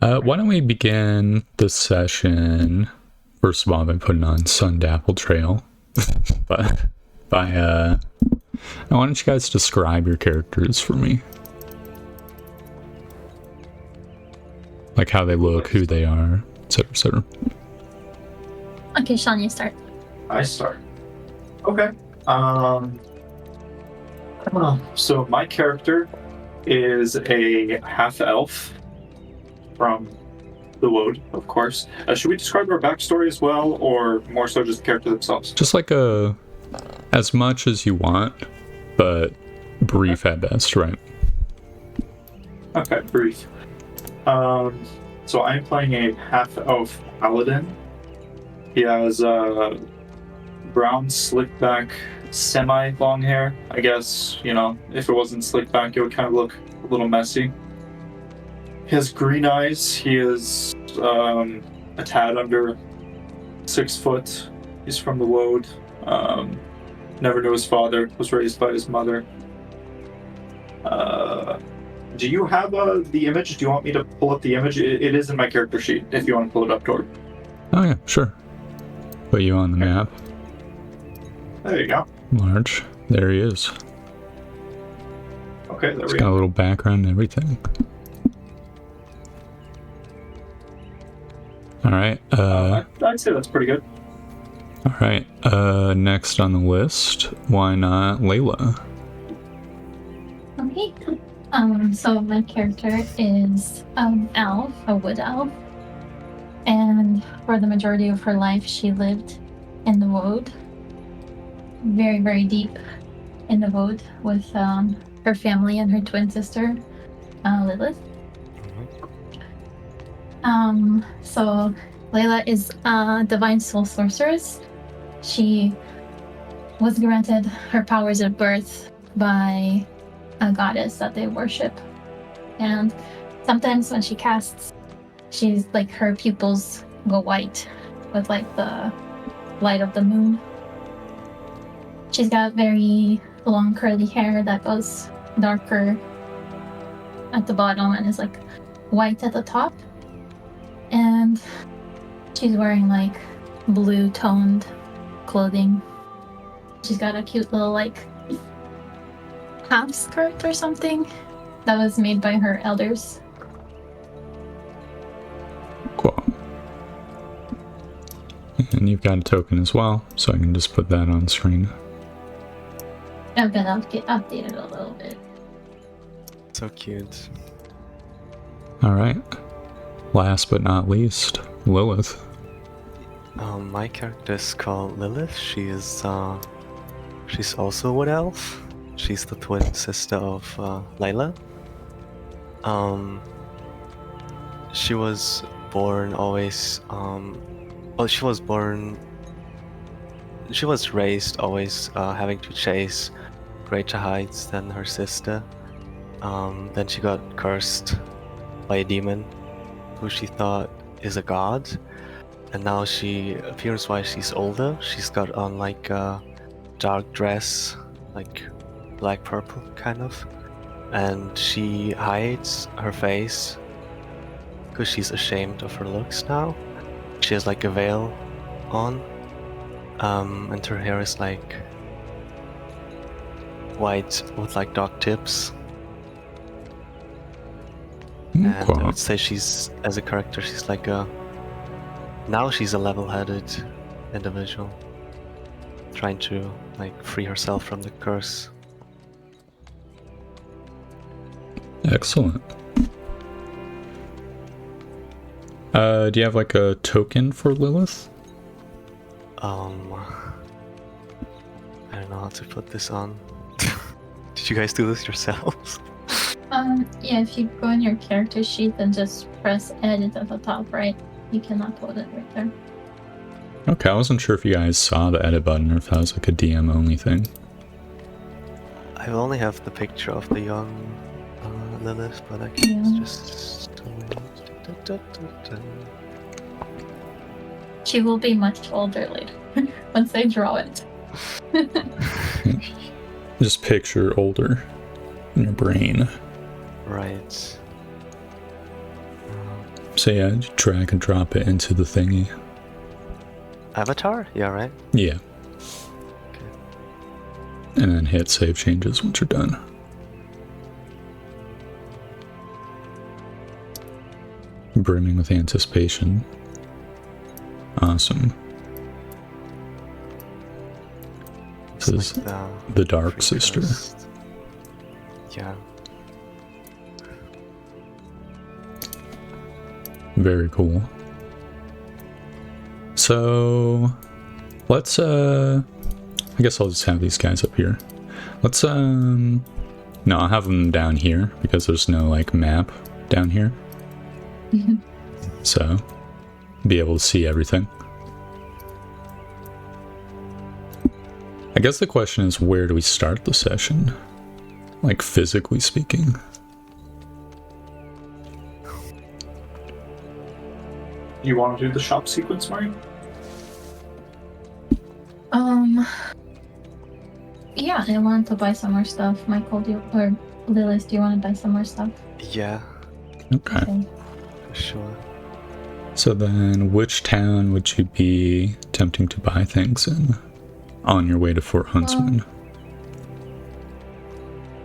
Why don't we begin this session, first of all, by putting on Sundapple Trail. But why don't you guys describe your characters for me? Like how they look, who they are, etc., etc. Okay, Sean, you start. I start. Okay. So my character is a half-elf from the Woad, of course. Should we describe our backstory as well, or more so just the character themselves? Just like as much as you want, but brief at best, right? Okay, brief. So I'm playing a half-elf paladin. He has brown slick back, semi-long hair. I guess, if it wasn't slick back, it would kind of look a little messy. He has green eyes. He is a tad under 6 foot. He's from the Woad. Never knew his father. Was raised by his mother. Do you have the image? Do you want me to pull up the image? It is in my character sheet, if you want to pull it up, Tor. Oh yeah, sure. Put you on the map. There you go. Large. There he is. Okay, there He's we got go. a little background and everything. Alright, I'd say that's pretty good. alright, next on the list, why not Layla? Okay. So my character is elf, a wood elf. And for the majority of her life, she lived in the Woad. Very, very deep in the Woad with her family and her twin sister, Lilith. So Layla is a divine soul sorceress. She was granted her powers at birth by a goddess that they worship. And sometimes when she casts, she's like, her pupils go white with like the light of the moon. She's got very long curly hair that goes darker at the bottom and is like white at the top. And she's wearing like blue toned clothing. She's got a cute little like half skirt or something that was made by her elders. Cool. And you've got a token as well, so I can just put that on screen. I've been updated a little bit. So cute. Alright. Last but not least, Lilith. My character is called Lilith. She's also a wood elf. She's the twin sister of Layla. She was born always. She was raised always having to chase greater heights than her sister. Then she got cursed by a demon who she thought is a god. And now appearance-wise, she's older. She's got on like a dark dress, like black purple kind of. And she hides her face because she's ashamed of her looks now. She has like a veil on. And her hair is like white with like dark tips. And I would say as a character, she's like now she's a level-headed individual, trying to like free herself from the curse. Excellent. Do you have like a token for Lilith? I don't know how to put this on. Did you guys do this yourselves? Yeah, if you go in your character sheet and just press edit at the top right, you can upload it right there. Okay, I wasn't sure if you guys saw the edit button or if that was like a DM only thing. I only have the picture of the young Lilith, but I can just... She will be much older later, once they draw it. Just picture older in your brain. Right. So yeah, drag and drop it into the thingy. Avatar? Yeah, right? Yeah. And then hit save changes once you're done. Brimming with anticipation. Awesome. This is like the Dark Sister. Crest. Yeah. Very cool. So let's I guess I'll just have these guys up here. Let's no, I'll have them down here because there's no like map down here. So be able to see everything. I guess the question is, where do we start the session? Like physically speaking. You want to do the shop sequence, Mari? Yeah, I wanted to buy some more stuff. Michael, or Lilith, do you want to buy some more stuff? Yeah, Okay. for sure. So then, which town would you be attempting to buy things in on your way to Fort Huntsman?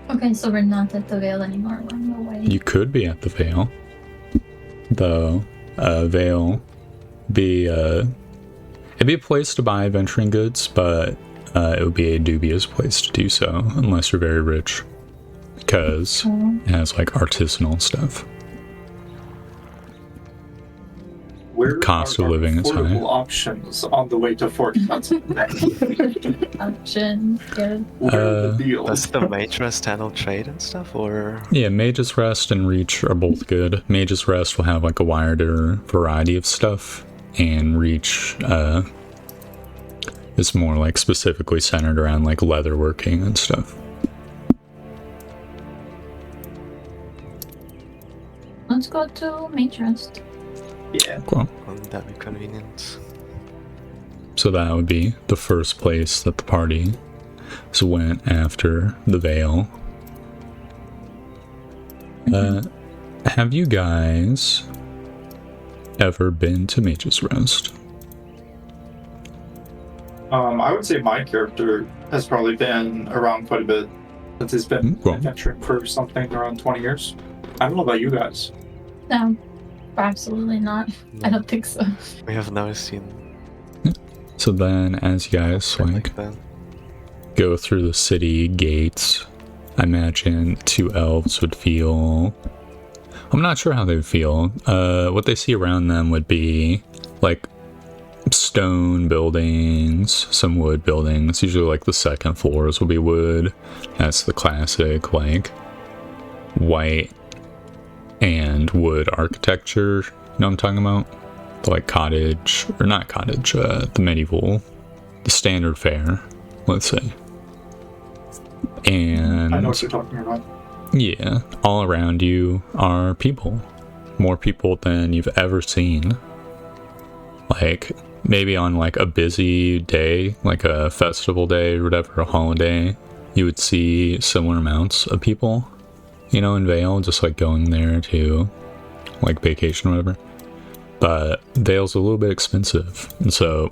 Okay, so we're not at the Vale anymore. We're on the way. You could be at the Vale, though. Vale be it'd be a place to buy adventuring goods, but it would be a dubious place to do so unless you're very rich, because it has like artisanal stuff. Where Cost are of living is high. affordable options on the way to Fort Huntsman? Option, good. Where are the deals? Does the Mage Rest handle trade and stuff, or? Yeah, Mage's Rest and Reach are both good. Mage's Rest will have like a wider variety of stuff, and Reach is more like specifically centered around like leatherworking and stuff. Let's go to Matrest. Yeah. Cool. Wouldn't that be convenient? So that would be the first place that the party went after the Vale. Have you guys ever been to Mage's Rest? I would say my character has probably been around quite a bit since he's been Cool. adventuring for something around 20 years. I don't know about you guys. No, absolutely not. I don't think so. We have never seen So then, as you guys something like like that. go through the city gates, I imagine two elves would feel. I'm not sure how they would feel. What they see around them would be like stone buildings, some wood buildings. Usually, like the second floors will be wood. That's the classic, like white and wood architecture. You know what I'm talking about? The like cottage, or not cottage, the medieval, the standard fare, let's say. And I know what you're talking about. yeah, all around you are people. More people than you've ever seen. Like, maybe on like a busy day, like a festival day or whatever, a holiday, you would see similar amounts of people, you know, in Vale, just like going there to like vacation or whatever. But Vale's a little bit expensive, and so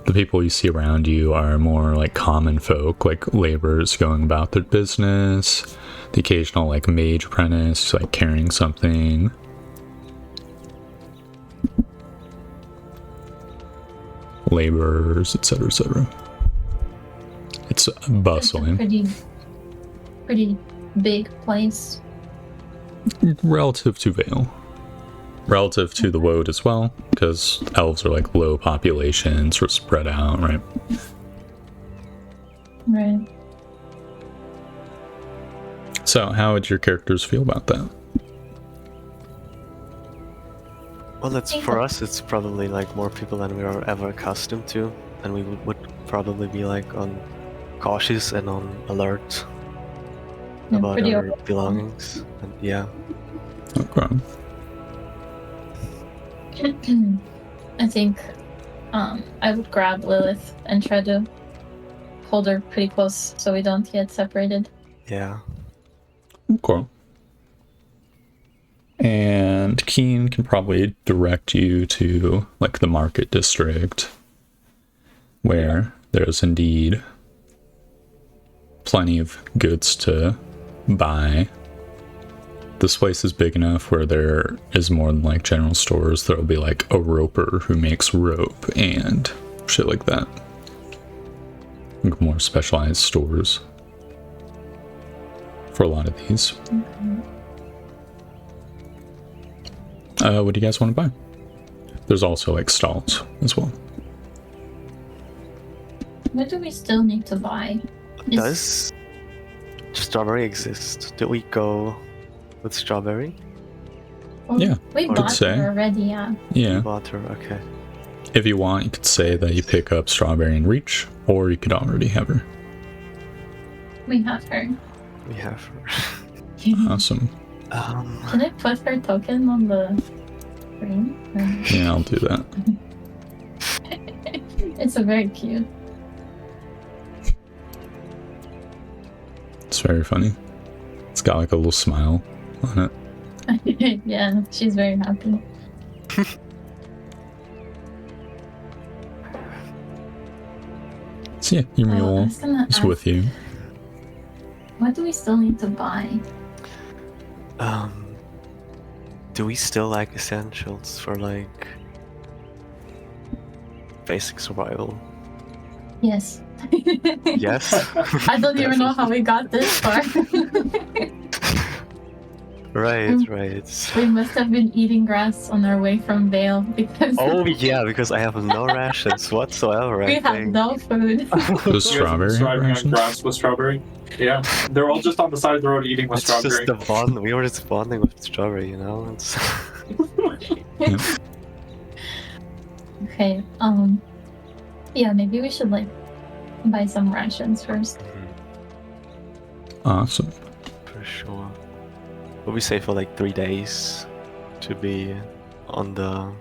the people you see around you are more like common folk, like laborers going about their business, the occasional like mage apprentice like carrying something. Laborers, etc., etc. It's bustling. Pretty big place. Relative to Vale. Relative to the Woad as well, because elves are like low population, sort of spread out, right? Right. So how would your characters feel about that? Well, it's for us. It's probably like more people than we are ever accustomed to, and we would probably be like on cautious and on alert Yeah, about pretty our open. belongings. And yeah, Okay. I think I would grab Lilith and try to hold her pretty close so we don't get separated. yeah. Okay. And Keen can probably direct you to like the market district where there's indeed plenty of goods to buy. This place is big enough where there is more than like general stores. There'll be like a roper who makes rope and shit like that. Like more specialized stores for a lot of these. What do you guys want to buy? There's also like stalls as well. What do we still need to buy? Does strawberry exist? Did we go with strawberry? Well, Yeah, we I'd bought say. it already, yeah. Yeah. Bought her, okay. If you want, you could say that you pick up Strawberry and Reach, or you could already have her. We have her. We have her. Awesome. Can I put her token on the screen? Yeah, I'll do that. It's a very cute. It's very funny. It's got like a little smile on it. Yeah, she's very happy. So yeah, your I mule was gonna is ask, with you. what do we still need to buy? Do we still like essentials for like basic survival? Yes. Yes. I don't even know how we got this far. Right, right. We must have been eating grass on our way from Vale because Oh yeah, because I have no rations whatsoever. we I have think. no food. Those You guys strawberry are driving on rations? grass with strawberry. Yeah, they're all just on the side of the road eating with It's just strawberry. the bond. We were just bonding with strawberry, you know. It's... Okay, yeah, maybe we should like buy some rations first. Awesome. For sure. Would we say for like 3 days to be on the?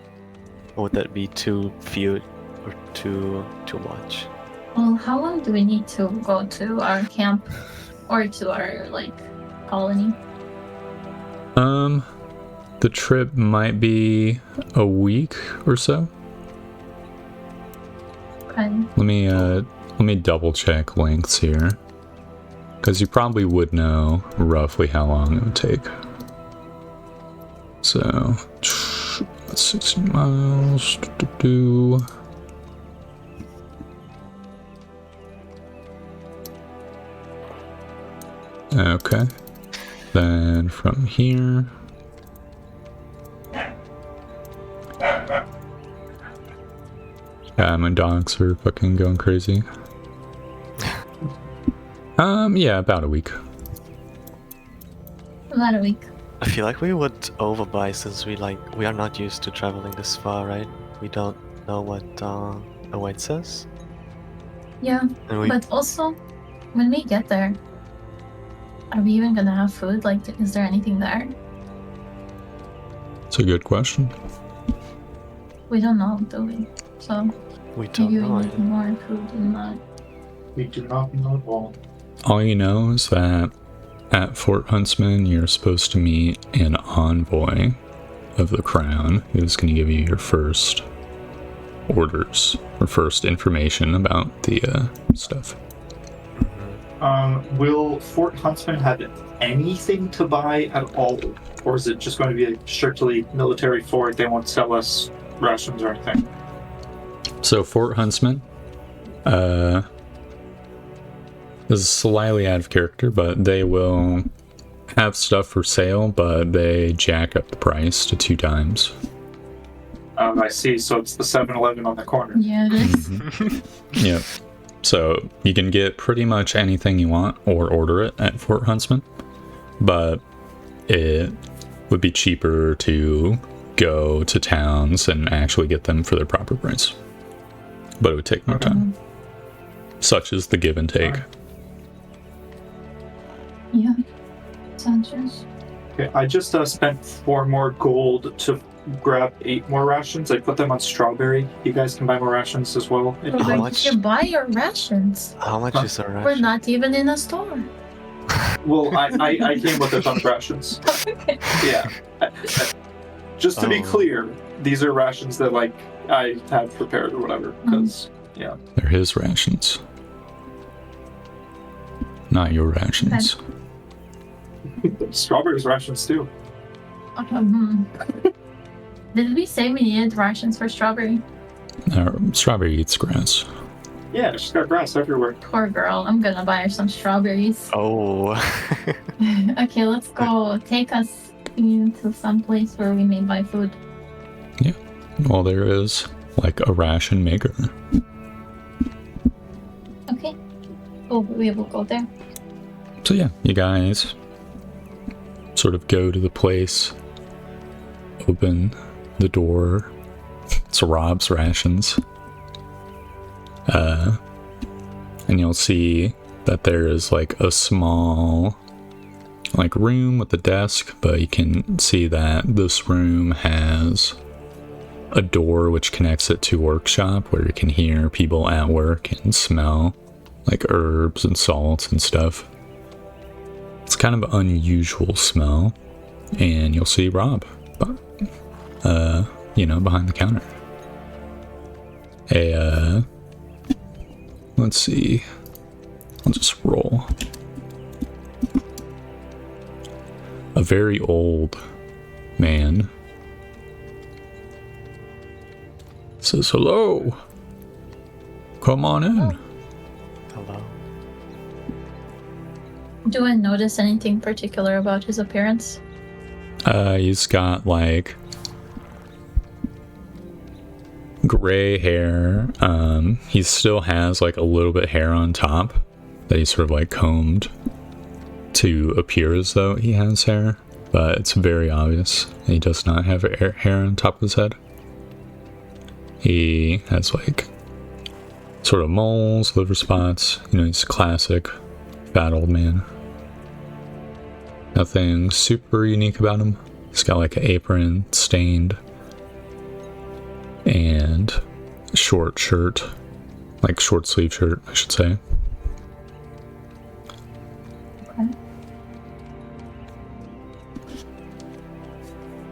Or would that be too few or too much? Well, how long do we need to go to our camp or to our like colony? The trip might be a week or so. Okay. Let me double check lengths here, because you probably would know roughly how long it would take. So, 60 miles. Okay. Then from here. Yeah, my dogs are fucking going crazy. Yeah, about a week. About a week. I feel like we would overbuy since we are not used to traveling this far, right? We don't know what awaits us. Yeah, And we but also when we get there, are we even gonna have food? Like, is there anything there? It's a good question. We don't know, do we? So we don't maybe know. we need more food than that. We do not know at all. All you know is that at Fort Huntsman, you're supposed to meet an envoy of the crown who's going to give you your first orders or first information about the stuff. Will Fort Huntsman have anything to buy at all? Or is it just going to be a strictly military fort? They won't sell us rations or anything? So Fort Huntsman, this is slightly out of character, but they will have stuff for sale, but they jack up the price to 2 times. I see. So it's the 7-Eleven on the corner. Yeah, it is. Yep. So you can get pretty much anything you want or order it at Fort Huntsman, but it would be cheaper to go to towns and actually get them for their proper price. But it would take more time. Such is the give and take. Yeah. Sanchez. Okay, I just spent 4 more gold to grab 8 more rations. I put them on strawberry. You guys can buy more rations as well. Where How did much? you buy your rations? How much is our We're ration? not even in a store. Well, I came with a ton of rations. Okay. Yeah. Just to be Oh. clear, these are rations that like I had prepared or whatever. Because yeah. They're his rations. Not your rations. Strawberries rations too. Did we say we needed rations for Strawberry? Strawberry eats grass. Yeah, she's got grass everywhere. Poor girl. I'm gonna buy her some strawberries. Oh. Okay, let's go. Take us into some place where we may buy food. Well, there is like a ration maker. Okay. Oh, we will go there. So yeah, you guys sort of go to the place, open the door. It's Rob's rations. And you'll see that there is like a small like room with a desk, but you can see that this room has a door which connects it to workshop where you can hear people at work and smell like herbs and salts and stuff. It's kind of an unusual smell, and you'll see Rob, behind the counter. Let's see. I'll just roll. A very old man says, "Hello. Come on in." Hello. Do I notice anything particular about his appearance? He's got like gray hair. He still has like a little bit hair on top that he sort of like combed to appear as though he has hair, but it's very obvious he does not have hair on top of his head. He has like sort of moles, liver spots. He's a classic fat old man. Nothing super unique about him. He's got like an apron, stained, and a short shirt, like short sleeve shirt, I should say. Okay.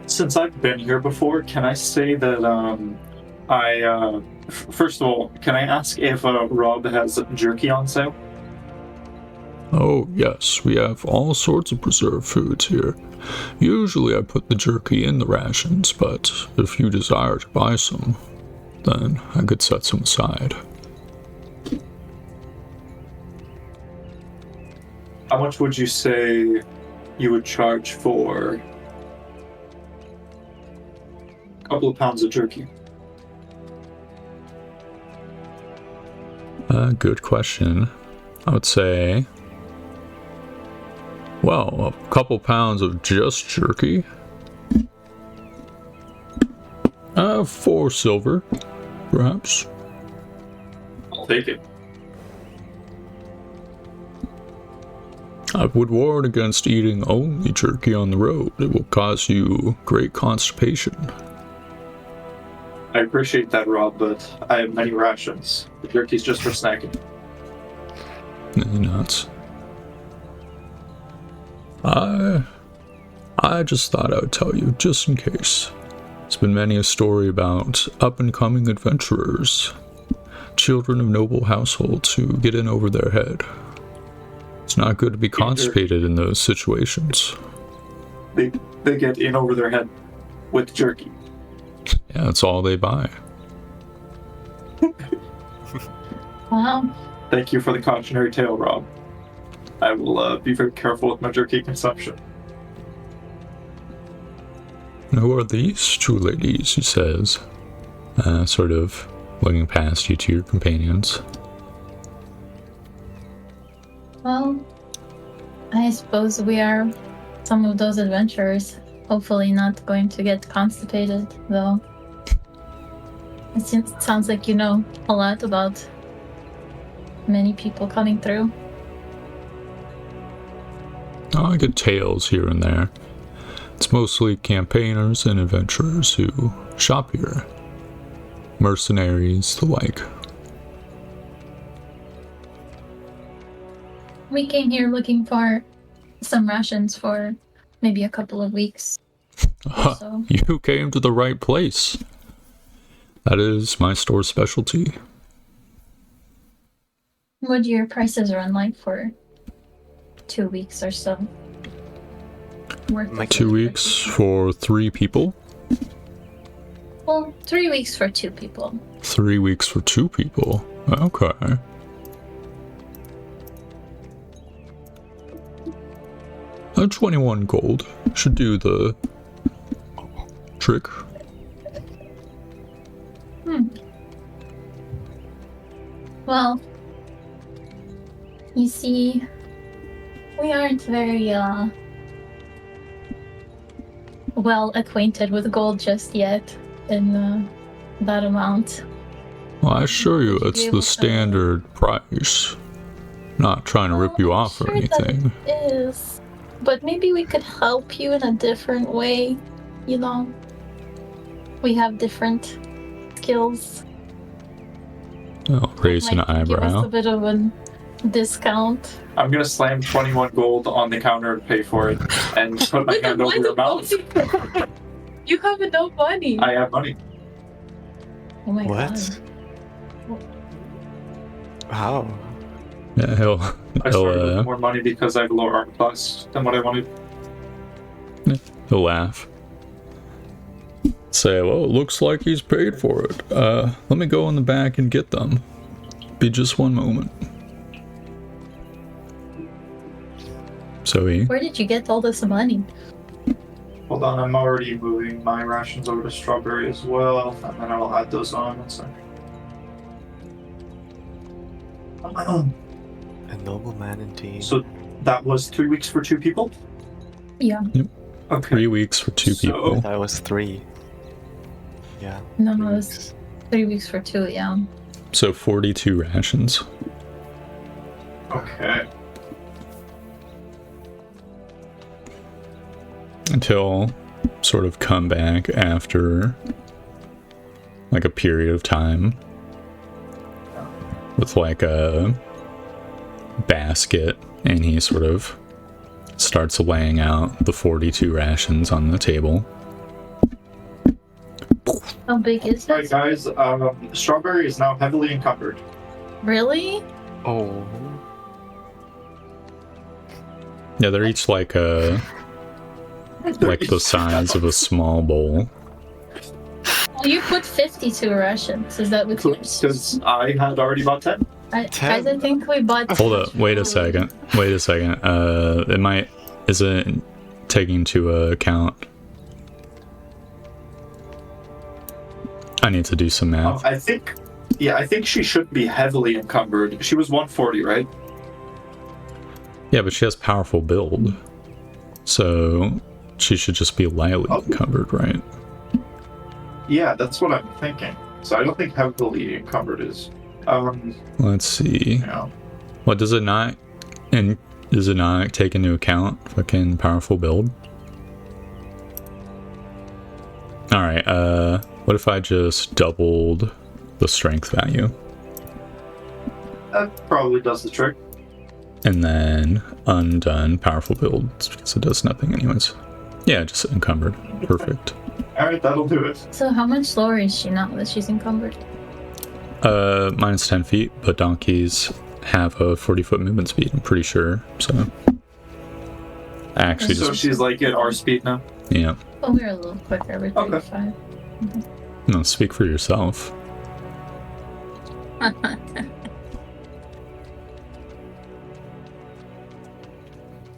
Since I've been here before, can I say that first of all, can I ask if Rob has jerky on sale? Oh, yes, we have all sorts of preserved foods here. Usually I put the jerky in the rations, but if you desire to buy some, then I could set some aside. How much would you say you would charge for a couple of pounds of jerky? Good question. I would say, well, a couple pounds of just jerky. 4 silver, perhaps. I'll take it. I would warn against eating only jerky on the road. It will cause you great constipation. I appreciate that, Rob, but I have many rations. The jerky's just for snacking. Nuts. I just thought I would tell you, just in case. There's been many a story about up-and-coming adventurers, children of noble households who get in over their head. It's not good to be constipated in those situations. They get in over their head with jerky. Yeah, that's all they buy. Wow. Thank you for the cautionary tale, Rob. I will be very careful with my jerky consumption. And who are these two ladies, he says, sort of looking past you to your companions. Well, I suppose we are some of those adventurers. Hopefully not going to get constipated, though. It sounds like you know a lot about many people coming through. I get tales here and there. It's mostly campaigners and adventurers who shop here. Mercenaries, the like. We came here looking for some rations for maybe a couple of weeks. Ah, So. you came to the right place. That is my store's specialty. What do your prices run like for 2 weeks or so? Worth of 2 food for weeks people? for 3 people. Well, 3 weeks for 2 people. 3 weeks for 2 people. Okay. A 21 gold should do the trick. Well, you see, we aren't very well acquainted with gold just yet in that amount. Well, I assure you, Would you be it's able the to- standard price. Not trying to rip you I'm off or sure that anything. it is, but maybe we could help you in a different way. You know, we have different skills. Oh, raise an Might give us a eyebrow. bit of a discount. I'm gonna slam 21 gold on the counter and pay for it, and put my hand over your mouth. You have no money. I have money. Oh my What? god. How? Yeah, he'll I started with more money because I have lower armor class than what I wanted. he'll laugh. Say, well, it looks like he's paid for it. Let me go in the back and get them. Be just one moment. So Where did you get all this money? Hold on, I'm already moving my rations over to strawberry as well, and then I'll add those on. One second. A nobleman indeed. So that was 3 weeks for 2 people? Yeah. Okay. 3 weeks for 2 So- people. That was 3. Yeah. No, it 3 was weeks. 3 weeks for 2, yeah. So 42 rations. Okay. Until sort of come back after like a period of time with like a basket, and he sort of starts laying out the 42 rations on the table. How big is Alright this? guys, strawberry is now heavily encumbered. Really? Oh. Yeah, they're each like the size of a small bowl. Well, you put 52 rations. Is that what you... Because I had already bought 10. Guys, I think we bought... Hold up, wait a second. Is it taking into account? I need to do some math. I think she should be heavily encumbered. She was 140, right? Yeah, but she has powerful build. So she should just be lightly encumbered, right? Yeah, that's what I'm thinking. So I don't think heavily encumbered is. Let's see. Yeah. What does it not take into account fucking powerful build? Alright, what if I just doubled the strength value? That probably does the trick. And then undone powerful build, because it does nothing anyways. Yeah, just encumbered. Perfect. Alright, that'll do it. So how much slower is she now that she's encumbered? Minus 10 feet, but donkeys have a 40-foot movement speed, I'm pretty sure, so... Actually, So just... she's like at our speed now. Yeah. Oh, we're a little quicker. We're Okay. 35. No, speak for yourself.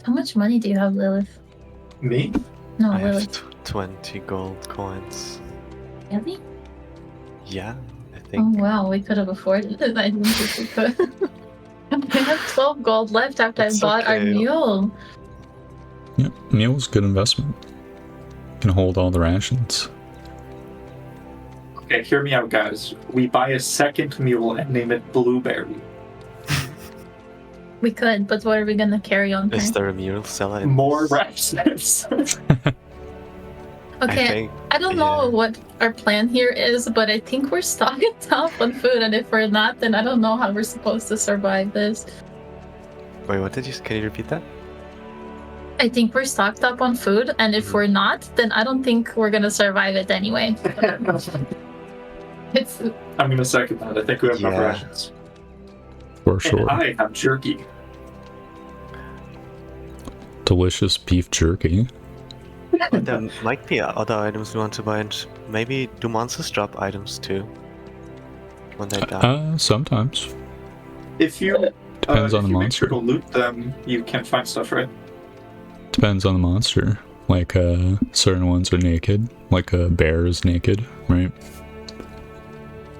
How much money do you have, Lilith? Me? No, I have Lilith. 20 gold coins. Really? Yeah, I Oh think. wow, we could have afforded it. I didn't think we could. I have 12 gold left after It's I bought our okay. mule. Yeah, mule's a good investment. Can hold all the rations. Okay, hear me out, guys. We buy a second mule and name it Blueberry. We could, but what are we gonna carry on her? Is there a mule seller? in More this? rations. Okay, think, I don't know yeah. what our plan here is, but I think we're stocking up on food, and if we're not, then I don't know how we're supposed to survive this. Wait, what did you? Can you repeat that? I think we're stocked up on food, and if we're not, then I don't think we're gonna survive it anyway. It's I'm gonna second that. I think we have enough Yeah. rations. For sure. And I have jerky. Delicious beef jerky. There might be other items we want to buy, and maybe do monsters drop items too when they die? Sometimes. If you Depends on the make sure monster. to loot them, you can find stuff, right? Depends on the monster. Like, certain ones are naked. Like a bear is naked, right?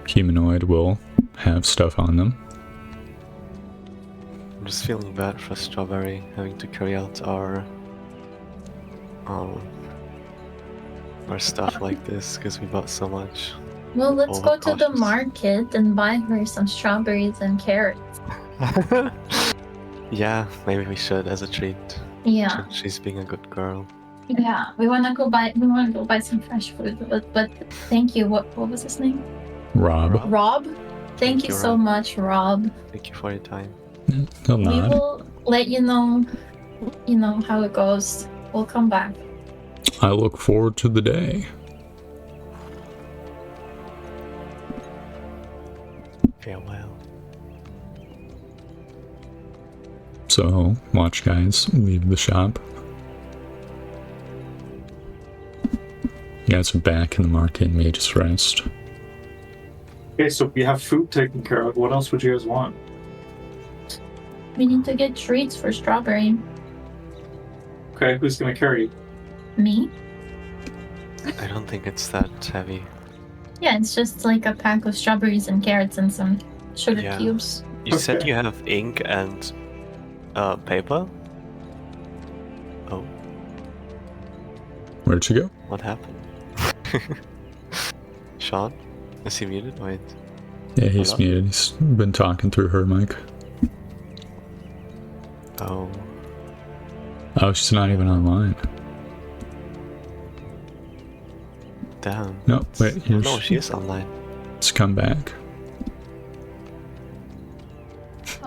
Humanoid will have stuff on them. I'm just feeling bad for Strawberry having to carry out our stuff like this because we bought so much. well, let's go to the Overcautious. market and buy her some strawberries and carrots. Yeah, maybe we should as a treat. Yeah, She's being a good girl. yeah. We wanna go buy some fresh food. But thank you. What was his name? Rob. Rob. Thank you you, so Rob. much, Rob. Thank you for your time. He'll We nod. will let you know how it goes. We'll come back. I look forward to the day. Farewell. So, watch guys leave the shop. You guys are back in the market and may just rest. Okay, so we have food taken care of. What else would you guys want? We need to get treats for Strawberry. Okay, who's gonna carry? Me? I don't think it's that heavy. Yeah, it's just like a pack of strawberries and carrots and some sugar Yeah. cubes. You said Okay. you have ink and paper? Oh, Where'd you go? what happened? Sean? Is he muted? Wait. Yeah, he's Hello? muted. He's been talking through her mic. Oh. Oh, she's not even online. Damn. No, wait, here's... No, she is online. Let's come back.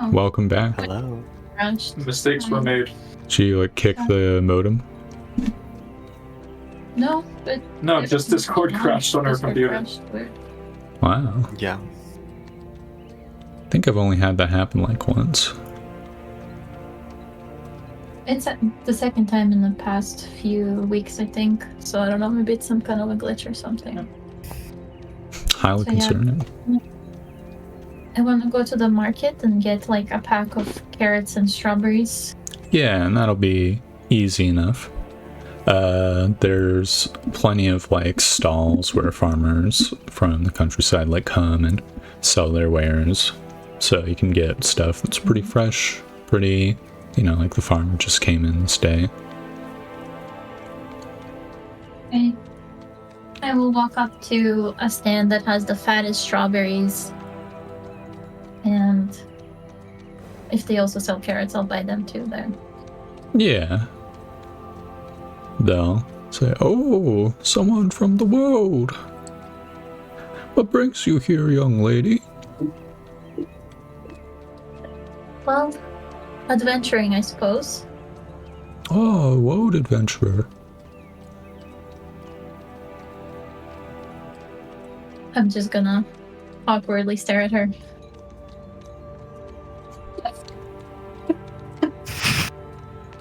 Oh, Welcome back. Hello. crushed. Mistakes were made. She, like, kicked the modem. No, but No, just Discord crashed on her Discord computer. crashed. Weird. Wow. Yeah. I think I've only had that happen, like, once. It's the second time in the past few weeks, I think. So I don't know, maybe it's some kind of a glitch or something. Highly So, yeah. concerning. I want to go to the market and get like a pack of carrots and strawberries. Yeah, and that'll be easy enough. There's plenty of like stalls where farmers from the countryside like come and sell their wares. So you can get stuff that's pretty fresh, pretty, like the farmer just came in this day. Okay. I will walk up to a stand that has the fattest strawberries. And if they also sell carrots, I'll buy them too there. Yeah. They'll say, "Oh, someone from the Woad. What brings you here, young lady?" Well, adventuring, I suppose. "Oh, Woad adventurer. I'm just gonna awkwardly stare at her.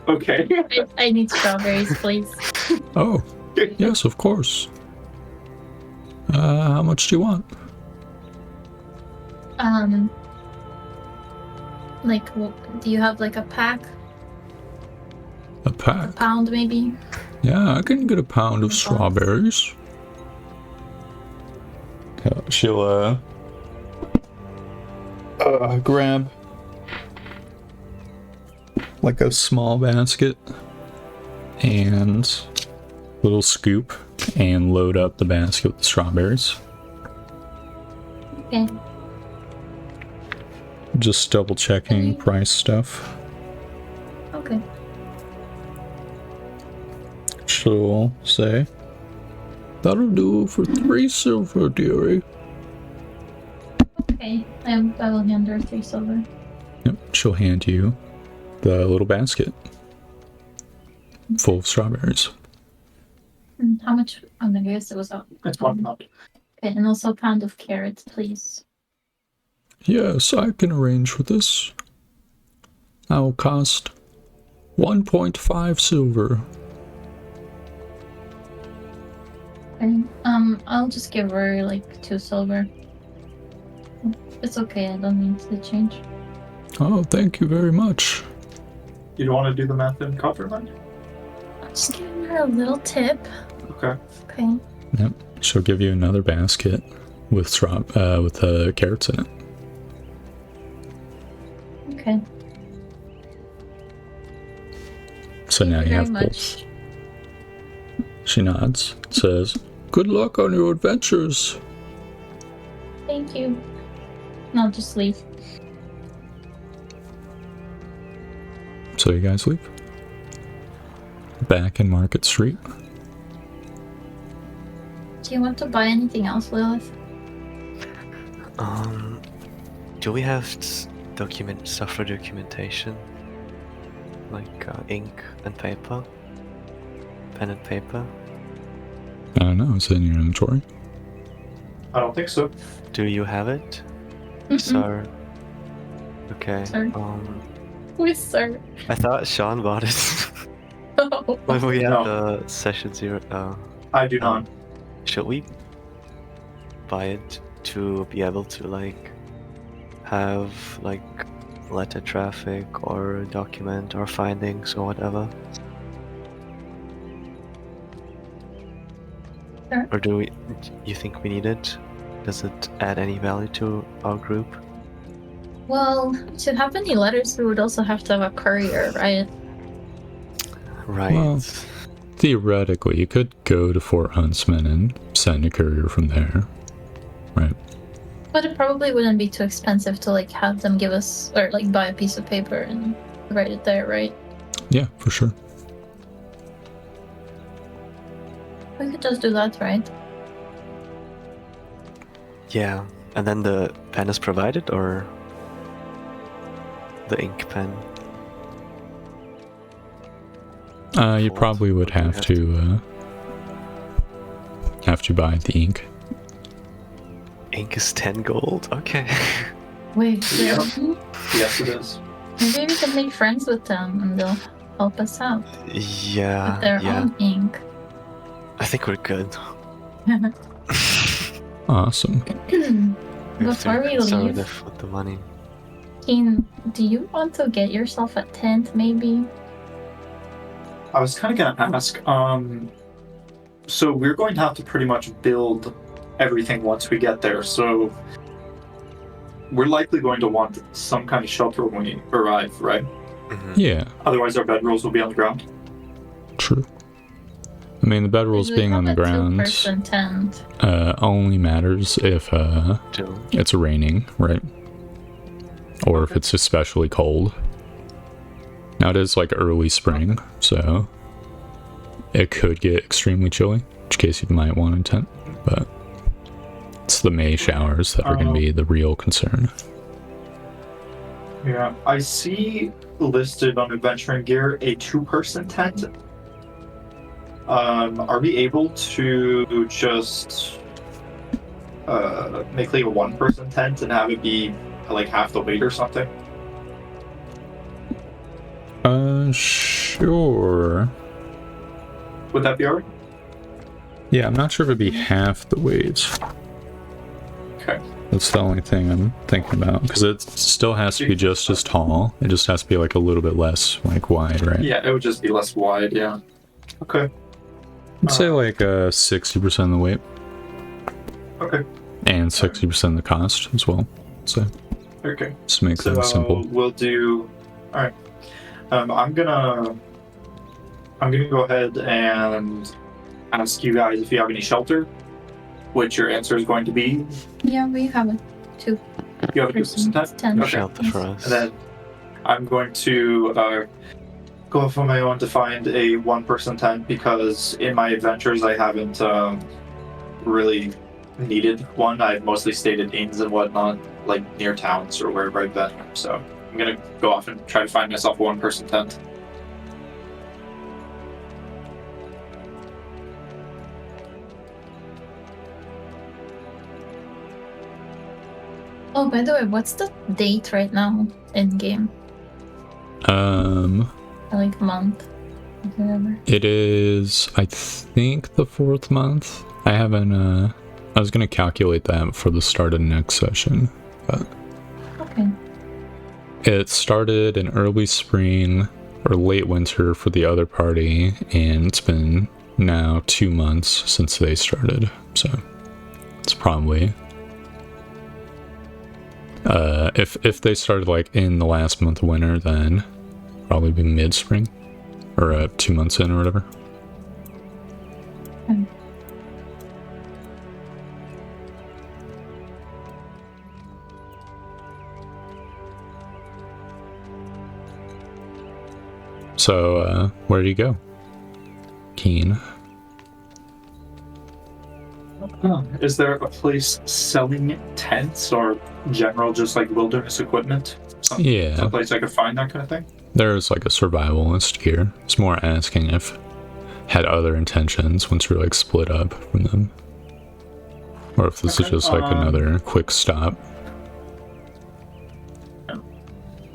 Okay. I need strawberries, please. Oh, yes, of course. How much do you want?" Like, do you have like a pack? A pack? Pound, maybe? Yeah, I can get a pound of strawberries. She'll, grab like a small basket and little scoop and load up the basket with the strawberries. Okay. Just double checking price stuff. Okay. She'll say, "That'll do for 3 silver, dearie." Okay. I will hand her 3 silver. Yep, she'll hand you the little basket. full of strawberries. How much? I guess it was up. It's 1 pound. Okay, and also a pound of carrots, please. Yes, I can arrange for this. That will cost 1.5 silver. Okay. I'll just give her like 2 silver. It's okay. I don't need the change. Oh, thank you very much. You don't want to do the math in copper, then? I'll just give her a little tip. Okay. Okay. Yep, she'll give you another basket with carrots in it. Okay. So now you Very have much. both. She nods, says, "Good luck on your adventures." Thank you. And I'll just leave. So you guys leave. Back in Market Street. Do you want to buy anything else, Lilith? Do we have stuff for documentation? Like ink and paper? Pen and paper? I don't know, is it in your inventory? I don't think so. Do you have it? Mm-mm. Sir? Okay. Sir. With sir. I thought Sean bought it Oh. when we had No. the session 0. I do not. Should we buy it to be able to like have like letter traffic or document our findings or whatever? Sure. Or do you think we need it? Does it add any value to our group? Well, to have any letters, we would also have to have a courier, right? Right. Well, theoretically, you could go to Fort Huntsman and send a courier from there. Right. But it probably wouldn't be too expensive to like have them give us or like buy a piece of paper and write it there, right? Yeah, for sure. We could just do that, right? Yeah. And then the pen is provided, or the ink pen? You probably would have to buy the ink. Ink is 10 gold? Okay. Wait, Yeah. really? Yes, it is. Maybe we can make friends with them and they'll help us out Yeah. with their Yeah. own ink. I think we're good. Awesome. We have Before to we be conservative leave, with the money. Keen, do you want to get yourself a tent, maybe? I was kind of gonna ask. So we're going to have to pretty much build everything once we get there. So we're likely going to want some kind of shelter when we arrive, right? Mhm. Yeah, Otherwise, our bedrolls will be on the ground. true. I mean, the bedrolls We being have on the a ground two-person tent. only matters if Two. it's raining, right? Or if it's especially cold. Now it is like early spring, so it could get extremely chilly, in which case you might want a tent, but it's the May showers that are going to be the real concern. Yeah, I see listed on adventuring gear a 2-person tent. Are we able to just make like a 1-person tent and have it be like half the weight or something? Sure. Would that be alright? Yeah, I'm not sure if it'd be half the weight. Okay. That's the only thing I'm thinking about, because it still has to be just as tall. It just has to be like a little bit less like wide, right? Yeah, it would just be less wide, yeah. Okay. I'd say like 60% of the weight Okay. and 60% of the cost as well. So Okay. just make So things simple. we'll do. All right. I'm gonna go ahead and ask you guys if you have any shelter, which your answer is going to be Yeah, we have a two. you have a 2-person tent. tent. Okay. Shelter for us. And then I'm going to go off on my own to find a 1-person tent because in my adventures I haven't really needed one. I've mostly stayed at inns and whatnot, like near towns or wherever I've been. So I'm gonna go off and try to find myself a 1-person tent. Oh, by the way, what's the date right now in game? Like month, whatever. It is, I think, the 4th month. I haven't, I was gonna calculate that for the start of next session, but Okay. it started in early spring or late winter for the other party, and it's been now 2 months since they started, so it's probably if they started like in the last month of winter, then probably be mid-spring or 2 months in or whatever. Hmm. So where do you go, Keen? Is there a place selling tents or general just like wilderness equipment? Yeah, Some place I could find that kind of thing? there's like a survivalist here. It's more asking if had other intentions once you're like split up from them, or if this is Okay, just like another quick stop.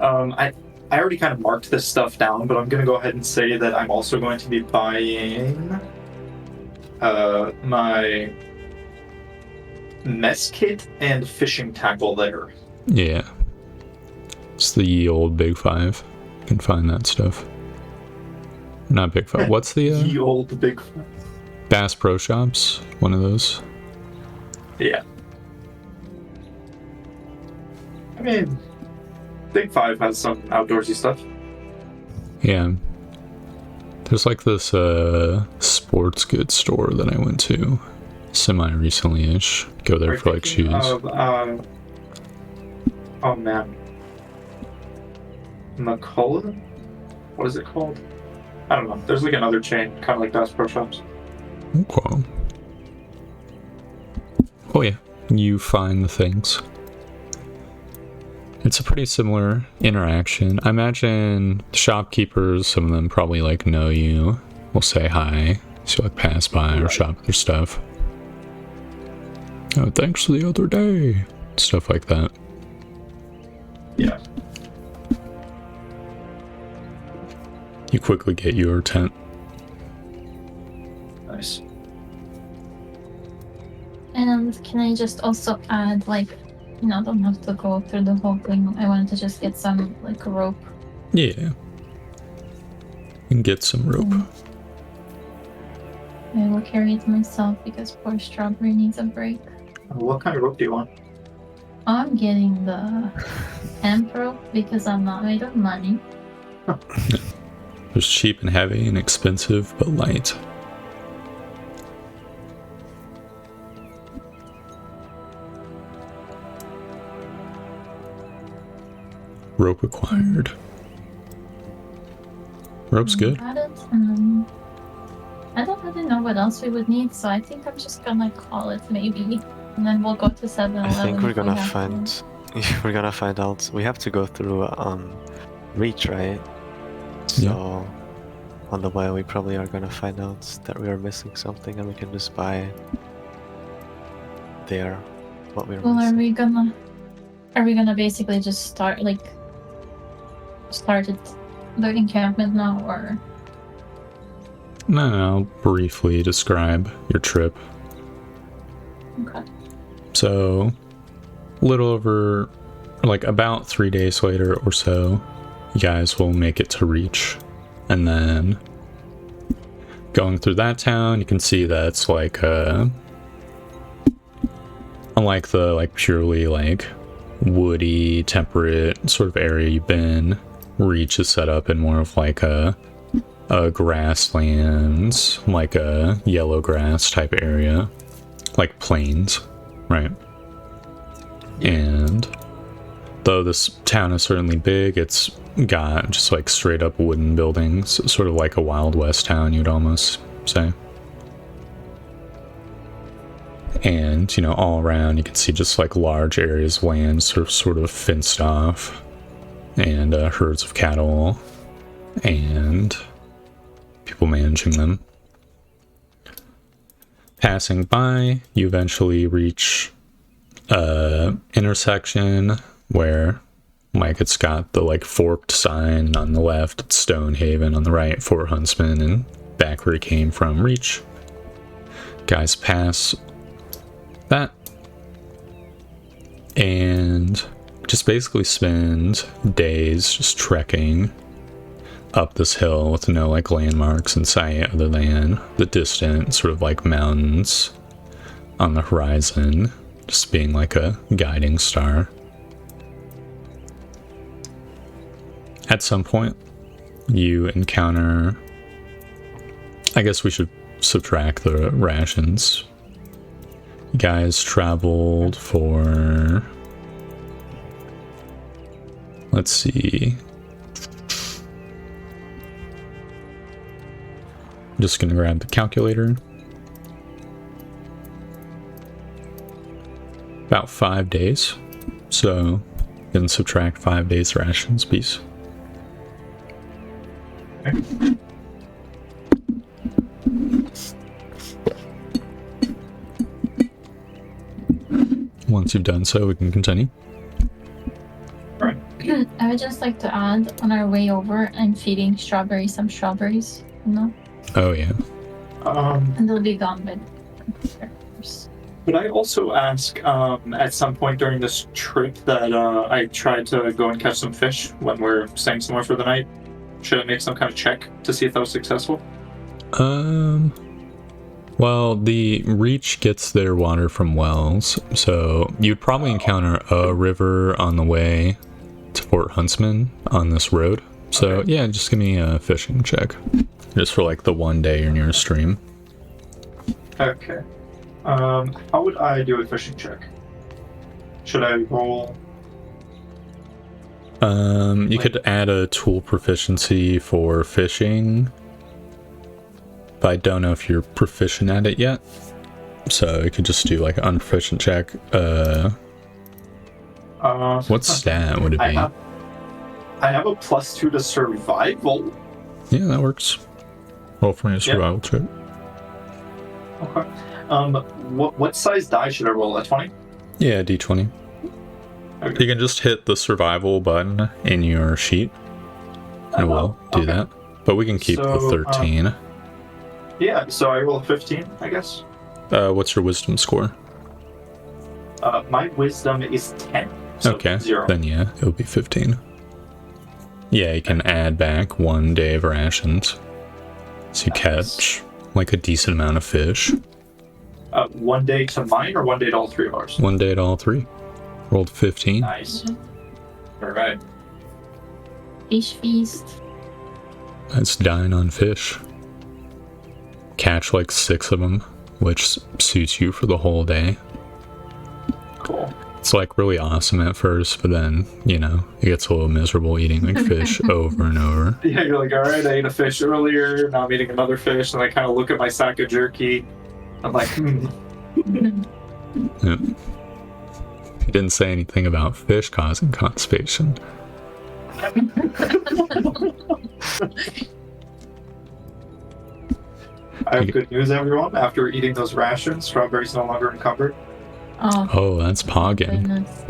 I already kind of marked this stuff down, but I'm going to go ahead and say that I'm also going to be buying my mess kit and fishing tackle there. Yeah, it's the ye old Big Five. You can find that stuff. Not Big Five. What's the Ye old big. Bass Pro Shops? One of those. Yeah. I mean, Big Five has some outdoorsy stuff. Yeah. There's like this sports goods store that I went to semi-recently-ish. Go there Are for like thinking shoes. of, oh man. McCullough? What is it called? I don't know. There's like another chain, kind of like Bass Pro Shops. Okay. Oh yeah, you find the things. It's a pretty similar interaction. I imagine the shopkeepers, some of them probably like know you, will say hi, so you like pass by or shop their stuff. Oh, thanks for the other day. Stuff like that. Yeah. You quickly get your tent. Nice. And can I just also add, like, you know, don't have to go through the whole thing. I wanted to just get some, like, rope. Yeah. And get some rope. I will carry it myself because poor Strawberry needs a break. What kind of rope do you want? I'm getting the hemp rope because I'm not made of money. There's cheap and heavy and expensive but light. Rope acquired. Rope's good. Got it. I don't really know what else we would need, so I think I'm just gonna call it maybe. And then we'll go to 7-Eleven. I think we're if we gonna have find. to. We're gonna find out. We have to go through reach, right? So on the way, we probably are gonna find out that we are missing something, and we can just buy there what we're Well, missing. are we gonna basically just start it the encampment now, or? No, I'll briefly describe your trip. Okay. So, little over, like about 3 days later or so, you guys will make it to Reach. And then, going through that town, you can see that it's like, unlike the like purely like woody, temperate sort of area you've been, Reach is set up in more of like a grasslands, like a yellow grass type area, like plains, right? And though this town is certainly big, it's got just like straight up wooden buildings, sort of like a Wild West town, you'd almost say. And, you know, all around you can see just like large areas of land sort of fenced off, and herds of cattle, and people managing them. Passing by, you eventually reach intersection where like it's got the like forked sign on the left, it's Stonehaven on the right, Fort Huntsman, and back where he came from, Reach. Guys pass that and just basically spend days just trekking up this hill with no like landmarks in sight other than the distant sort of like mountains on the horizon, just being like a guiding star. At some point you encounter, I guess we should subtract the rations. You guys traveled for, let's see, I'm just gonna grab the calculator. About 5 days. So then subtract 5 days rations piece. Once you've done so, we can continue. Right. I would just like to add, on our way over, I'm feeding some strawberries, you know? Oh yeah. And they'll be gone by the Could I also ask, at some point during this trip that I tried to go and catch some fish when we're staying somewhere for the night? Should I make some kind of check to see if that was successful? Well, the Reach gets their water from wells, so you'd probably encounter a river on the way to Fort Huntsman on this road. So Okay. yeah, just give me a fishing check. Just for like the one day you're near a stream. Okay. How would I do a fishing check? Should I roll? You could add a tool proficiency for fishing, but I don't know if you're proficient at it yet. So you could just do like an unproficient check. What stat would it be? I have a +2 to survival. Yeah, that works. Roll for me a survival check. Okay. What size die should I roll? A 20? Yeah, d20. Okay. You can just hit the survival button in your sheet, and we'll do okay. that. But we can keep the So, 13. Yeah, so I roll a 15, I guess. What's your wisdom score? My wisdom is 10. So Okay, 0. then yeah, it'll be 15. Yeah, you can add back 1 day of rations. So you catch like a decent amount of fish. 1 day to mine or 1 day to all 3 of ours? 1 day to all 3. Rolled 15. Nice. Alright. fish feast. That's dying on fish. Catch like 6 of them, which suits you for the whole day. Cool. It's like really awesome at first, but then, you know, it gets a little miserable eating like fish over and over. Yeah, you're like, alright, I ate a fish earlier, now I'm eating another fish, and I kind of look at my sack of jerky. I'm like, Yep. He didn't say anything about fish causing constipation. I have good news, everyone. After eating those rations, strawberries no longer encumbered. Oh, Oh, that's pogging. goodness.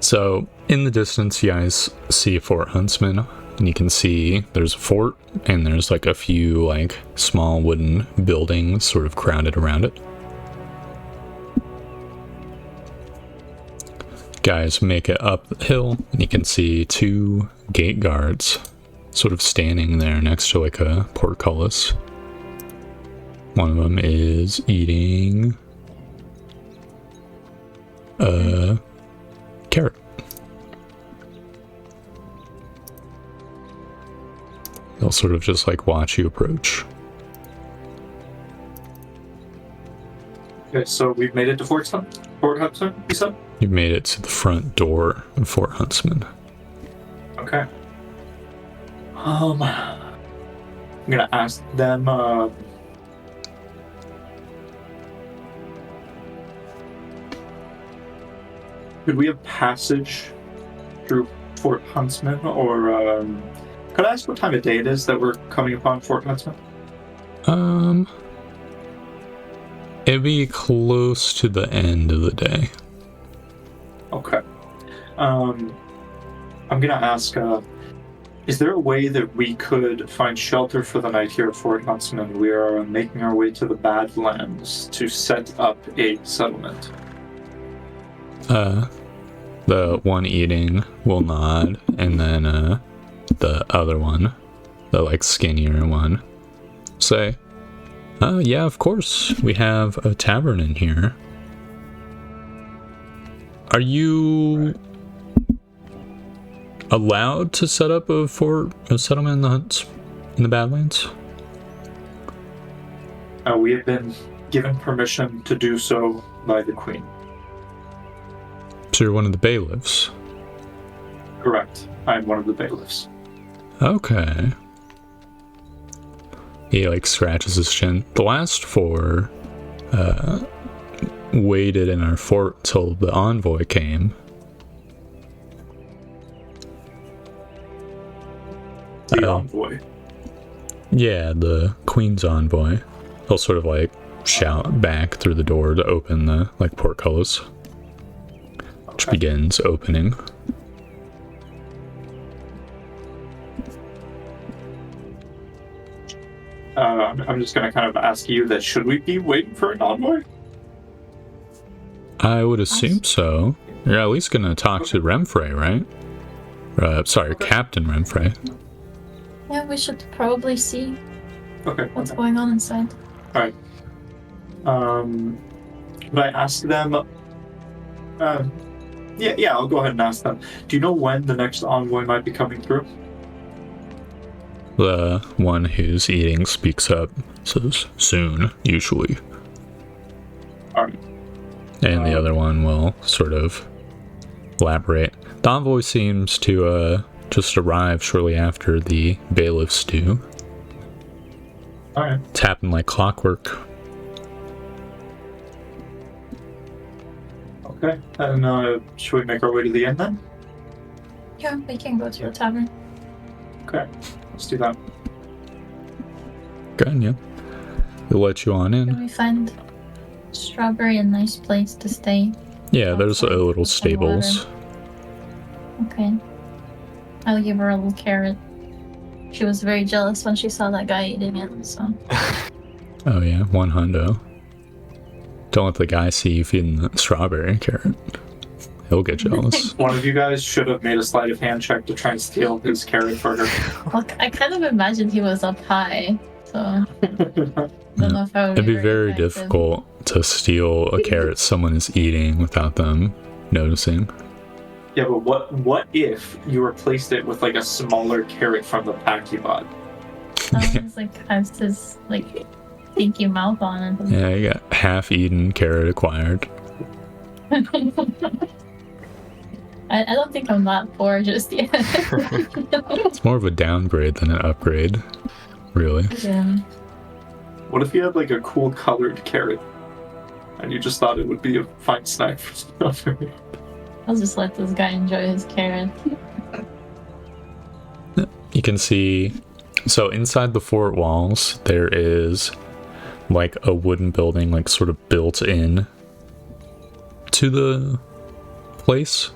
So, in the distance, you guys see Fort Huntsman, and you can see there's a fort, and there's like a few like small wooden buildings sort of crowded around it. Guys make it up the hill, and you can see 2 gate guards sort of standing there next to like a portcullis. One of them is eating a carrot. They'll sort of just like watch you approach. Okay, so we've made it to Fort Hudson, you said? You've made it to the front door of Fort Huntsman. Okay. I'm gonna ask them, could we have passage through Fort Huntsman, or, could I ask what time of day it is that we're coming upon Fort Huntsman? It'd be close to the end of the day. Okay. I'm gonna ask, is there a way that we could find shelter for the night here at Fort Huntsman? We are making our way to the Badlands to set up a settlement. The one eating will nod, and then the other one, the like skinnier one, say, yeah, of course, we have a tavern in here. Are you allowed to set up a settlement in the Badlands? We have been given permission to do so by the Queen. So you're one of the bailiffs? Correct. I'm one of the bailiffs. Okay. He like scratches his chin. The last four waited in our fort till the envoy came. The envoy? Yeah, the Queen's envoy. He'll sort of like shout back through the door to open the like portcullis, which begins opening. I'm just gonna kind of ask you that, should we be waiting for an envoy? I would assume so. You're at least gonna talk to Remfrey, right? Sorry, Captain Remfrey. Yeah, we should probably see Okay. what's going on inside. Alright. Would I ask them? Yeah, I'll go ahead and ask them. Do you know when the next envoy might be coming through? The one who's eating speaks up, says soon, usually. Alright. And the other one will sort of elaborate. The envoy seems to just arrive shortly after the bailiffs do. Alright. It's happened like clockwork. Okay. And should we make our way to the inn then? Yeah, we can go to the tavern. Okay. Let's do that. Good, yeah. They'll let you on Can in. we find Strawberry a nice place to stay? Yeah, there's a outside little with some stables. Okay. I'll give her a little carrot. She was very jealous when she saw that guy eating it, so. Oh yeah, one hundo. Don't let the guy see you feeding the strawberry carrot. He'll get jealous. One of you guys should have made a sleight of hand check to try and steal his carrot for her. Look, I kind of imagined he was up high, so. I don't know if I would It'd be very effective. difficult to steal a carrot someone is eating without them noticing. Yeah, but what if you replaced it with like a smaller carrot from the pack you bought? Sounds like has this like stinky mouth on it. Yeah, you got half-eaten carrot acquired. I don't think I'm that poor just yet. It's more of a downgrade than an upgrade, really. Yeah. What if you had like a cool colored carrot and you just thought it would be a fine snack for strawberry? I'll just let this guy enjoy his carrot. You can see, so inside the fort walls, there is like a wooden building, like sort of built in to the place,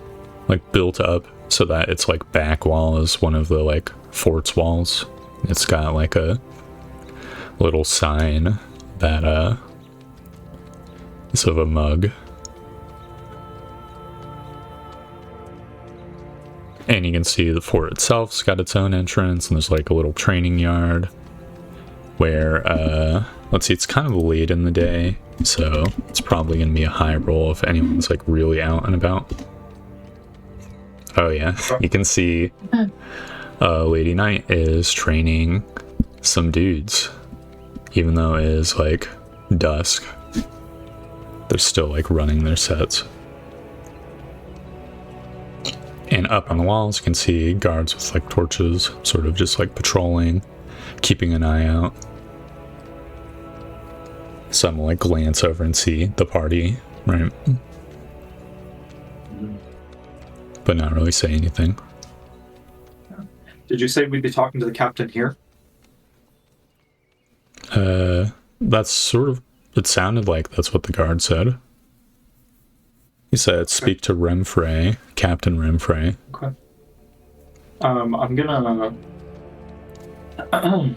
like built up so that its like back wall is one of the like fort's walls. It's got like a little sign that is of a mug. And you can see the fort itself's got its own entrance, and there's like a little training yard where, let's see, it's kind of late in the day, so it's probably going to be a high roll if anyone's like really out and about. Oh yeah, you can see Lady Knight is training some dudes, even though it is like dusk. They're still like running their sets. And up on the walls, you can see guards with like torches, sort of just like patrolling, keeping an eye out. Some will like glance over and see the party, right? But not really say anything. Did you say we'd be talking to the captain here? That's sort of It sounded like that's what the guard said. He said, speak to Remfray, Captain Remfray. Okay. I'm gonna... Do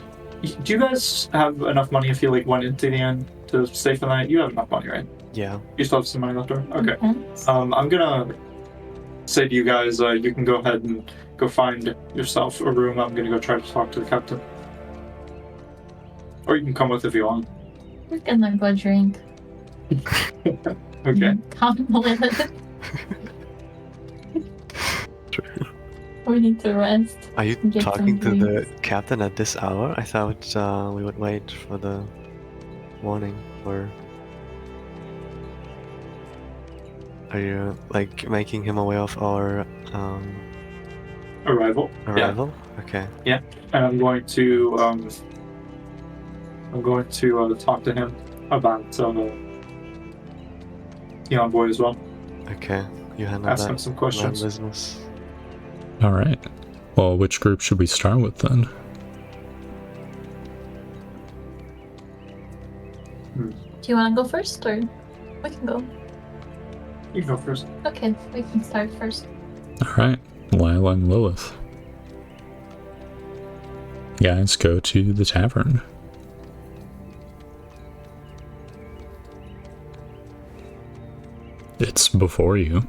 you guys have enough money if you, like, went into the inn to stay for the night? You have enough money, right? Yeah. You still have some money left over? Okay. Depends. I'm gonna say to you guys, you can go ahead and go find yourself a room. I'm gonna go try to talk to the captain. Or you can come with if you want. We're gonna go drink. Okay. Come with it. We need to rest. Are you Get some talking to the drinks. captain at this hour? I thought we would wait for the morning, or are you like making him aware of our Arrival. arrival? Okay. Yeah. And I'm going to talk to him about the envoy as well. Okay. You handle Ask him that some man questions. business. All right. Well, which group should we start with then? Do you want to go first, or we can go? You can go first. Okay, we can start first. All right. Lila and Lilith. Guys, go to the tavern. It's before you.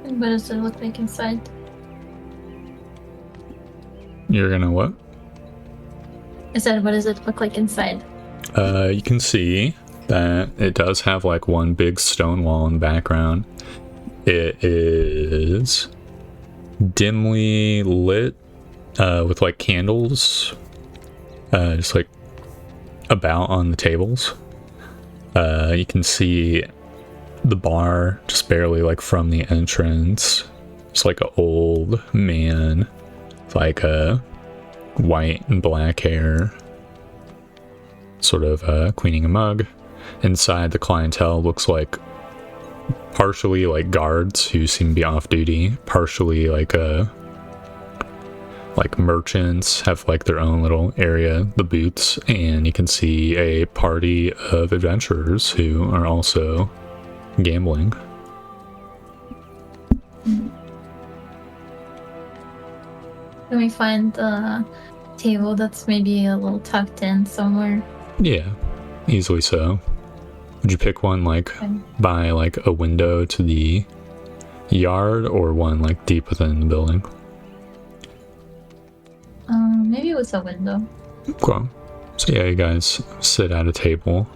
And what does it look like inside? You're gonna what? I said, what does it look like inside? You can see that it does have like one big stone wall in the background. It is dimly lit with like candles just like about on the tables. You can see the bar just barely like from the entrance. It's like an old man with like white and black hair, sort of cleaning a mug. Inside, the clientele looks like partially like guards who seem to be off duty, partially like merchants have like their own little area, the booths, and you can see a party of adventurers who are also gambling. Can we find a table that's maybe a little tucked in somewhere? Yeah, easily so. Would you pick one like by like a window to the yard, or one like deep within the building? Maybe with a window. Cool. So yeah, you guys sit at a table.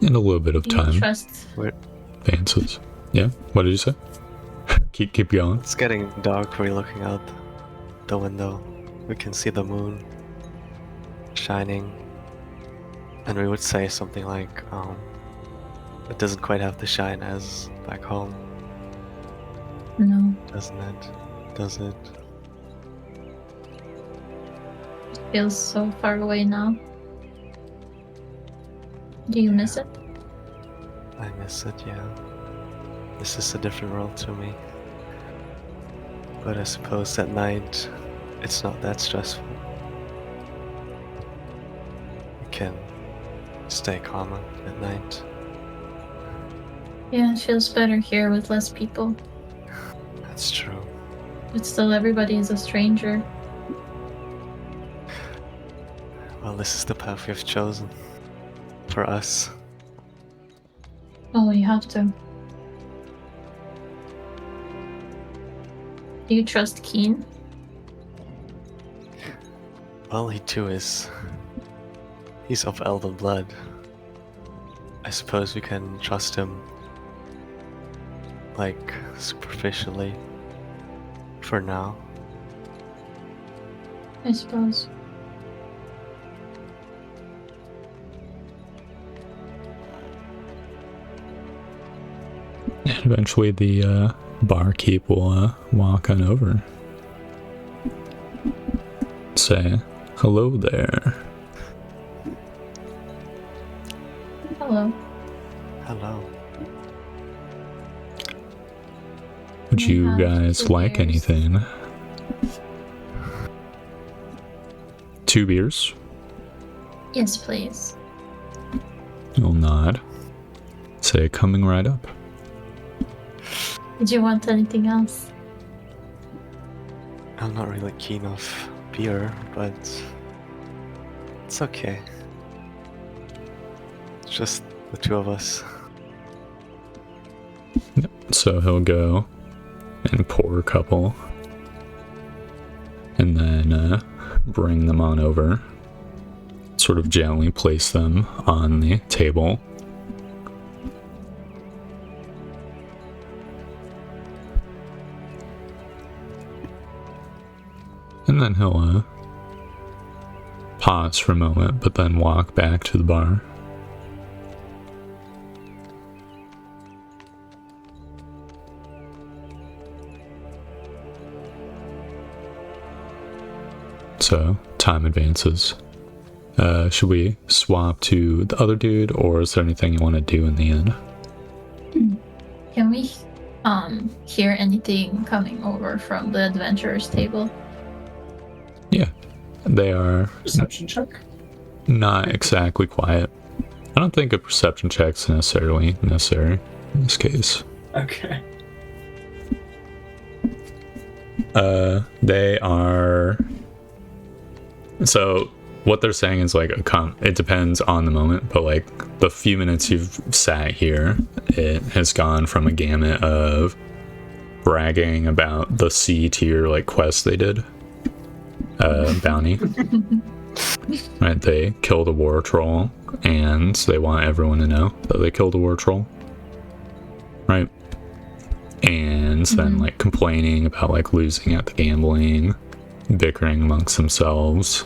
And a little bit of Do you time trust? advances. Yeah, what did you say? keep going. It's getting dark. We're looking out the window. We can see the moon shining, and we would say something like, "It doesn't quite have the shine as back home, No. doesn't it? Does it?" It feels so far away now. Do you miss it? I miss it, yeah. This is a different world to me. But I suppose at night, it's not that stressful. We can stay calmer at night. Yeah, it feels better here with less people. That's true. But still, everybody is a stranger. Well, this is the path we've chosen. For us. Oh, you have to. Do you trust Keen? Well, he too is. He's of elven blood. I suppose we can trust him, like, superficially. For now. I suppose. And eventually the barkeep will walk on over. Say, hello there. Hello. Hello. Would Would We you have guys 2 like beers. anything? 2 beers? Yes, please. You'll nod. Say, coming right up. Did you want anything else? I'm not really keen of beer, but it's okay. It's just the 2 of us. So he'll go and pour a couple. And then bring them on over. Sort of gently place them on the table. And then he'll pause for a moment, but then walk back to the bar. So, time advances. Should we swap to the other dude, or is there anything you want to do in the end? Can we hear anything coming over from the adventurers table? Yeah, they are Perception check. not exactly quiet. I don't think a perception check's necessarily necessary in this case. Okay. They are... So, what they're saying is like it depends on the moment, but like the few minutes you've sat here, it has gone from a gamut of bragging about the C tier like quest they did, bounty. Right, they killed a war troll, and they want everyone to know that they killed a war troll. Right, and then like complaining about like losing at the gambling, bickering amongst themselves.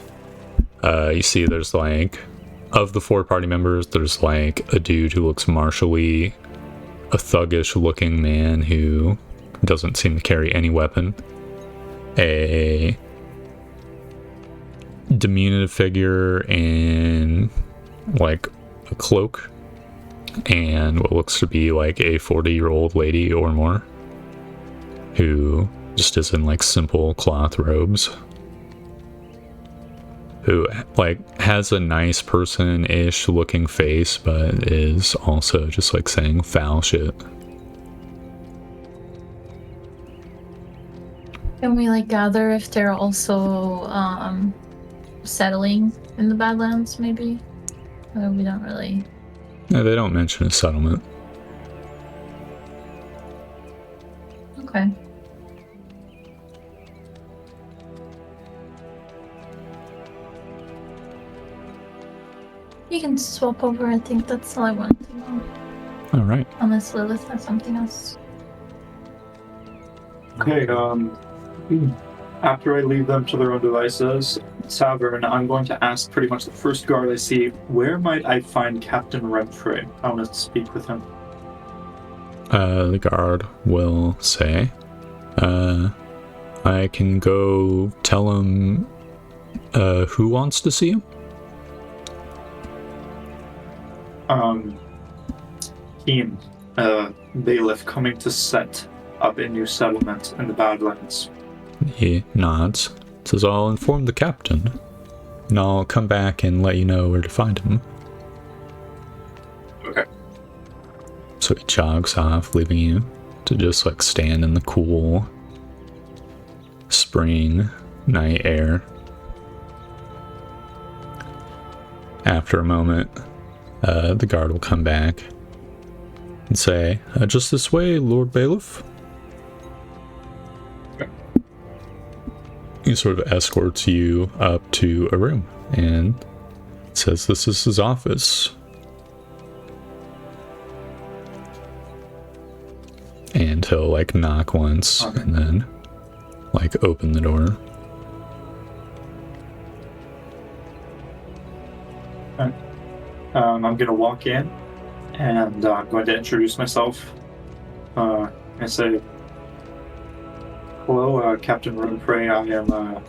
You see there's like, of the 4 party members, there's like a dude who looks martially, a thuggish looking man who doesn't seem to carry any weapon, a diminutive figure in like a cloak, and what looks to be like a 40-year-old lady or more who just is in like simple cloth robes, who like has a nice person-ish looking face, but is also just like saying foul shit. Can we like gather if they're also settling in the Badlands, maybe? We don't really. No, they don't mention a settlement. Okay. You can swap over. I think that's all I want to know. All right. Unless Lilith has something else. Okay, after I leave them to their own devices, Tavern, I'm going to ask pretty much the first guard I see, where might I find Captain Renfrey? I want to speak with him. The guard will say, I can go tell him who wants to see him. Team, Bailiff coming to set up a new settlement in the Badlands. He nods, says, I'll inform the captain, and I'll come back and let you know where to find him. Okay. So he jogs off, leaving you to just like stand in the cool spring night air. After a moment, the guard will come back and say, just this way, Lord Bailiff. Okay. He sort of escorts you up to a room and says this is his office. And he'll like knock once and then like open the door. I'm going to walk in and I'm going to introduce myself. I say, hello, Captain Renfrey. I am a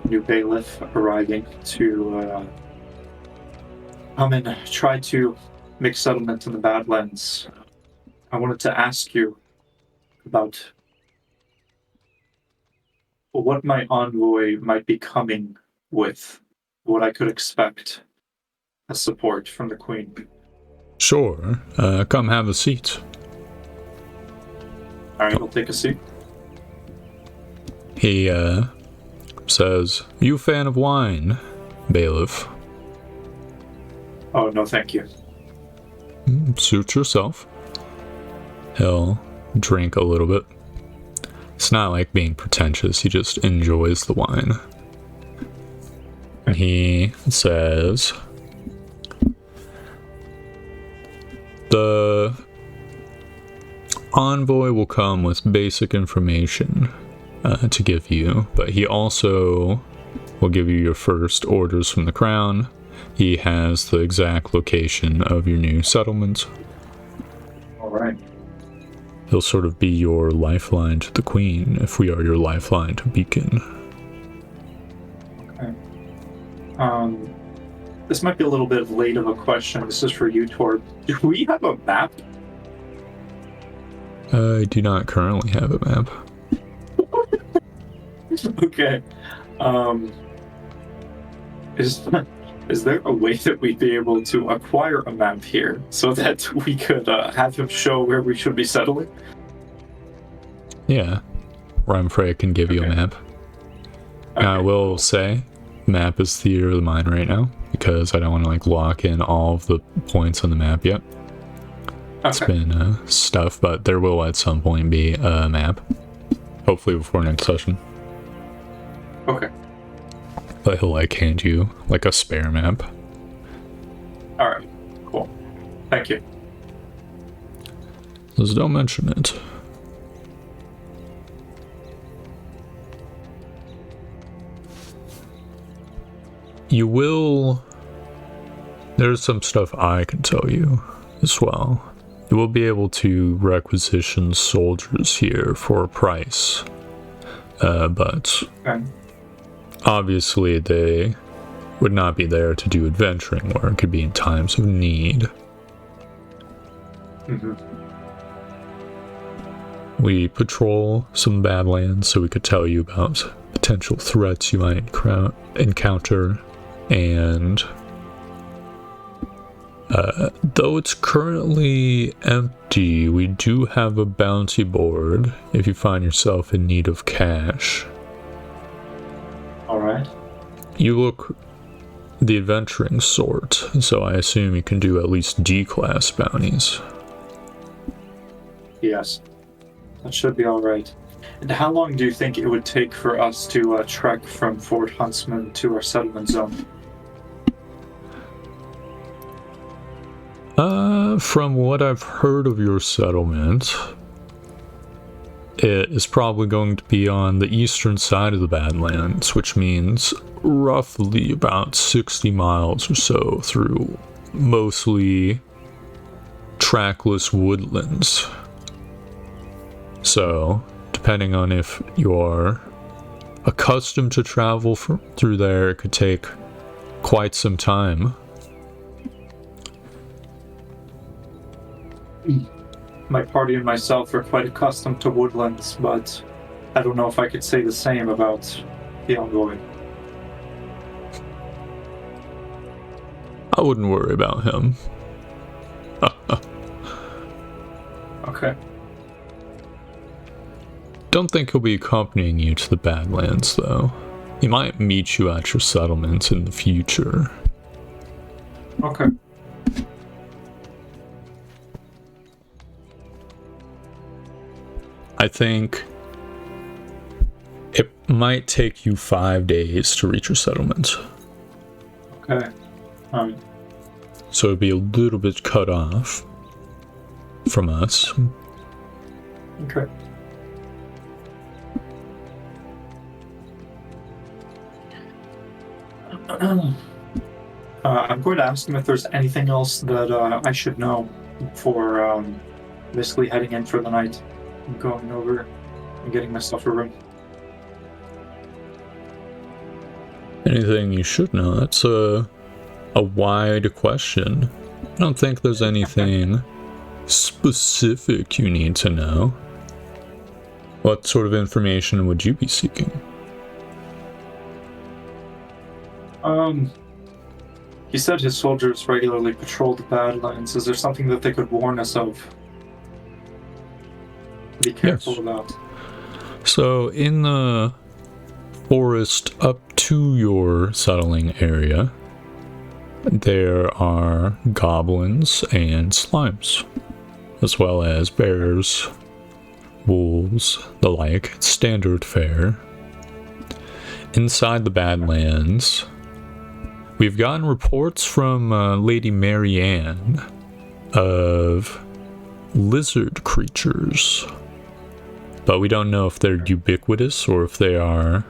new bailiff arriving to come and try to make settlement in the Badlands. I wanted to ask you about what my envoy might be coming with, what I could expect as support from the Queen. Sure. Come have a seat. Alright, I'll take a seat. He says, "You fan of wine, Bailiff?" Oh, no, thank you. Suit yourself. He'll drink a little bit. It's not like being pretentious, he just enjoys the wine. And he says, "The envoy will come with basic information to give you, but he also will give you your first orders from the crown. He has the exact location of your new settlement. Alright. He'll sort of be your lifeline to the Queen if we are your lifeline to Beacon." Okay. This might be a little bit late of a question. This is for you, Tor. Do we have a map? I do not currently have a map. Okay. Is there a way that we'd be able to acquire a map here so that we could have him show where we should be settling? Yeah. Ramfrey can give you a map. Okay. I will say, map is theater of the mind right now, because I don't want to like lock in all of the points on the map yet. It's been stuff, but there will at some point be a map. Hopefully before next session. Okay. But he'll like hand you like a spare map. Alright. Cool. Thank you. Just don't mention it. You will... There's some stuff I can tell you as well. You will be able to requisition soldiers here for a price. But Okay. obviously they would not be there to do adventuring work. It could be in times of need. Mm-hmm. We patrol some badlands so we could tell you about potential threats you might encounter, and though it's currently empty, we do have a bounty board if you find yourself in need of cash. Alright. You look the adventuring sort, so I assume you can do at least D-class bounties. Yes. That should be alright. And how long do you think it would take for us to trek from Fort Huntsman to our settlement zone? From what I've heard of your settlement, it is probably going to be on the eastern side of the Badlands, which means roughly about 60 miles or so through mostly trackless woodlands. So, depending on if you're accustomed to travel through there, it could take quite some time. My party and myself are quite accustomed to woodlands, but I don't know if I could say the same about the envoy. I wouldn't worry about him. Okay. Don't think he'll be accompanying you to the Badlands, though. He might meet you at your settlement in the future. Okay. I think it might take you 5 days to reach your settlement. Okay. So it'd be a little bit cut off from us. Okay. I'm going to ask him if there's anything else that I should know for basically heading in for the night and going over and getting myself a room. Anything you should know? That's a wide question. I don't think there's anything specific you need to know. What sort of information would you be seeking? He said his soldiers regularly patrol the Badlands. Is there something that they could warn us of? Be careful about. So, in the forest up to your settling area, there are goblins and slimes, as well as bears, wolves, the like. It's standard fare. Inside the Badlands, we've gotten reports from Lady Marianne of lizard creatures, but we don't know if they're ubiquitous or if they are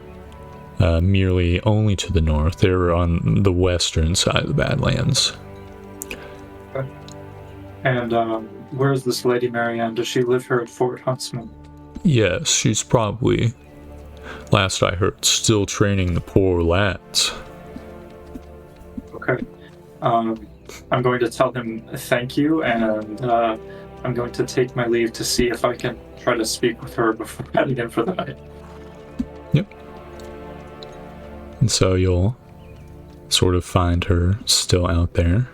merely only to the north. They're on the western side of the Badlands. Okay. And where is this Lady Marianne? Does she live here at Fort Huntsman? Yes, she's probably, last I heard, still training the poor lads. Okay. I'm going to tell him thank you, and I'm going to take my leave to see if I can try to speak with her before heading in for the night. Yep. And so you'll sort of find her still out there.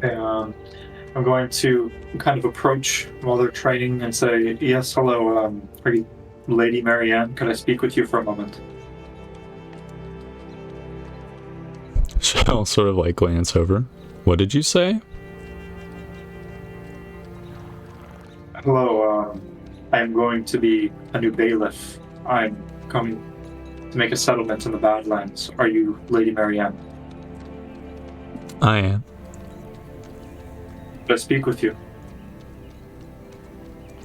And I'm going to kind of approach while they're training and say, yes, hello, are you Lady Marianne? Could I speak with you for a moment? She'll sort of like glance over. What did you say? Hello, I'm going to be a new bailiff. I'm coming to make a settlement in the Badlands. Are you Lady Marianne? I am. Could I speak with you?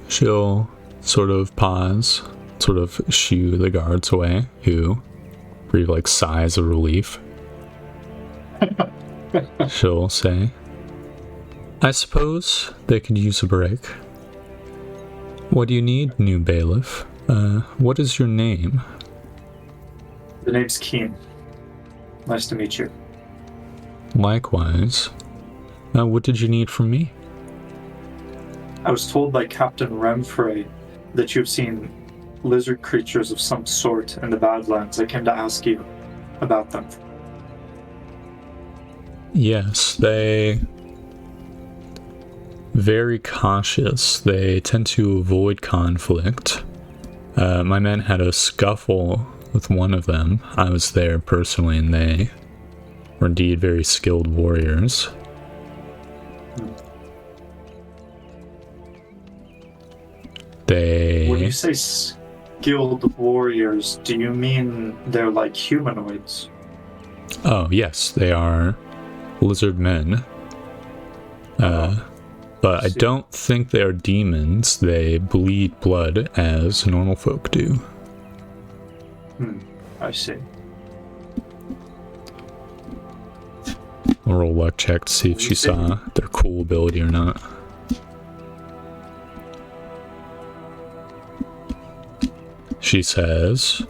She'll sort of pause, sort of shoo the guards away, who breathe like sighs of relief. She'll say, I suppose they could use a break. What do you need, new bailiff? What is your name? The name's Keen. Nice to meet you. Likewise. What did you need from me? I was told by Captain Remfrey that you've seen lizard creatures of some sort in the Badlands. I came to ask you about them. Yes, they very cautious. They tend to avoid conflict. My men had a scuffle with one of them. I was there personally, and they were indeed very skilled warriors. When you say skilled warriors, do you mean they're like humanoids? Oh, yes, they are lizard men. But I don't think they are demons. They bleed blood as normal folk do. I see. I'll roll luck check to see if she saw their cool ability or not. She says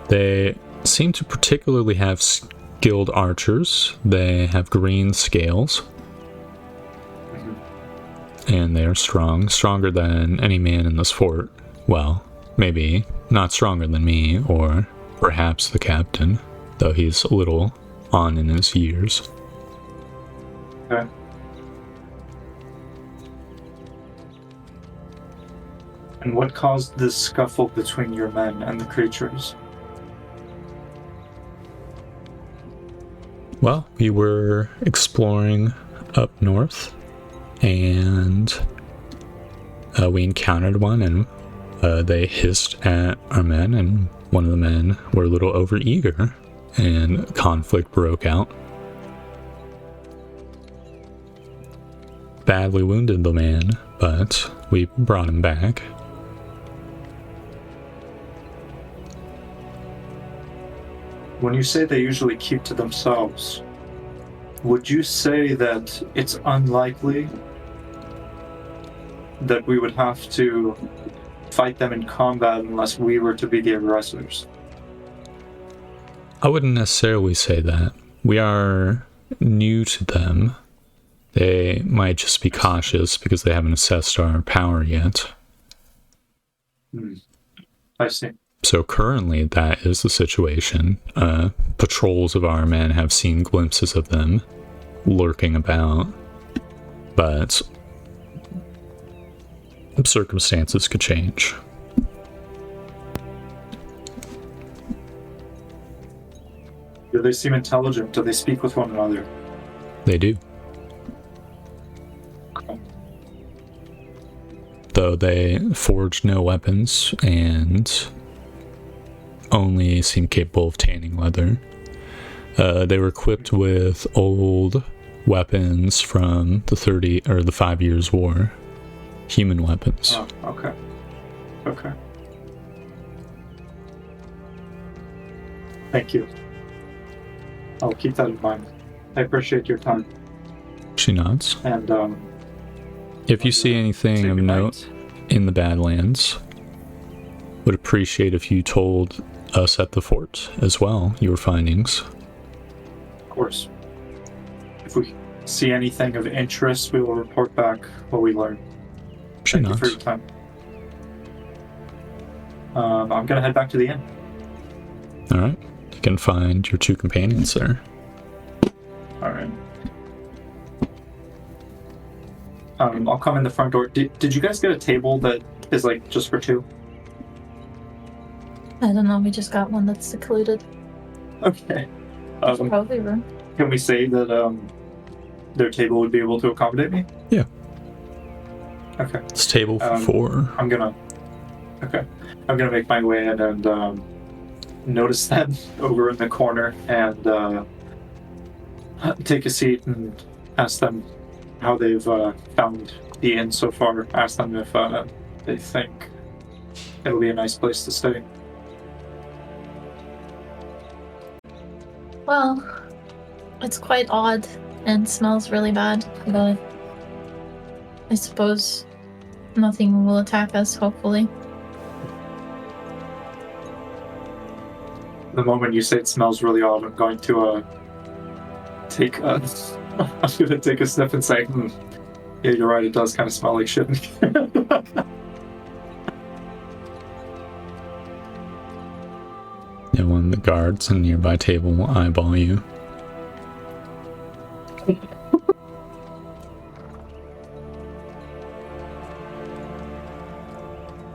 they seem to particularly have skilled archers. They have green scales. And they are strong. Stronger than any man in this fort. Well, maybe not stronger than me, or perhaps the captain, though he's a little on in his years. Okay. And what caused this scuffle between your men and the creatures? Well, we were exploring up north, and we encountered one, and they hissed at our men, and one of the men were a little overeager, and conflict broke out. Badly wounded the man, but we brought him back. When you say they usually keep to themselves, would you say that it's unlikely that we would have to fight them in combat unless we were to be the aggressors? I wouldn't necessarily say that. We are new to them. They might just be cautious because they haven't assessed our power yet. I see. So currently that is the situation. Patrols of our men have seen glimpses of them lurking about, but circumstances could change. Do they seem intelligent? Do they speak with one another? They do. Okay. Though they forge no weapons and only seem capable of tanning leather. They were equipped with old weapons from the 5 Years' War. Human weapons. Oh, okay. Okay. Thank you. I'll keep that in mind. I appreciate your time. She nods. And, If you see anything say of good note night. in the Badlands, would appreciate if you told us at the fort as well your findings. Of course. If we see anything of interest, we will report back what we learn. She Thank you for nods. your time. I'm gonna head back to the inn. Alright. You can find your two companions there. Alright. I'll come in the front door. Did you guys get a table that is like just for two? I don't know, we just got one that's secluded. Okay. There's probably room. Can we say that their table would be able to accommodate me? Yeah. Okay. It's table for 4. I'm gonna make my way in and notice them over in the corner and take a seat and ask them how they've found the inn so far. Ask them if they think it'll be a nice place to stay. Well, it's quite odd and smells really bad, but I suppose nothing will attack us, hopefully. The moment you say it smells really odd, I'm going to take a sniff and say, yeah, you're right, it does kind of smell like shit. Yeah, one of the guards in the nearby table will eyeball you.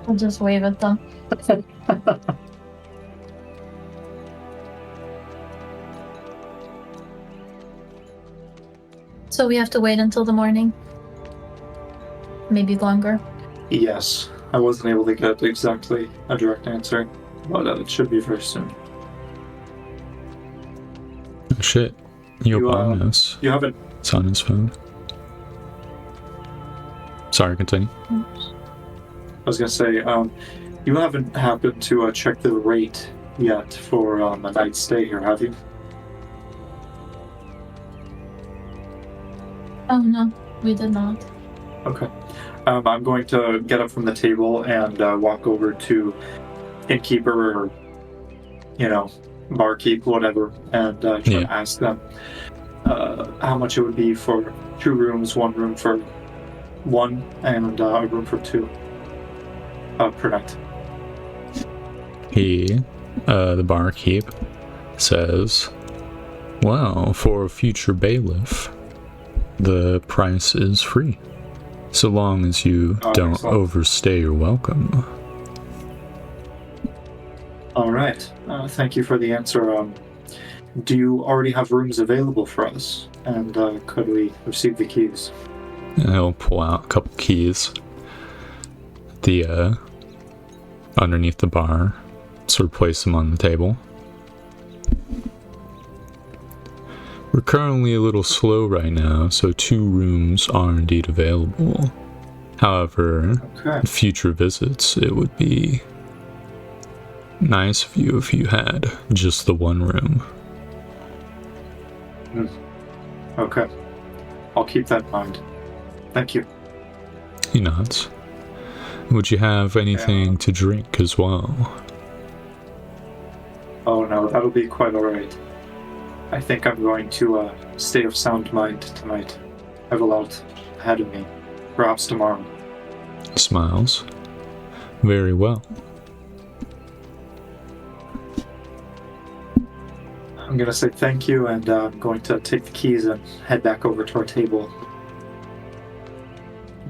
I'll just wave at them. So we have to wait until the morning? Maybe longer? Yes, I wasn't able to get exactly a direct answer, but it should be very soon. Oh shit. You You, knows. You haven't It's on his phone. Sorry, continue. I was gonna say, you haven't happened to check the rate yet for a night's stay here, have you? Oh no, we did not. Okay. I'm going to get up from the table and walk over to innkeeper or, barkeep, whatever, and try to ask them how much it would be for 2 rooms, 1 room for 1, and a room for 2 per night. He, the barkeep, says, well, for a future bailiff, the price is free. So long as you don't excellent. overstay your welcome. All right. Thank you for the answer. Do you already have rooms available for us? And could we receive the keys? And he'll pull out a couple keys. Underneath the bar, sort of place them on the table. We're currently a little slow right now, so 2 rooms are indeed available. However, Okay. in future visits, it would be nice of you if you had just the 1 room. Okay. I'll keep that in mind. Thank you. He nods. Would you have anything to drink as well? Oh no, that'll be quite alright. I think I'm going to stay of sound mind tonight. I have a lot ahead of me. Perhaps tomorrow. Smiles. Very well. I'm gonna say thank you, and I'm going to take the keys and head back over to our table.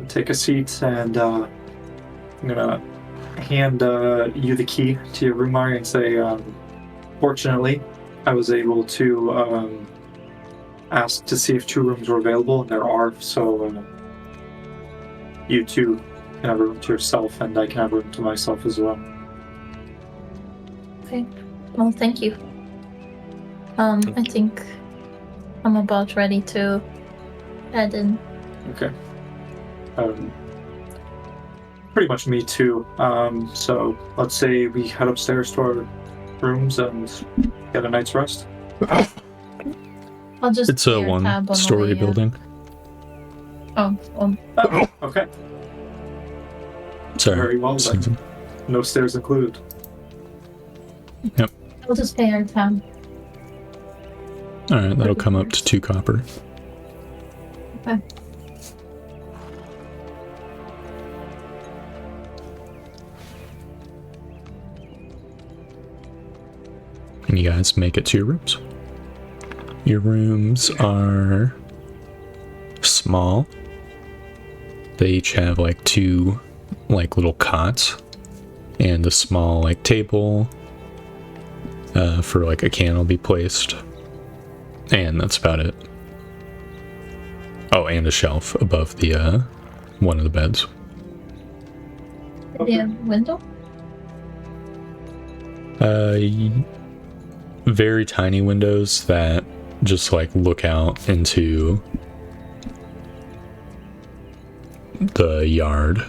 Take a seat, and I'm gonna hand you the key to your room, Mari, and say, fortunately, I was able to ask to see if 2 rooms were available, and there are, so you 2 can have a room to yourself, and I can have a room to myself as well. Okay. Well, thank you. I think I'm about ready to head in. Okay. Pretty much me too. So let's say we head upstairs to our rooms and get a night's rest. I'll just It's a pay our tab on the 1-story way, building. Oh, okay. Sorry. Very well then. Susan. No stairs included. I'll just pay our tab. Alright, that'll come up to 2 copper. Okay. And you guys make it to your rooms. Your rooms are small. They each have like 2 like little cots and a small like table for like a candle be placed. And that's about it. Oh, and a shelf above the one of the beds. Do they have a window? Very tiny windows that just like look out into the yard.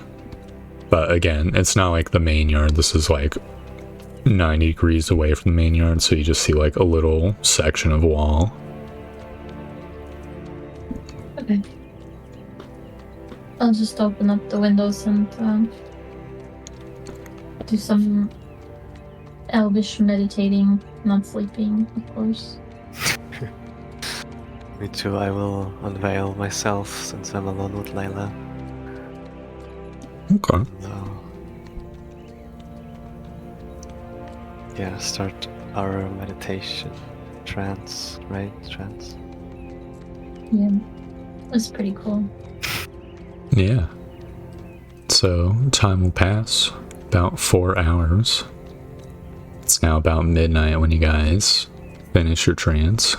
But again, it's not like the main yard. This is like 90 degrees away from the main yard, so you just see like a little section of wall. Okay. I'll just open up the windows and do some elvish meditating, not sleeping, of course. Me too, I will unveil myself since I'm alone with Layla. Okay. So, yeah, start our meditation. Trance, right? Trance. Yeah. That's pretty cool. Yeah. So time will pass. About 4 hours. It's now about midnight when you guys finish your trance.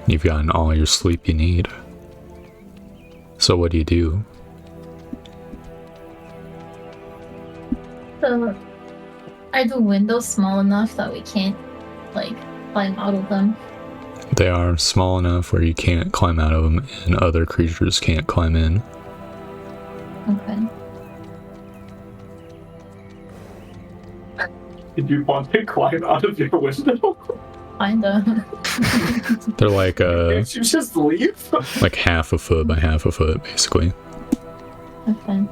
You've gotten all your sleep you need. So what do you do? So, are the windows small enough that we can't, like, climb out of them? They are small enough where you can't climb out of them and other creatures can't climb in. Okay. Did you want to climb out of your window? Kinda. They're like Can't you just leave? like half a foot by half a foot, basically. Okay.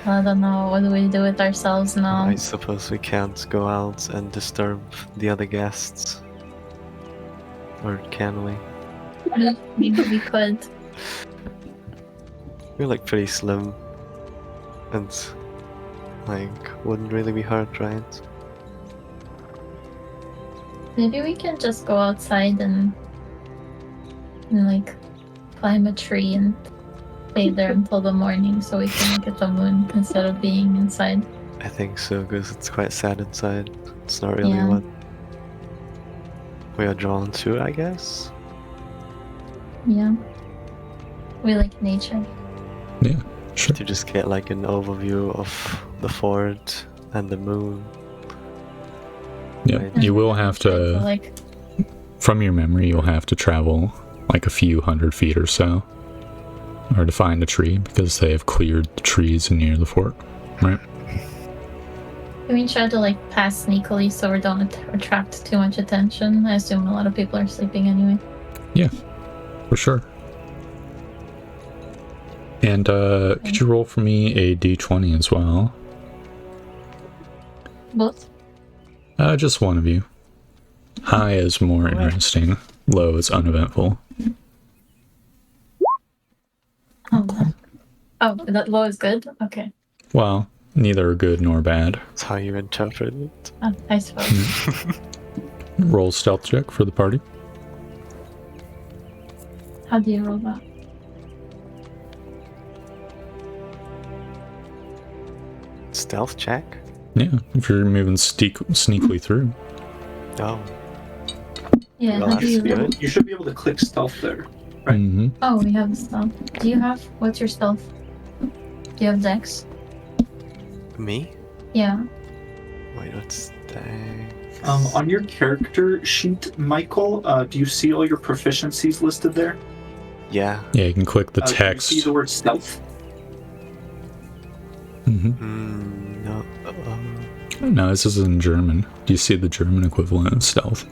I don't know. What do we do with ourselves now? I suppose we can't go out and disturb the other guests. Or can we? Maybe we could. We're like pretty slim. And like wouldn't really be hurt, right? Maybe we can just go outside and like climb a tree and stay there until the morning so we can look at the moon instead of being inside. I think so, because it's quite sad inside. It's not really Yeah. what we are drawn to, I guess. Yeah. We like nature. Yeah, sure. To just get like an overview of the fort and the moon. Yeah, Right. you will have So, to, like, from your memory, you'll have to travel like a few hundred feet or so or to find a tree because they have cleared the trees near the fort, right? can we try to like pass sneakily so we don't attract too much attention? I assume a lot of people are sleeping anyway. For sure. And could you roll for me a d20 as well? Both? Just one of you. High is more interesting. Low is uneventful. Oh, Oh, that low is good? Okay. Well, neither good nor bad. That's how you interpret it. I suppose. Roll stealth check for the party. How do you roll that? Stealth check? Yeah, if you're moving sneakily through. Oh. Yeah, Well, how do you that's roll? good. You should be able to click stealth there. Right. Mm-hmm. Oh, we have stealth. Do you have... What's your stealth? Do you have dex? Me? Yeah. Wait, what's that? On your character sheet, Michael, do you see all your proficiencies listed there? Yeah. Yeah, you can click the Do you text. see the word stealth? Mm-hmm. No. No, this is in German. Do you see the German equivalent of stealth?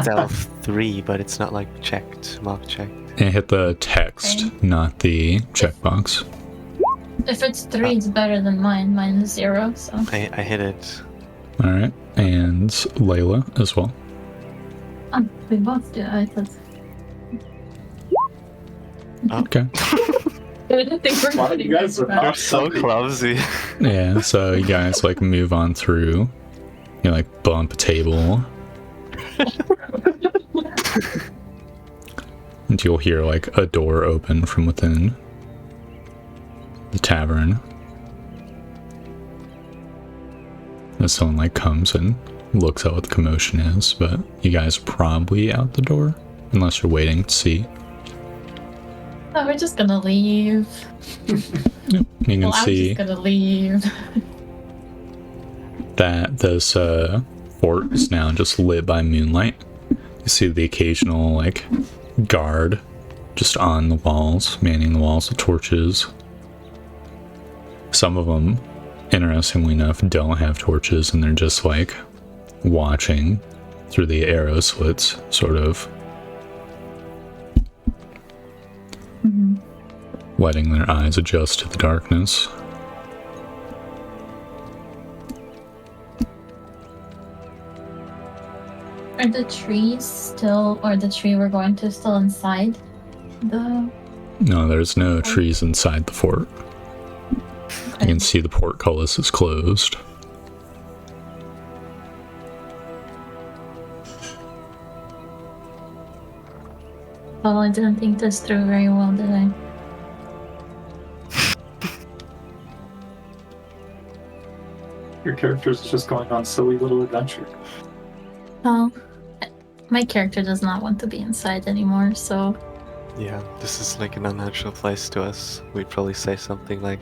Stealth 3, but it's not like checked, mark checked. And hit the text, not the checkbox. If it's 3, it's better than mine. Mine is 0, so... I hit it. Alright, and Layla as well. Oh, we both do. I thought... Okay. I didn't think we're Wow, you guys are that. not So clumsy. Yeah, so you guys like move on through. You like bump a table. And you'll hear like a door open from within the tavern. And someone like comes and looks at what the commotion is, but you guys are probably out the door unless you're waiting to see. No, we're just gonna leave. You can Well, I'm see just gonna leave. that this fort is now just lit by moonlight. You see the occasional like guard just on the walls, manning the walls with torches. Some of them, interestingly enough, don't have torches and they're just like watching through the arrow slits, sort of Mhm. letting their eyes adjust to the darkness. Are the trees still, or the tree we're going to still inside the... No, there's no trees inside the fort. You can see the portcullis is closed. Well, I didn't think this through very well, did I? Your character's just going on silly little adventure. Well, my character does not want to be inside anymore, so... Yeah, this is like an unnatural place to us. We'd probably say something like,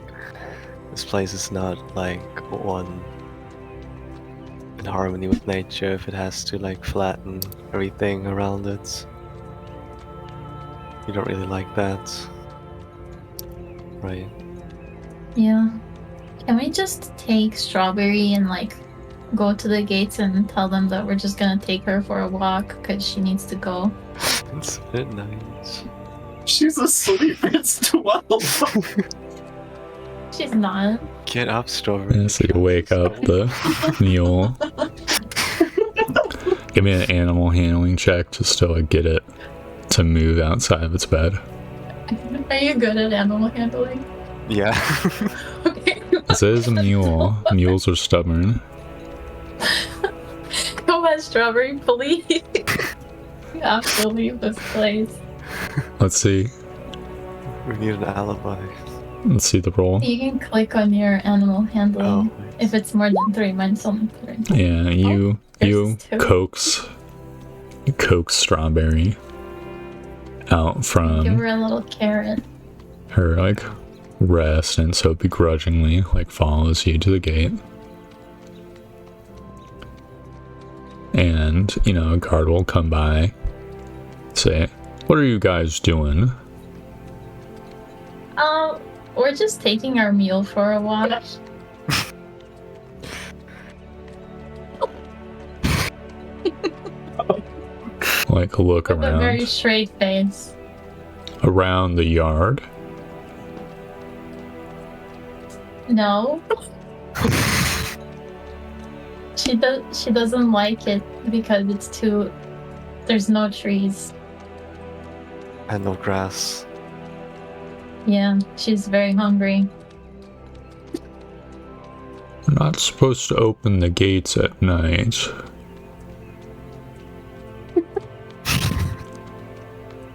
this place is not like one in harmony with nature if it has to like flatten everything around it. You don't really like that. Right. Yeah. Can we just take Strawberry and, like, go to the gates and tell them that we're just gonna take her for a walk because she needs to go? It's midnight. She's asleep. It's 12. She's not. Get up, Strawberry. Yeah, so you wake up the mule. Give me an animal handling check just to like get it to move outside of its bed. Are you good at animal handling? Yeah. Okay. This is a mule. Mules are stubborn. Come on, Strawberry, please. You have to leave this place. Let's see. We need an alibi. Let's see the roll. You can click on your animal handling. Oh, If it's more than 3, mine's only 3. Yeah, you there's two. coax Strawberry out Give from her a little carrot. her like rest, and so begrudgingly like follows you to the gate. And you know, a guard will come by, say, "What are you guys doing?" We're just taking our mule for a walk. Like a look With a very around straight face. the yard. No. She doesn't like it because it's too... There's no trees. And no grass. Yeah, she's very hungry. We're not supposed to open the gates at night.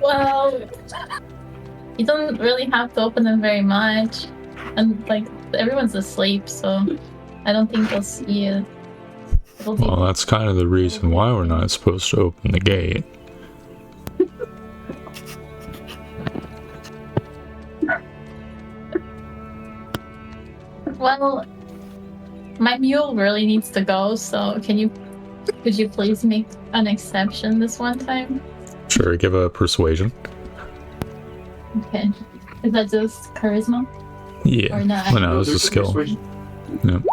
Well, you don't really have to open them very much. And, like, everyone's asleep, so I don't think they'll see you. It'll be- Well, that's kind of the reason why we're not supposed to open the gate. Well, my mule really needs to go, so could you please make an exception this one time? Sure, give a persuasion. Okay. Is that just charisma? Yeah. Or not? Well, no, it's a there's skill. persuasion.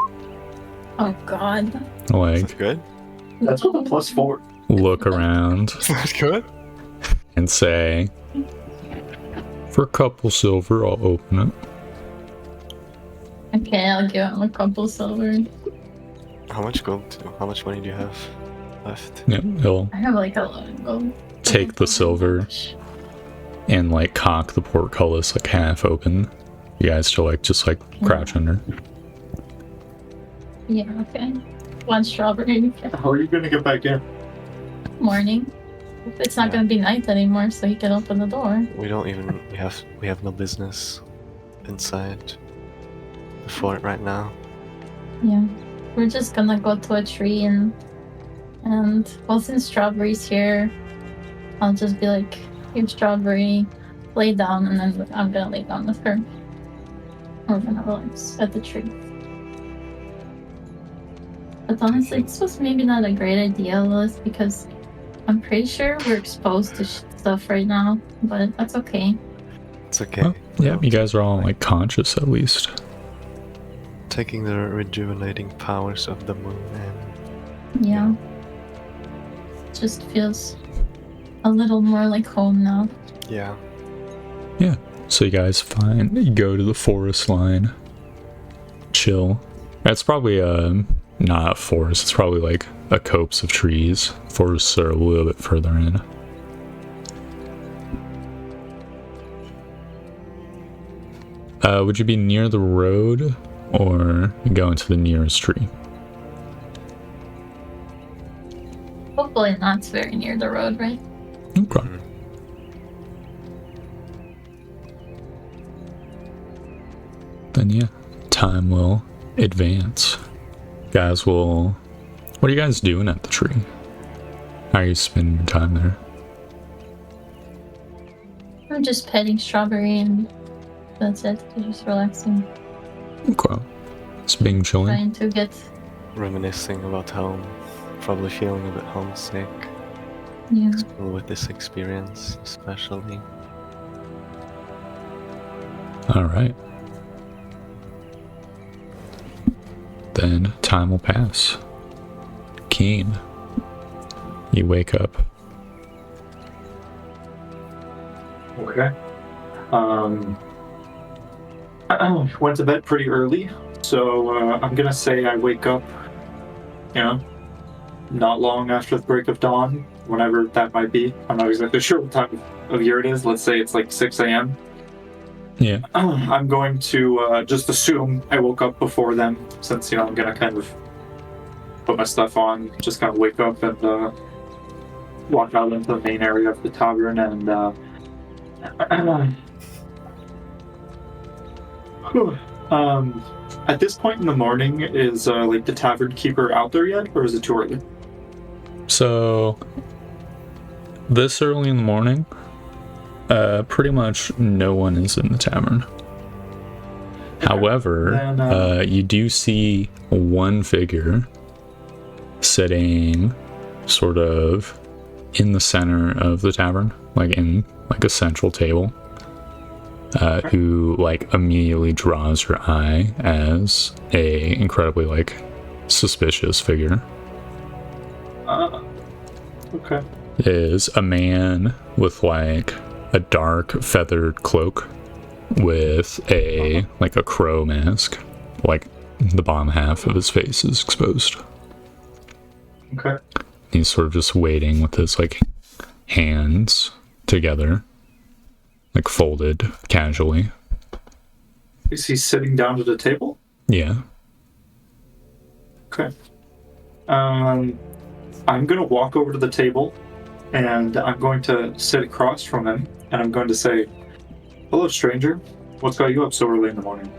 Oh god. Like, good. That's with a +4. look around That's good. and say, for a couple silver, I'll open it. Okay, I'll give him a couple silver. How much gold? How much money do you have left? Yeah, he'll I have like a lot of gold. take the silver and like cock the portcullis like half open. You guys still like just like crouch under. Yeah, okay. One strawberry. How are you gonna get back in? Morning. It's not Yeah. gonna be night anymore, so he can open the door. We don't even. We have no business inside the fort right now. Yeah. We're just gonna go to a tree and well, since Strawberry's here, I'll just be like, here Strawberry, lay down, and then I'm gonna lay down with her. We're gonna relax at the tree. But honestly, this was maybe not a great idea, Lilith, because I'm pretty sure we're exposed to stuff right now, but that's okay. It's okay. Well, yeah, you guys are all like conscious at least. Taking the rejuvenating powers of the moon and Yeah. Just feels a little more like home now. yeah. So you guys you go to the forest line, chill. That's probably not a forest, it's probably like a copse of trees. Forests are a little bit further in. Would you be near the road or go into the nearest tree? Hopefully not very near the road, right? Okay. Then yeah, time will advance. Guys will... What are you guys doing at the tree? How are you spending your time there? I'm just petting Strawberry and that's it. Just relaxing. Okay. It's being chilling. Trying to get... Reminiscing about home. Probably feeling a bit homesick. Yeah. With this experience, especially. Alright. Then time will pass. Keen. You wake up. Okay. Went to bed pretty early, so I'm gonna say I wake up, not long after the break of dawn, whenever that might be. I'm not exactly sure what time of year it is. Let's say it's like 6 a.m. Yeah. I'm going to just assume I woke up before then, since, I'm gonna kind of put my stuff on, just kind of wake up and walk out into the main area of the tavern and at this point in the morning, is like the tavern keeper out there yet, or is it too early? So, this early in the morning, pretty much no one is in the tavern. However, Then, you do see one figure sitting sort of in the center of the tavern, like in like a central table, who like immediately draws your eye as a incredibly like suspicious figure. Okay. Is a man with like a dark feathered cloak with a like a crow mask, like the bottom half of his face is exposed. Okay. He's sort of just waiting with his like hands together, like folded casually, Is he sitting down at a table? Yeah. Okay. I'm going to walk over to the table, and I'm going to sit across from him, and I'm going to say, "Hello, stranger. What's got you up so early in the morning?"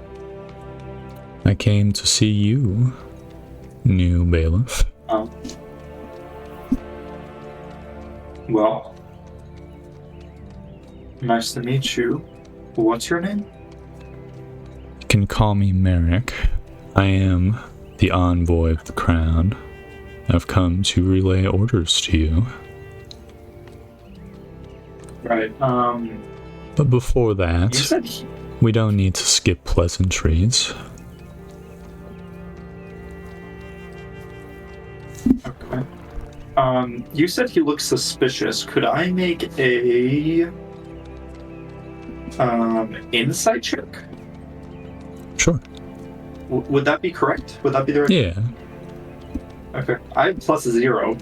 I came to see you, new bailiff. Well, nice to meet you. What's your name? You can call me Merrick. I am the envoy of the crown. I've come to relay orders to you. Right. But before You that, said we don't need to skip pleasantries. okay. You said he looks suspicious. Could I make a insight check? Sure. Would that be correct? Would that be the right? Yeah. Okay. I have +0.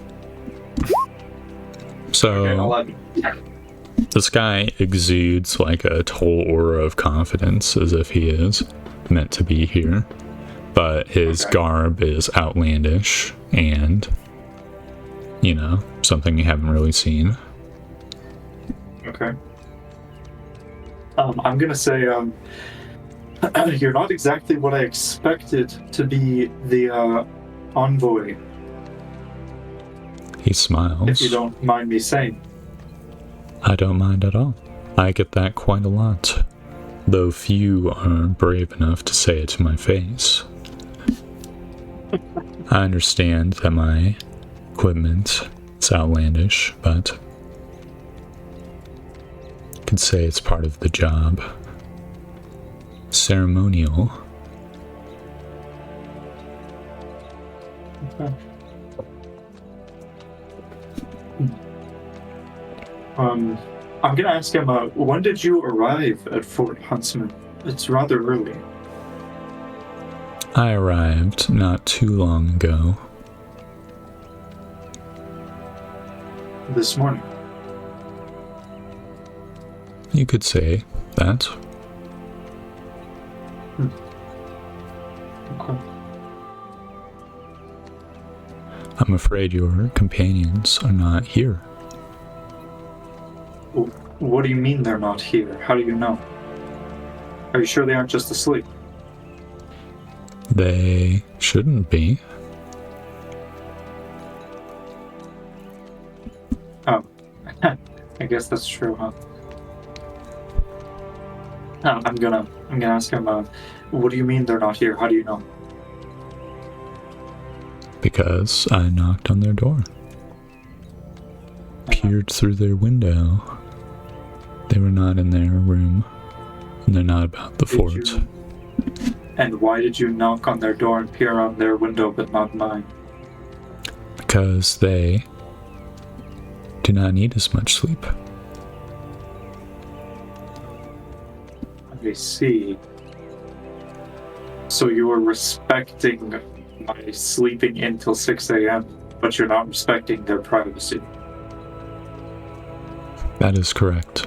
So, Okay, 11. this guy exudes like a total aura of confidence as if he is meant to be here. But his garb is outlandish and, you know, something you haven't really seen. Okay. I'm gonna say, you're not exactly what I expected to be the envoy, He smiles. if you don't mind me saying. I don't mind at all. I get that quite a lot. Though few are brave enough to say it to my face. I understand that my equipment is outlandish, but I could say it's part of the job. Ceremonial. Okay. I'm gonna ask him, when did you arrive at Fort Huntsman? It's rather early. I arrived not too long ago. This morning. You could say that. Okay. I'm afraid your companions are not here. What do you mean they're not here? How do you know? Are you sure they aren't just asleep? They shouldn't be. Oh, I guess that's true, huh? I'm gonna ask him. What do you mean they're not here? How do you know? Because I knocked on their door. Peered through their window. They were not in their room, and they're not about the fort. And why did you knock on their door and peer on their window but not mine? Because they do not need as much sleep. I see. So you were respecting my sleeping until 6 a.m., but you're not respecting their privacy. That is correct.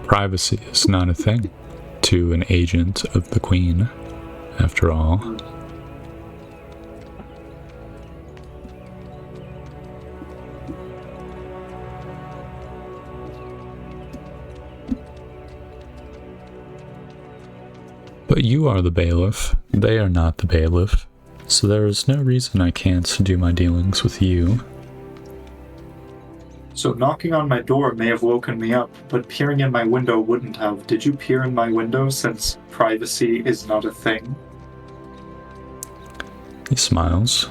Privacy is not a thing to an agent of the Queen, after all. But you are the bailiff. They are not the bailiff. So there is no reason I can't do my dealings with you. So knocking on my door may have woken me up, but peering in my window wouldn't have. Did you peer in my window since privacy is not a thing? He smiles.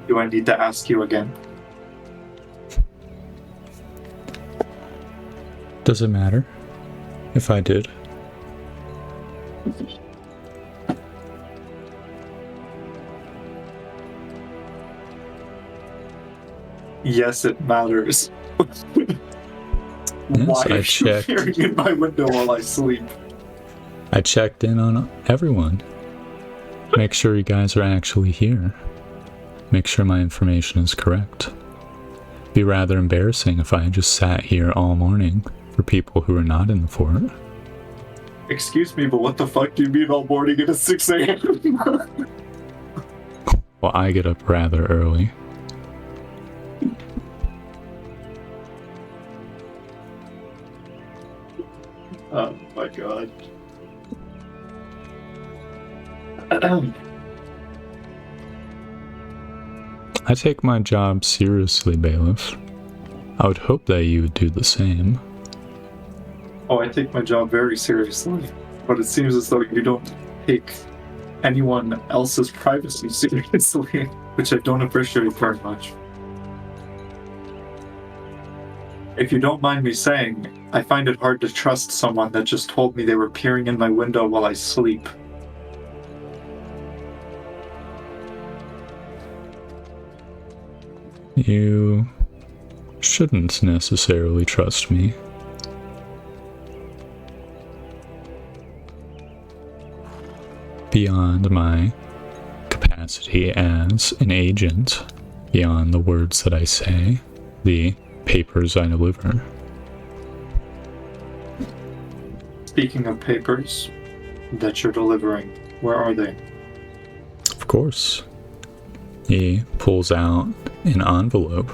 Do I need to ask you again? Does it matter if I did? Yes, it matters. Yes, Why I are you checked. peering in my window while I sleep? I checked in on everyone. Make sure you guys are actually here. make sure my information is correct. Be rather embarrassing if I just sat here all morning for people who are not in the fort. Excuse me, but what the fuck do you mean all morning at 6 a.m.? Well, I get up rather early. Oh my god. I take my job seriously, Bailiff. I would hope that you would do the same. Oh, I take my job very seriously, but it seems as though you don't take anyone else's privacy seriously, which I don't appreciate very much. If you don't mind me saying, I find it hard to trust someone that just told me they were peering in my window while I sleep. You shouldn't necessarily trust me. Beyond my capacity as an agent, beyond the words that I say, the papers I deliver. Speaking of papers that you're delivering, where are they? Of course. He pulls out an envelope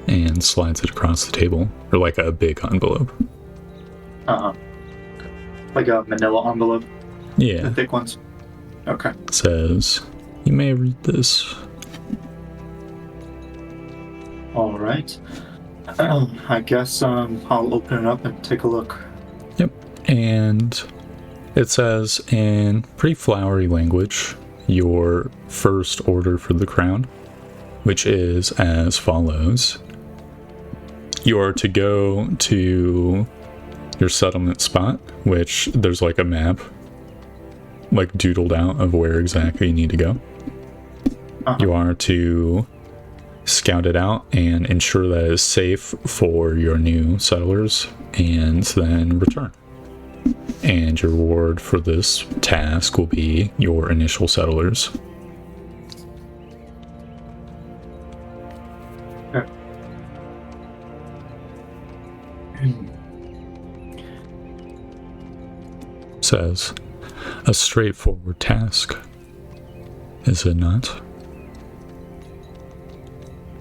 and slides it across the table, or like a big envelope. Like a manila envelope? Yeah. The thick ones? Okay. Says, you may read this. Alright. I guess I'll open it up and take a look. Yep. And it says in pretty flowery language, your first order for the crown, which is as follows. You are to go to your settlement spot, which there's like a map like doodled out of where exactly you need to go. You are to scout it out and ensure that it is safe for your new settlers, and then return. And your reward for this task will be your initial settlers. Okay. Says, a straightforward task, is it not?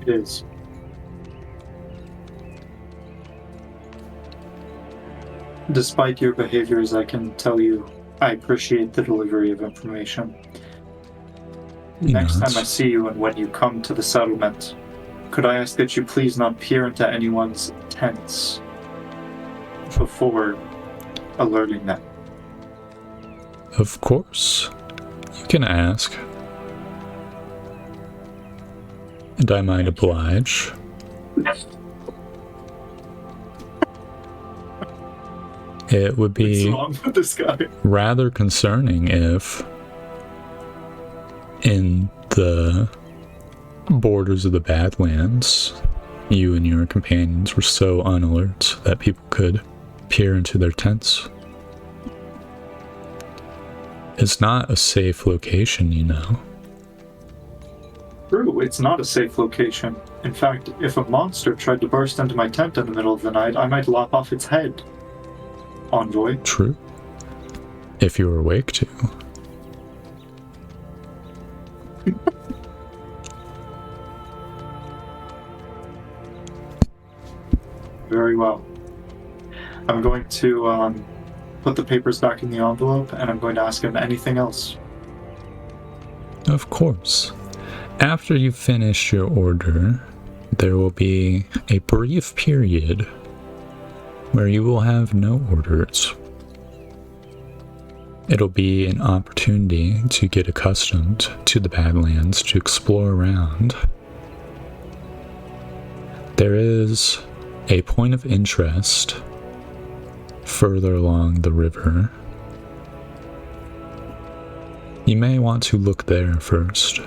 It is. Despite your behaviors, I can tell you I appreciate the delivery of information. Next time I see you and when you come to the settlement, could I ask that you please not peer into anyone's tents before alerting them? Of course. You can ask. And I might oblige. It would be What's wrong with this guy? rather concerning if in the borders of the Badlands, you and your companions were so unalert that people could peer into their tents. It's not a safe location, you know. True, it's not a safe location. In fact, if a monster tried to burst into my tent in the middle of the night, I might lop off its head. Envoy. True. If you were awake to. Very well. I'm going to put the papers back in the envelope, and I'm going to ask him anything else. Of course. After you finish your order, there will be a brief period where you will have no orders. It'll be an opportunity to get accustomed to the Badlands, to explore around. There is a point of interest further along the river. You may want to look there first.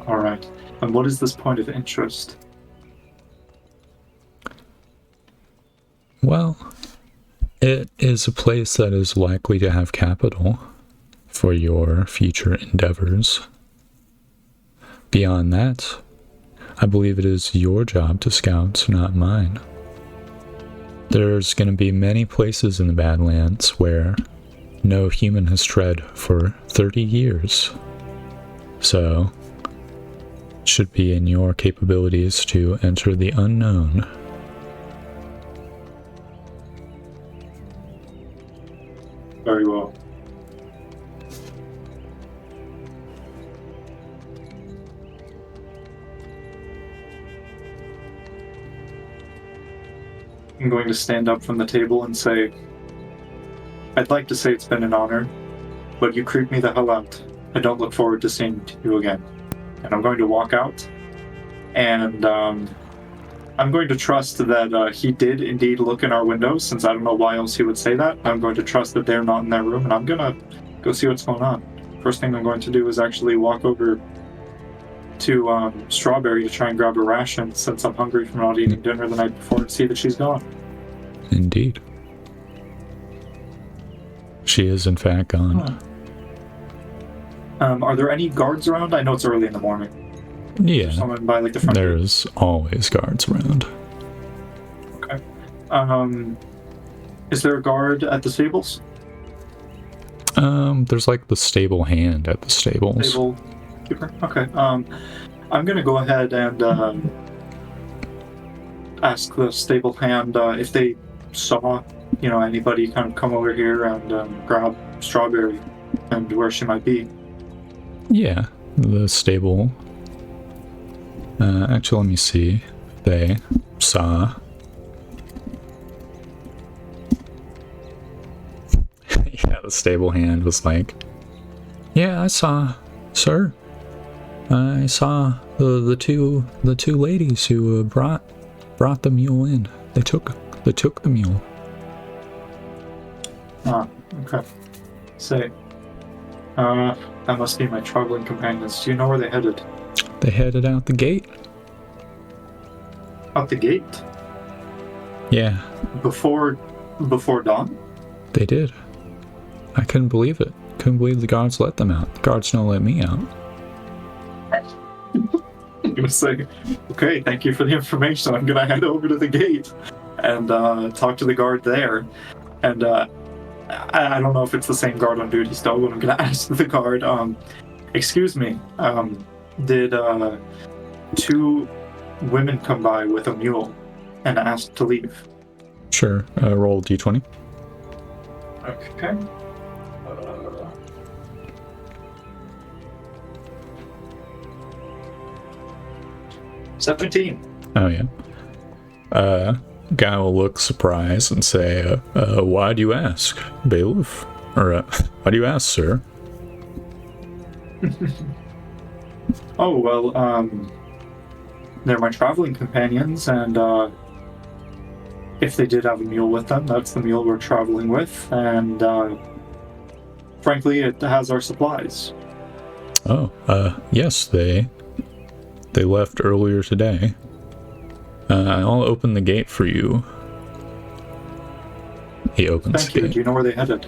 Alright. And what is this point of interest? Well, it is a place that is likely to have capital for your future endeavors. Beyond that, I believe it is your job to scout, not mine. There's going to be many places in the Badlands where no human has tread for 30 years. So, it should be in your capabilities to enter the unknown. Very well. I'm going to stand up from the table and say, I'd like to say it's been an honor, but you creep me the hell out. I don't look forward to seeing you again. And I'm going to walk out, and I'm going to trust that he did indeed look in our windows, since I don't know why else he would say that. I'm going to trust that they're not in that room, and I'm going to go see what's going on. First thing I'm going to do is actually walk over to Strawberry to try and grab a ration, since I'm hungry from not eating dinner the night before, and see that she's gone. Indeed. She is in fact gone. Huh. Are there any guards around? I know it's early in the morning. Yeah, Someone by like the front. there's always guards around. Okay. Is there a guard at the stables? There's like the stable hand at the stables. Stable keeper? Okay. I'm gonna go ahead and ask the stable hand if they saw, anybody kind of come over here and grab Strawberry and where she might be. Yeah, the stable. Actually, let me see. They saw. Yeah, the stable hand was like, yeah, I saw, sir. I saw the two ladies who brought the mule in. They took the mule. Ah, okay. Say, that must be my traveling companions. Do you know where they headed? They headed out the gate. Out the gate? Yeah, Before dawn? they did. I couldn't believe it. Couldn't believe the guards let them out. The guards don't let me out. I'm gonna say, okay, thank you for the information. I'm gonna head over to the gate and talk to the guard there. And I don't know if it's the same guard on duty still, but I'm gonna ask the guard, excuse me, did two women come by with a mule and ask to leave? Sure, roll d20. Okay. 17. Oh, yeah. Guy will look surprised and say, why do you ask, Bailiff? Or, why do you ask, sir? Oh, well, they're my traveling companions, and if they did have a mule with them, that's the mule we're traveling with, and frankly, it has our supplies. Oh, yes, they left earlier today. I'll open the gate for you. He opens Thank the you. gate. Do you know where they headed?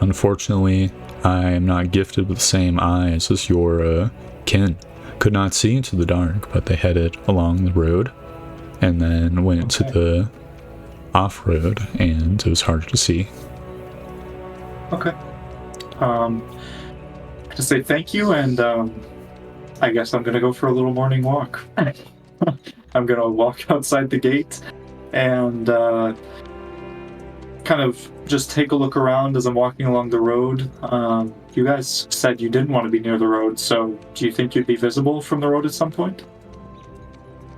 Unfortunately, I am not gifted with the same eyes as your kin. Could not see into the dark, but they headed along the road and then went to the off-road, and it was harder to see. Okay. To say thank you, and I guess I'm gonna go for a little morning walk. I'm gonna walk outside the gate and kind of just take a look around as I'm walking along the road. You guys said you didn't want to be near the road, so do you think you'd be visible from the road at some point?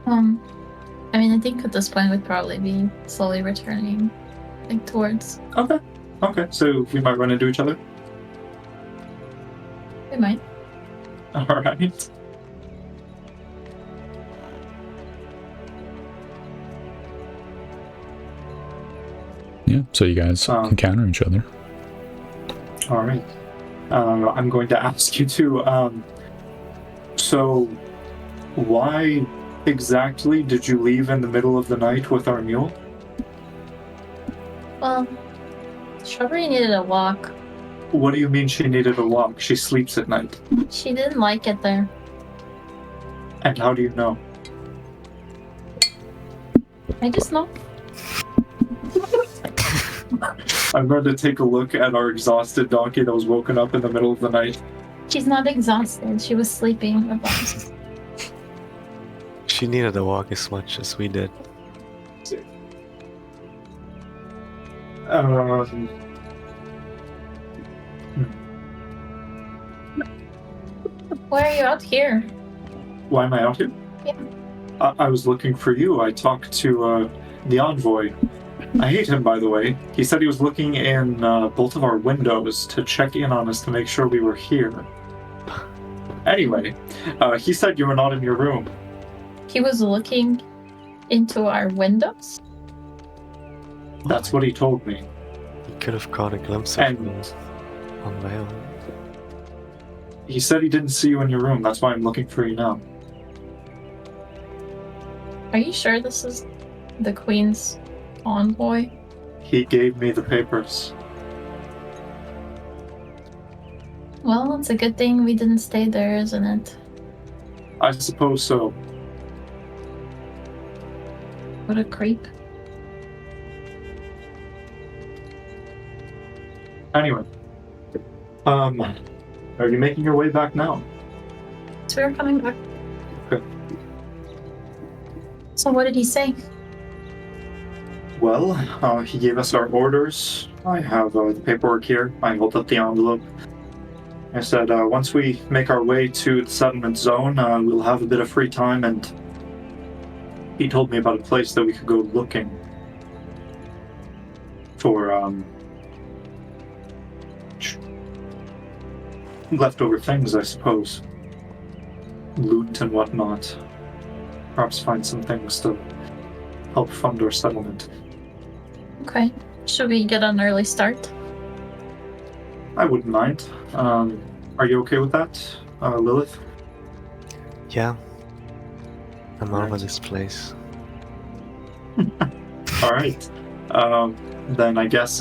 I think at this point we'd probably be slowly returning, towards. Okay, so we might run into each other? We might. Alright. Yeah, so you guys encounter each other. Alright. I'm going to ask you to, so why exactly did you leave in the middle of the night with our mule? Well, Strawberry needed a walk What do you mean she needed a walk? She sleeps at night. She didn't like it there. And how do you know? I just know. I'm going to take a look at our exhausted donkey that was woken up in the middle of the night. She's not exhausted. She was sleeping with us. She needed a walk as much as we did. Why are you out here? Why am I out here? Yeah. I was looking for you. I talked to the envoy. I hate him, by the way. He said he was looking in both of our windows to check in on us to make sure we were here. Anyway, he said you were not in your room. He was looking into our windows? That's what he told me. You could have caught a glimpse of And it on my own. he said he didn't see you in your room. That's why I'm looking for you now. Are you sure this is the Queen's envoy? He gave me the papers. Well, it's a good thing we didn't stay there, isn't it? I suppose so. What a creep. Anyway, are you making your way back now? So we're coming back. Okay. So what did he say? Well, he gave us our orders. I have the paperwork here. I held up the envelope. I said, once we make our way to the settlement zone, we'll have a bit of free time, and he told me about a place that we could go looking for, leftover things, I suppose. Loot and whatnot. Perhaps find some things to help fund our settlement. Okay. Should we get an early start? I wouldn't mind. Are you okay with that, Lilith? Yeah. I'm over this place. All right. Then I guess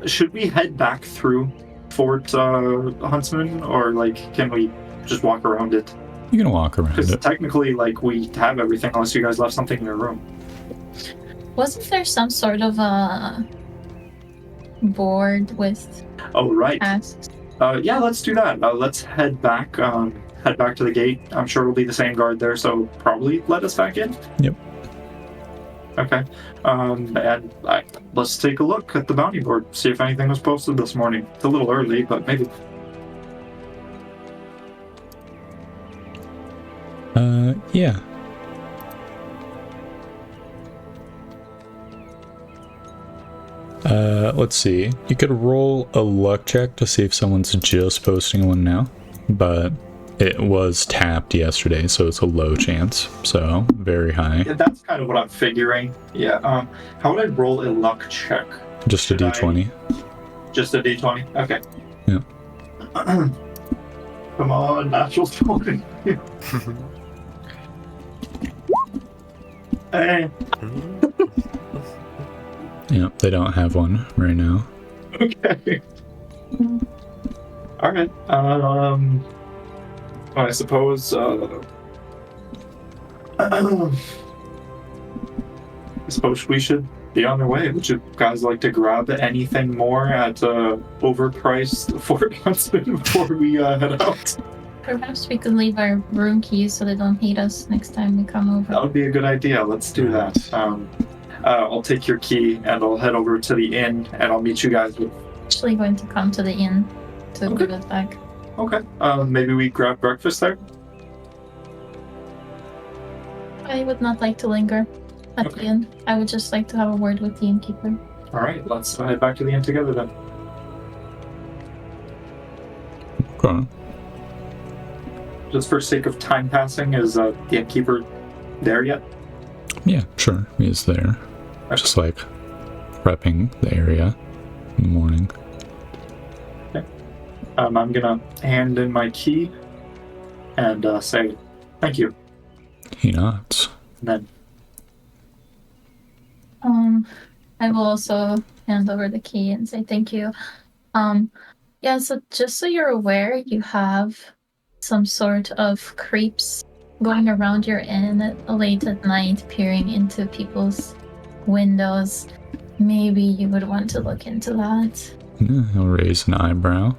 should we head back through Fort Huntsman, or can we just walk around it? You can walk around Because it. technically, we have everything unless you guys left something in your room. Wasn't there some sort of a board with Oh, right. tasks? Yeah, let's do that. Let's head back. Head back to the gate. I'm sure it'll be the same guard there, so probably let us back in. Yep. Okay. And let's take a look at the bounty board. See if anything was posted this morning. It's a little early, but maybe. Yeah. Let's see. You could roll a luck check to see if someone's just posting one now, but it was tapped yesterday, so it's a low chance. So very high. Yeah, that's kind of what I'm figuring. Yeah. How would I roll a luck check? Just a d20. Just a d20? Okay. Yeah. Come on, natural 20. Hey. Yeah, they don't have one right now. Okay. All right. I suppose. I suppose we should be on our way. Would you guys like to grab anything more at overpriced Fort Huntsman before we head out? Perhaps we could leave our room keys so they don't hate us next time we come over. That would be a good idea. Let's do that. I'll take your key and I'll head over to the inn and I'll meet you guys with. Actually going to come to the inn to give it back. Okay. Maybe we grab breakfast there? I would not like to linger at the inn. I would just like to have a word with the innkeeper. All right. Let's head back to the inn together then. Okay. Just for sake of time passing, is the innkeeper there yet? Yeah, sure. He is there. Just prepping the area in the morning. Okay. I'm gonna hand in my key and say thank you. He nods. And then I will also hand over the key and say thank you. Yeah, so just so you're aware, you have some sort of creeps going around your inn late at night, peering into people's windows. Maybe you would want to look into that. Yeah, he'll raise an eyebrow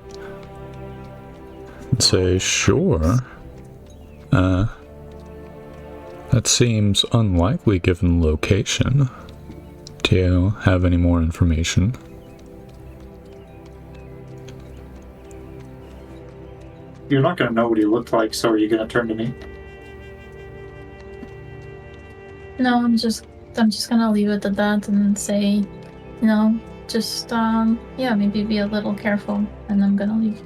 and say, sure. That seems unlikely given the location. Do you have any more information? You're not gonna know what he looked like, so are you gonna turn to me? No, I'm just gonna leave it at that and say, just yeah, maybe be a little careful, and I'm gonna leave.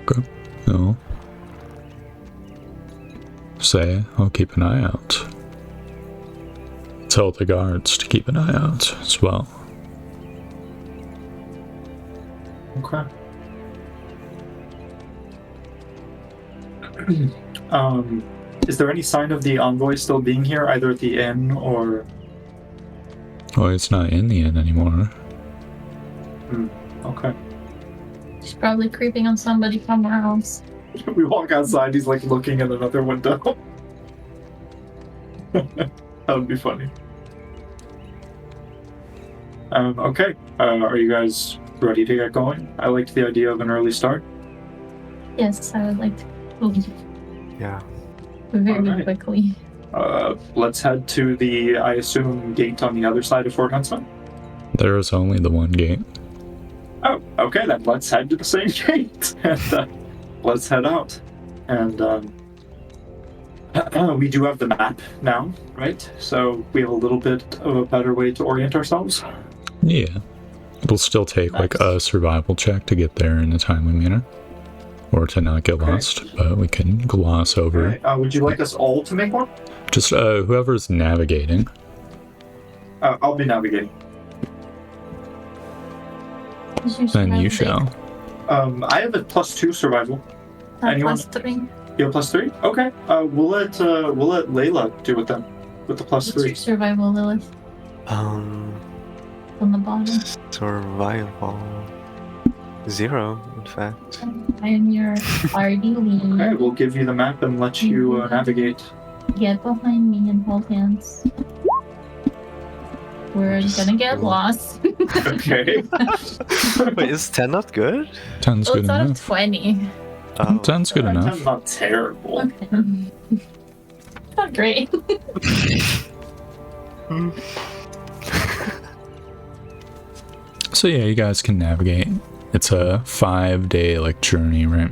Okay. No. Say, I'll keep an eye out. Tell the guards to keep an eye out as well. Okay. Is there any sign of the envoy still being here, either at the inn or... Oh, it's not in the inn anymore. Okay. She's probably creeping on somebody somewhere else. We walk outside, he's like looking at another window. That would be funny. Okay. Are you guys ready to get going? I liked the idea of an early start. Yes, I would like to leave Yeah. very Alright. quickly. Let's head to the, I assume, gate on the other side of Fort Huntsman. There is only the one gate. Oh, okay then. Let's head to the same gate. And let's head out. And we do have the map now, right? So we have a little bit of a better way to orient ourselves. Yeah. It'll still take like a survival check to get there in a timely manner. Or to not get lost, but we can gloss over. Right. Would you like us all to make one? Just whoever's navigating. I'll be navigating. Then you shall. I have a +2 survival. Anyone? +3. You have +3? Okay. We'll let Layla do it then, with the What's your +3. survival, Lilith? On the bottom. Survival 0, in fact. I am your party lead. Okay, we'll give you the map and let you navigate. Get behind me and hold hands. We're gonna get lost. Okay. Wait, is 10 not good? 10's Well, good it's out of enough. 20. Oh. 10's good enough. That's not terrible. Okay. Not great. So yeah, you guys can navigate. It's a 5-day like journey, right?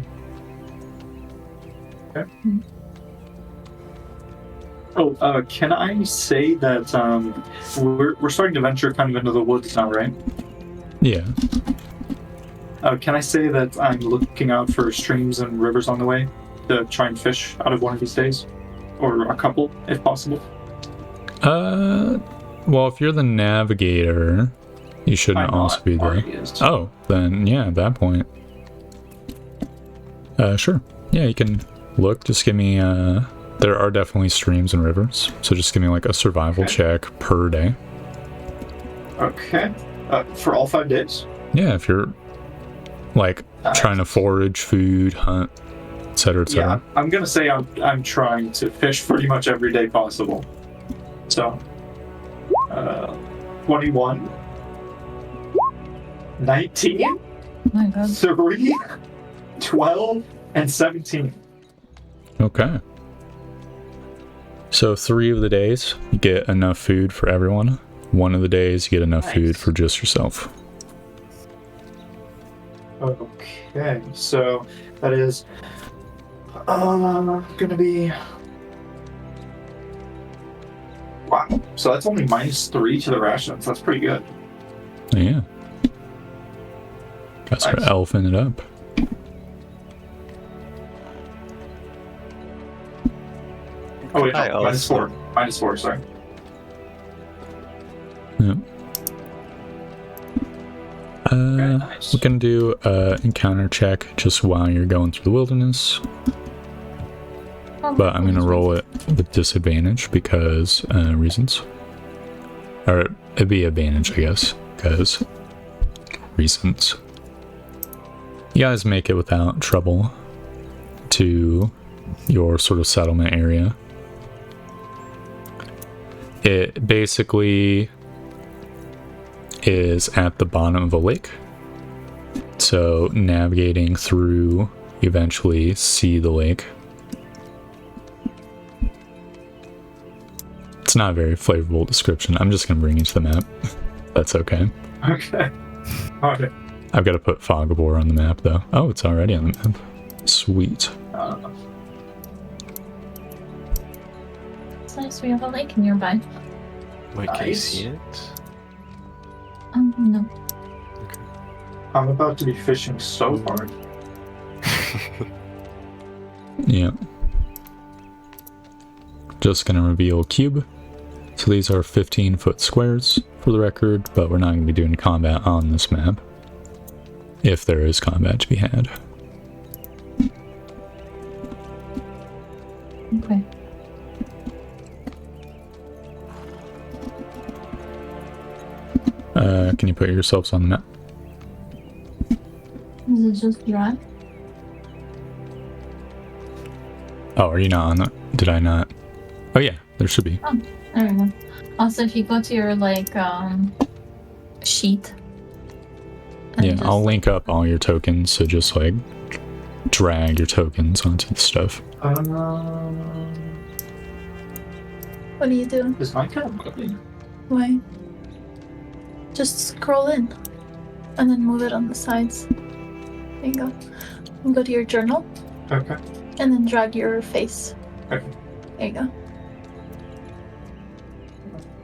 Oh, can I say that we're starting to venture kind of into the woods now, right? Yeah. Can I say that I'm looking out for streams and rivers on the way to try and fish out of one of these days? Or a couple, if possible? Well, if you're the navigator, you shouldn't also be the... Oh, then yeah, at that point. Sure. Yeah, you can look. Just give me, there are definitely streams and rivers, so just give me like a survival check per day. Okay. For all 5 days? Yeah, if you're like trying to forage food, hunt, etc., etc. Yeah, I'm gonna say I'm trying to fish pretty much every day possible. So, 21, 19, Oh my god. 3, 12, and 17. Okay. So 3 of the days, you get enough food for everyone. 1 of the days, you get enough food for just yourself. Okay, so that is gonna be... Wow, so that's only -3 to the rations. That's pretty good. Yeah. Guys are elfing it up. Oh wait, I no, also- -4, sorry. Yep. Very nice. We can do encounter check just while you're going through the wilderness, but I'm gonna roll it with disadvantage because reasons. Or it'd be advantage, I guess, because reasons. You guys make it without trouble to your sort of settlement area. It basically is at the bottom of a lake. So navigating through, you eventually see the lake. It's not a very flavorful description. I'm just going to bring you to the map. That's okay. Okay. Alright. I've got to put fog of war on the map, though. Oh, it's already on the map. Sweet. It's nice we have a lake nearby. Wait, can you Nice. see it? No. I'm about to be fishing so hard. Yeah. Just going to reveal cube. So these are 15-foot squares, for the record, but we're not going to be doing combat on this map. If there is combat to be had. Okay. Can you put yourselves on the map? Is it just dry? Oh, are you not on that? Did I not? Oh yeah, there should be. There we go. Also, if you go to your sheet. and Yeah, just, I'll link up all your tokens, so just like drag your tokens onto the stuff. What are you doing? Is my cat moving? Why? Just scroll in, and then move it on the sides. There you go. And go to your journal, Okay. and then drag your face. Okay. There you go.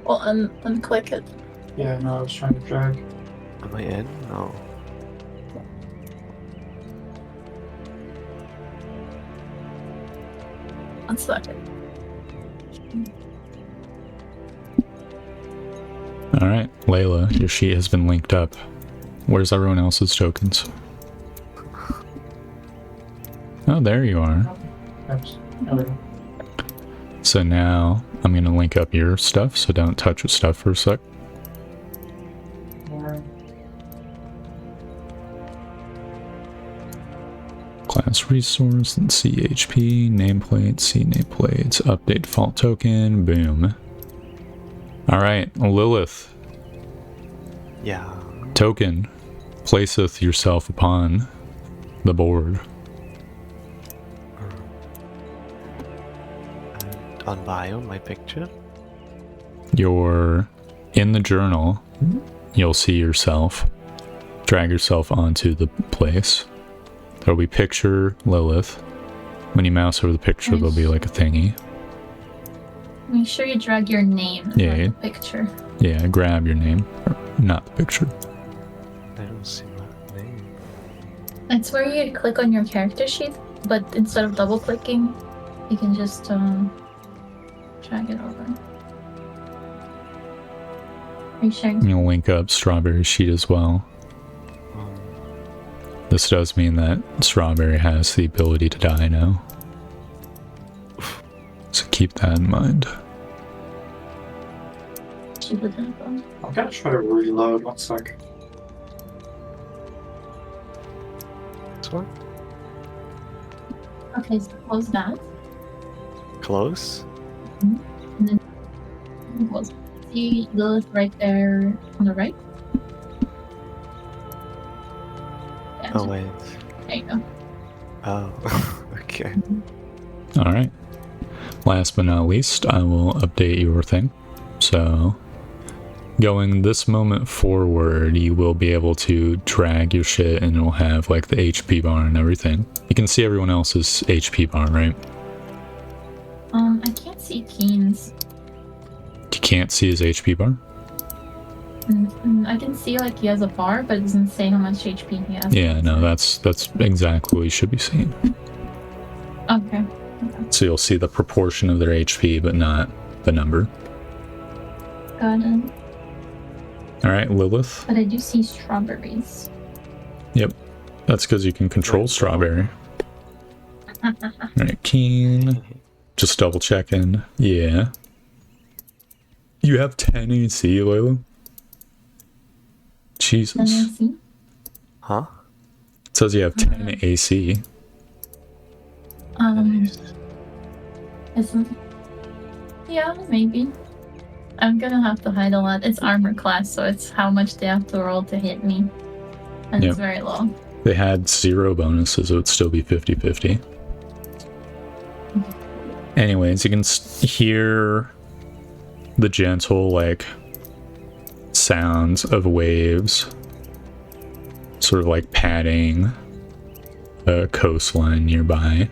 Well, unclick it. Yeah, no, I was trying to drag. Am I in? No. One second. Alright, Layla, your sheet has been linked up. Where's everyone else's tokens? Oh, there you are. Oops. There we go. So now I'm going to link up your stuff, so don't touch your stuff for a sec. Class resource, then CHP, nameplate, C nameplates, update default token, boom. Alright, Lilith, Yeah. token, placeth yourself upon the board. And on bio, my picture. You're in the journal, you'll see yourself. Drag yourself onto the place. There'll be picture Lilith. When you mouse over the picture, there'll be like a thingy. Make sure you drag your name Yeah. on the picture. Yeah, grab your name, not the picture. I don't see my name. It's where you click on your character sheet, but instead of double clicking, you can just drag it over. Are you sharing? You'll link up Strawberry sheet as well. This does mean that Strawberry has the ability to die now. So keep that in mind. She didn't go. I'm gonna try to reload. 1 sec. This one? Okay, so close that. Close? And then close. See Lilith right there on the right? Yeah, Oh, wait. there you go. Oh, okay. Alright. Last but not least, I will update your thing. So, going this moment forward, you will be able to drag your shit and it'll have like the HP bar and everything. You can see everyone else's HP bar, right? I can't see Keen's. You can't see his HP bar? I can see like he has a bar, but it doesn't say how much HP he has. Yeah, no, that's exactly what you should be seeing. Okay. So you'll see the proportion of their HP, but not the number. Got it. Alright, Lilith. But I do see strawberries. Yep. That's because you can control Strawberry. Alright, Keen. Just double checking. Yeah. You have 10 AC, Layla? Jesus. AC? Huh? It says you have 10 AC. Isn't... Yeah, maybe. I'm gonna have to hide a lot. It's armor class, so it's how much they have to roll to hit me. And Yep. it's very low. They had 0 bonuses, it would still be 50-50. Anyways, you can hear the gentle, like, sounds of waves, sort of like padding a coastline nearby.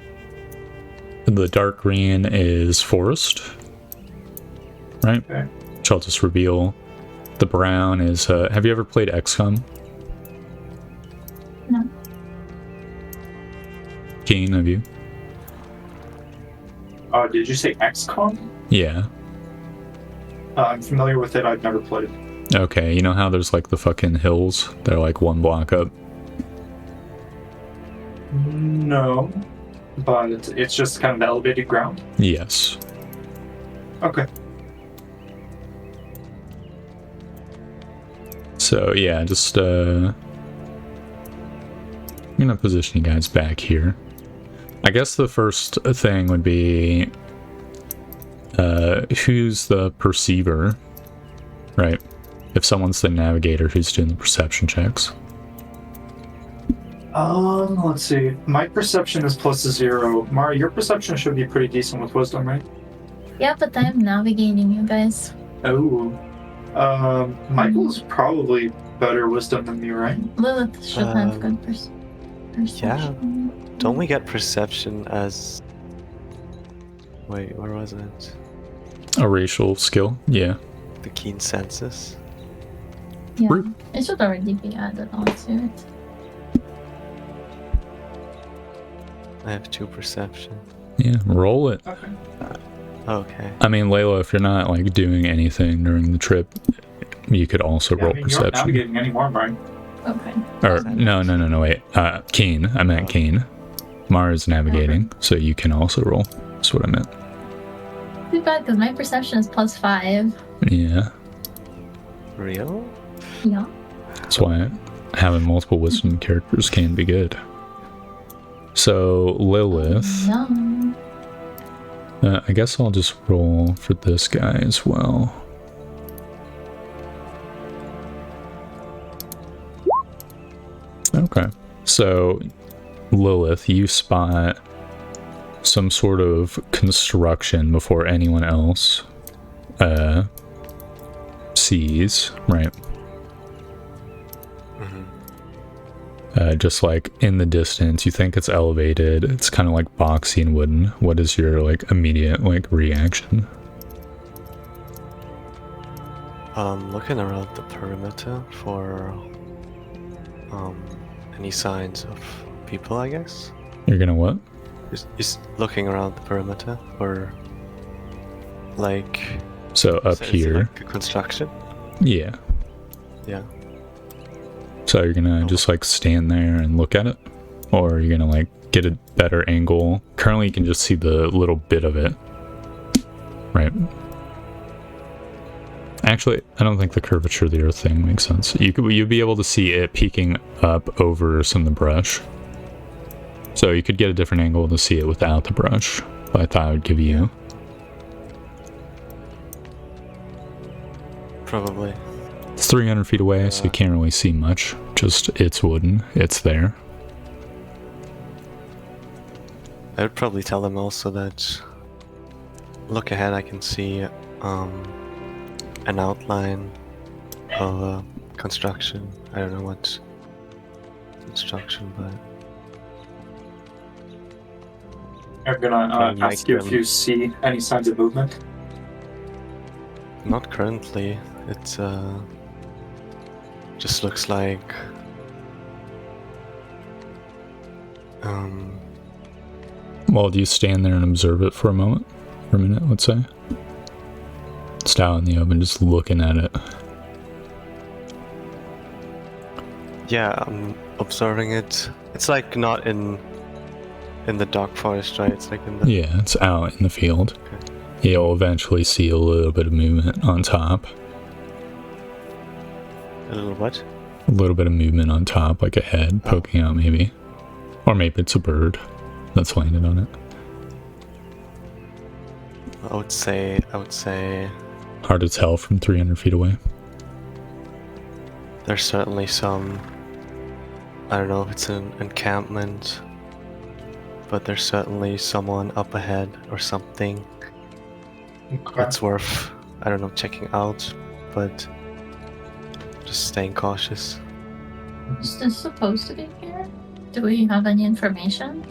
The dark green is forest, right? Okay. Which I'll just reveal. The brown is, have you ever played XCOM? No. Keen, have you? Did you say XCOM? Yeah. I'm familiar with it. I've never played. Okay, you know how there's like the fucking hills? They're like one block up. No, but it's just kind of elevated ground. Yes. Okay. So yeah, just I'm gonna position you guys back here. I guess the first thing would be who's the perceiver, right? If someone's the navigator, who's doing the perception checks? Let's see. My perception is +0. Mara, your perception should be pretty decent with wisdom, right? Yeah, but I'm navigating you guys. Oh. Michael's probably better wisdom than me, right? Lilith should have good perception. Don't we get perception as... Wait, where was it? A racial skill? Yeah. The keen senses? Yeah, Rude. it should already be added onto it. I have 2 perception. Yeah, roll it. Okay. Okay. I mean, Layla, if you're not like doing anything during the trip, you could also Yeah, roll I mean, you're not perception. navigating anymore, Brian. Okay. Or no, wait. Keen. I meant Keen. Mara's navigating, so you can also roll. That's what I meant. Too bad, because my perception is +5. Yeah. Real? Yeah. That's why having multiple wisdom characters can be good. So, Lilith. No. I guess I'll just roll for this guy as well. Okay. So, Lilith, you spot some sort of construction before anyone else sees, right? Just like in the distance, you think it's elevated. It's kind of like boxy and wooden. What is your like immediate like reaction? Looking around the perimeter for any signs of people, I guess. You're gonna what? Just looking around the perimeter for like. So up is it here. like a construction. Yeah. Yeah. So you're gonna just like stand there and look at it? Or you're gonna like get a better angle? Currently you can just see the little bit of it. Right? Actually, I don't think the curvature of the earth thing makes sense. You'd be able to see it peeking up over some of the brush. So you could get a different angle to see it without the brush. But I thought I would give you. Probably. It's 300 feet away, so you can't really see much. Just, it's wooden. It's there. I would probably tell them also that look ahead, I can see an outline of a construction. I don't know what construction, but I'm gonna Like ask you if you see any signs of movement. not currently. It just looks like Well, do you stand there and observe it for a moment? For a minute, let's say? Just out in the open, just looking at it. yeah, I'm observing it. It's like not in the dark forest, right? It's like in the Yeah, it's out in the field. You'll eventually see a little bit of movement on top. a little what? a little bit of movement on top, like a head poking out maybe. Or maybe it's a bird that's landed on it. I would say Hard to tell from 300 feet away. there's certainly some, I don't know if it's an encampment, but there's certainly someone up ahead or something that's worth, I don't know, checking out, but just staying cautious. Is this supposed to be here? Do we have any information?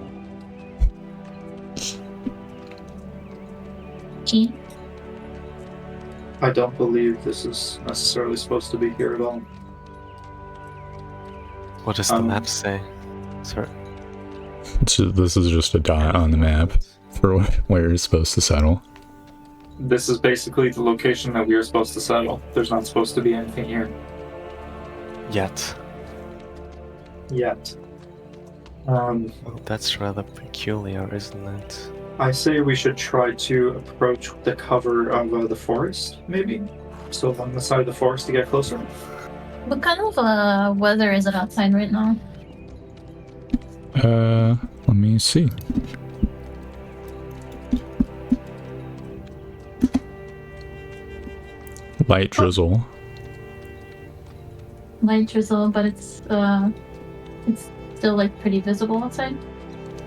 Keen? I don't believe this is necessarily supposed to be here at all. What does the map say? Sir? This is just a dot on the map for where it's supposed to settle. This is basically the location that we are supposed to settle. There's not supposed to be anything here Yet. yet. Oh, that's rather peculiar, isn't it? I say we should try to approach the cover of the forest, maybe? So along the side of the forest to get closer? What kind of weather is it outside right now? Let me see. Light drizzle. Light drizzle, but it's still like pretty visible outside.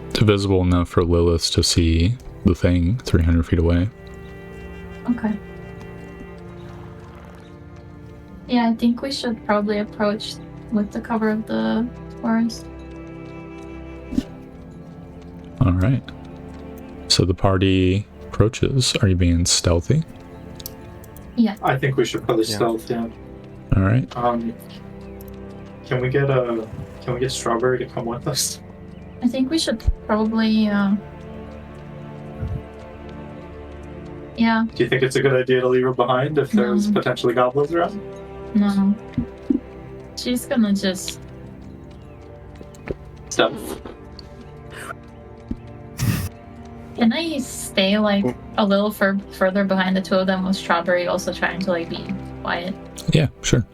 It's visible enough for Lilith to see the thing 300 feet away. Okay. Yeah, I think we should probably approach with the cover of the forest. Alright. So the party approaches. Are you being stealthy? Yeah. I think we should probably stealth in. Alright. Can we get Strawberry to come with us? I think we should probably, yeah. Do you think it's a good idea to leave her behind if there's potentially goblins around? No. She's gonna just... Stealth. Can I stay, like, a little further behind the two of them with Strawberry also trying to, like, be quiet? Yeah, sure.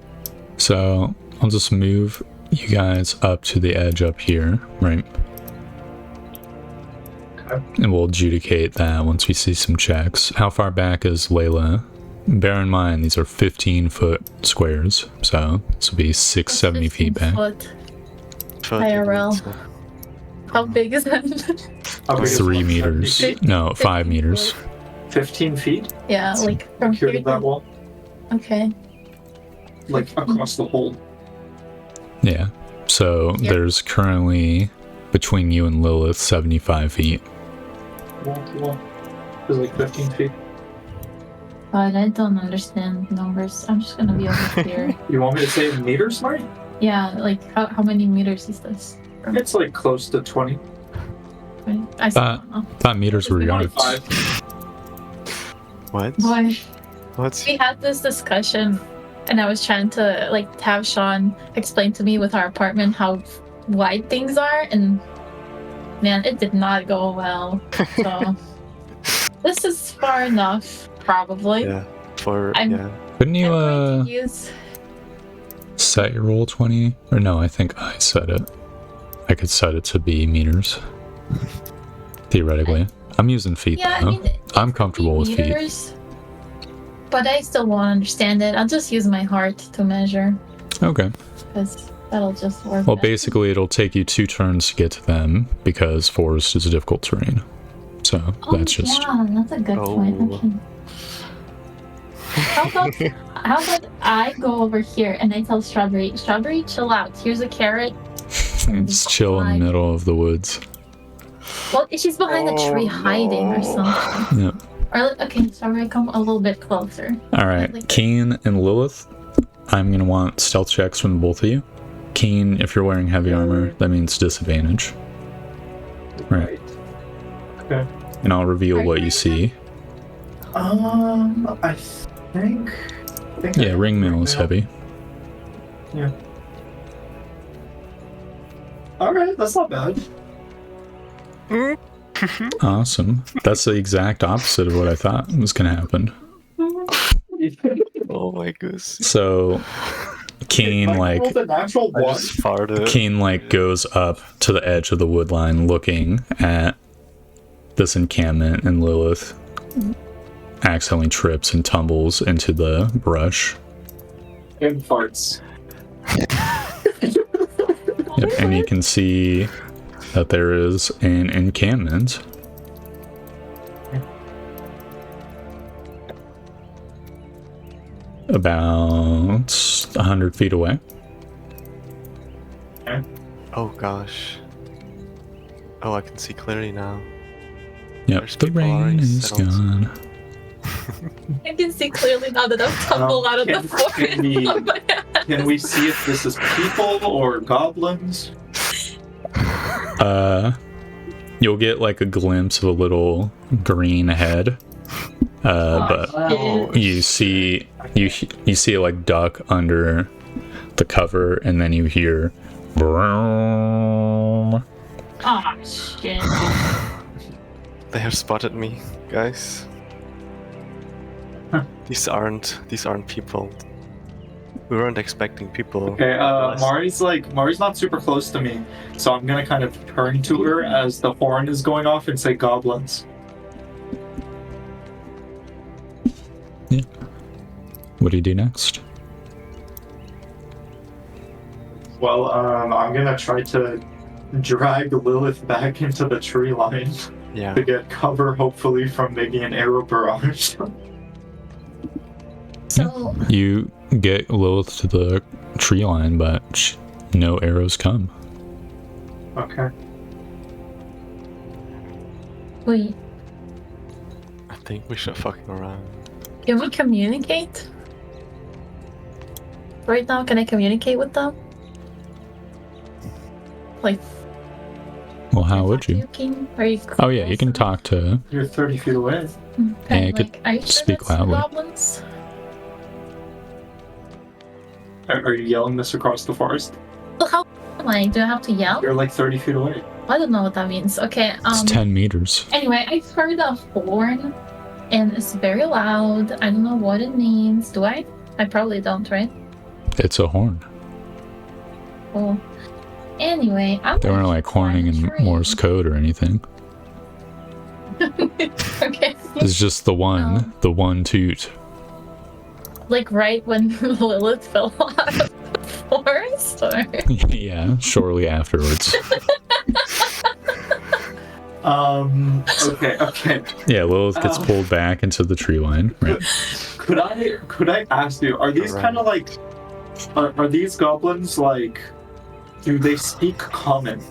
So I'll just move you guys up to the edge up here, right? Okay. And we'll adjudicate that once we see some checks. How far back is Layla? Bear in mind, these are 15-foot squares, so this will be 670 feet back. Foot. IRL. How big is that? How big is 3 one? meters. 70 feet? No, 5 meters. 15 feet? Yeah, like from Here here to that to... wall? Okay. Like across the whole. Yeah. So there's currently, between you and Lilith, 75 feet. Wall to wall. It's like 15 feet. God, I don't understand numbers. I'm just gonna be over here. You want me to say meters, Marty? Yeah, like how many meters is this? It's like close to 20. I still don't know. Thought meters were yards. 25. What? Boy, What's... we had this discussion, and I was trying to like have Sean explain to me with our apartment how wide things are, and man, it did not go well. So this is far enough, probably. Yeah. For... I'm- yeah. Couldn't you, I'm going to use... set your roll 20? Or no, I think I set it. I could set it to be meters. Theoretically. I'm using feet Yeah, though. I mean, I'm comfortable with feet. meters, but I still won't understand it. I'll just use my heart to measure, Okay. because that'll just work. Well, better. basically, it'll take you 2 turns to get to them because forest is a difficult terrain. So that's just. Yeah, that's a good point. Oh. Okay. How about I go over here and I tell Strawberry, chill out. Here's a carrot. It's chill in the middle of the woods. Well, she's behind a tree hiding or something. Yep. Or okay, Strawberry, come a little bit closer. Alright, Keen and Lilith, I'm going to want stealth checks from both of you. Keen, if you're wearing heavy armor, that means disadvantage. Right. Okay. And I'll reveal what you see. I think. Yeah, ringmail is heavy. Yeah. Alright, that's not bad. Awesome. That's the exact opposite of what I thought was going to happen. Oh my goose. So, Keen I rolled a natural I one. just farted. Keen like goes up to the edge of the wood line looking at this encampment, and Lilith accidentally trips and tumbles into the brush. And farts. Yep, and you can see that there is an encampment. About 100 feet away. Oh gosh. Oh, I can see clearly now. Yep, There's the people rain already is settled. gone. I can see clearly now that I've tumbled out of the forest. Can we see if this is people or goblins? You'll get like a glimpse of a little green head. But Wow. you see a like duck under the cover, and then you hear broom. Ah, shit. They have spotted me, guys. These aren't people. We weren't expecting people. Okay, Mari's not super close to me, so I'm gonna kind of turn to her as the horn is going off and say goblins. What do you do next? Well, I'm gonna try to drag Lilith back into the tree line Yeah. to get cover, hopefully, from maybe an arrow barrage. So, You get Lilith to the tree line, but no arrows come. Okay. wait, I think we should fucking around. can we communicate? Right now, can I communicate with them? Like, Well, how would you? Are you Oh yeah, you can talk to. You're 30 feet away. Yeah, you could are you sure speak that's loudly. Goblins? Are you yelling this across the forest? Well, how am I? Do I have to yell? You're like 30 feet away. I don't know what that means. Okay. It's 10 meters. Anyway, I heard a horn, and it's very loud. I don't know what it means. Do I? I probably don't, right? It's a horn. Cool. Anyway, I'm They weren't gonna like horning climb a in tree. Morse code or anything. Okay. It's just the one toot. Like right when Lilith fell out of the forest, or Yeah, shortly afterwards. Okay. Yeah, Lilith gets pulled back into the tree line. Right. Could I ask you, are these Right. kind of like, are these goblins like, do they speak common?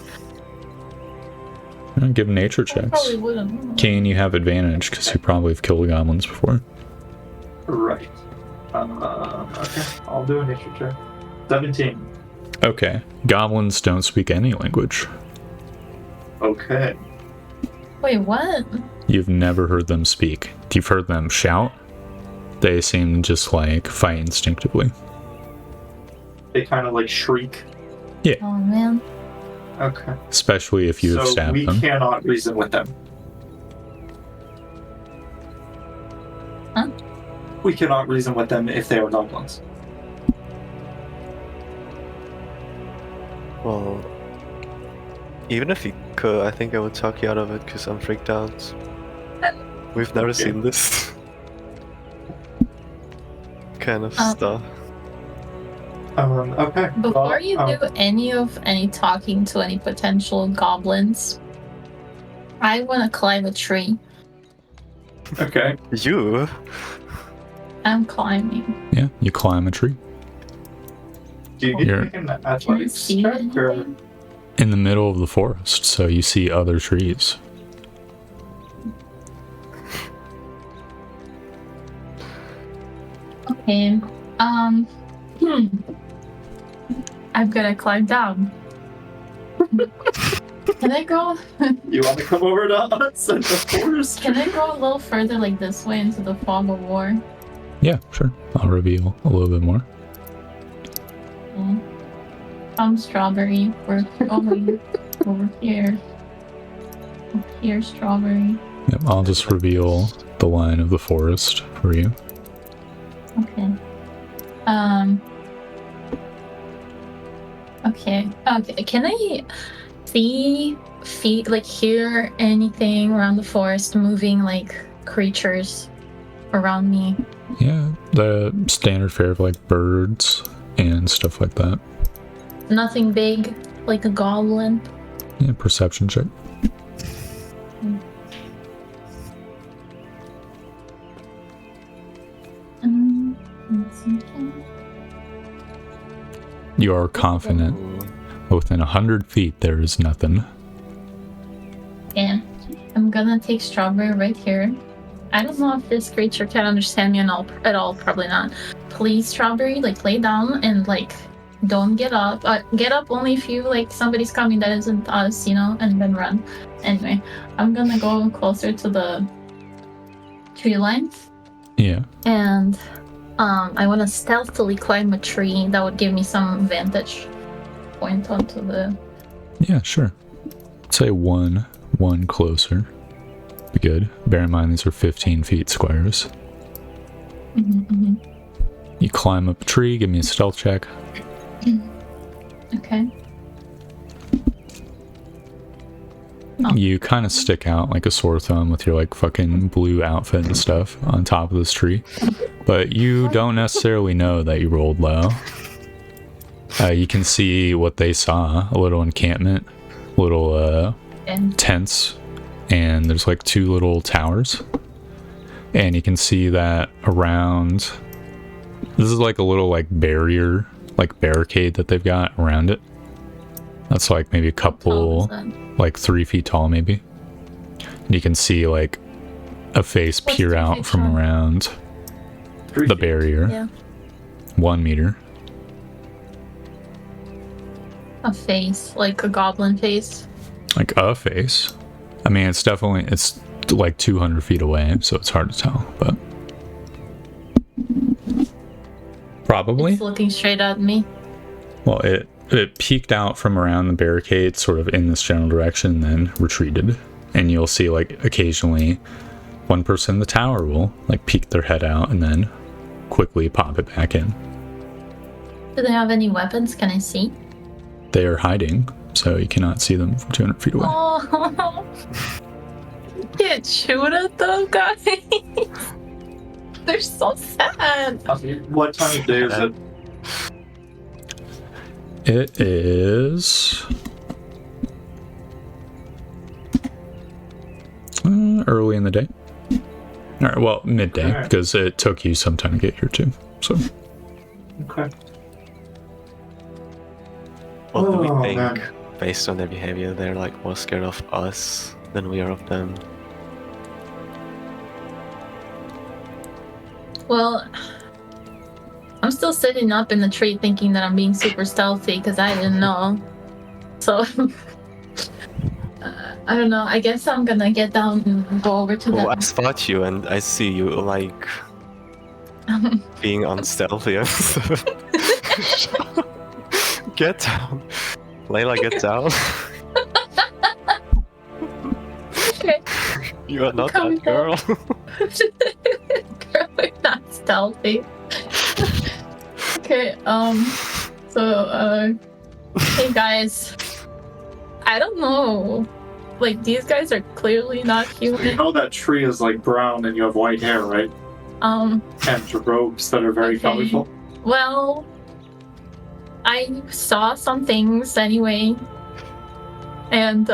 Give nature I checks. probably wouldn't. Kane, you have advantage because you probably have killed goblins before. Right. Okay, I'll do a nature check. 17. Okay. Goblins don't speak any language. Okay. Wait, what? You've never heard them speak. You've heard them shout. They seem to just like fight instinctively. They kind of like shriek. Oh man. Okay. Especially if you've So stabbed we them. cannot reason with them. Huh? We cannot reason with them if they are goblins. Well, even if you could, I think I would talk you out of it because I'm freaked out. We've never Okay. seen this kind of Um, stuff. Okay. Before well, you do any talking to any potential goblins, I want to climb a tree. Okay. You? I'm climbing. Yeah, you climb a tree. Do you need to Here. make an athletics see check or? anything? In the middle of the forest, so you see other trees. Okay. I'm gonna climb down. Can I go? You want to come over to us in the forest? Can I go a little further, like this way, into the fog of war? Yeah, sure. I'll reveal a little bit more. Strawberry. We're over here. Up here, strawberry. Yep, I'll just reveal the line of the forest for you. Okay. Okay. Okay. Can I see, hear anything around the forest moving, like creatures around me? Yeah, the standard fare of like birds and stuff like that. Nothing big, like a goblin. Yeah, perception check. One second. You are confident. Ooh. Within 100 feet, there is nothing. Yeah. I'm gonna take Strawberry right here. I don't know if this creature can understand me at all. Probably not. Please, Strawberry, like lay down and like don't get up. Get up only if you like somebody's coming that isn't us, and then run. Anyway, I'm gonna go closer to the tree lines. Yeah. And I want to stealthily climb a tree. That would give me some vantage point onto the. Yeah, sure. Say one closer. Be good. Bear in mind these are 15 feet squares. You climb up a tree. Give me a stealth check. Okay. You kind of stick out like a sore thumb with your like fucking blue outfit and stuff on top of this tree, but you don't necessarily know that you rolled low. You can see what they saw, a little encampment, little tents, and there's like 2 little towers, and you can see that around, this is like a little like barrier, like barricade that they've got around it. That's like maybe a couple, like 3 feet tall maybe. And you can see like a face peer out from around the barrier. Yeah. 1 meter. A face, like a goblin face. Like a face. I mean, it's like 200 feet away, so it's hard to tell, but probably. It's looking straight at me. Well, it peeked out from around the barricade, sort of in this general direction, then retreated. And you'll see, like, occasionally one person in the tower will, like, peek their head out and then quickly pop it back in. Do they have any weapons? Can I see? They are hiding, so you cannot see them from 200 feet away. Oh, you can't shoot at them, guys. They're so sad. What time of day is it? It is early in the day. All right, well, midday, Okay. because it took you some time to get here too. So, Okay. What do we Oh, think, man. based on their behavior? They're like more scared of us than we are of them. Well, I'm still sitting up in the tree thinking that I'm being super stealthy because I didn't know. So, I don't know. I guess I'm gonna get down and go over to Oh, I them. spot you and I see you like being unstealthy and stuff. Get down. Layla, get down. Okay. You are not Calm that girl. Girl, we're not stealthy. Okay, hey guys. I don't know. Like, these guys are clearly not You human. know that tree is like brown and you have white hair, right? And robes that are very Okay. colorful. Well, I saw some things anyway. And,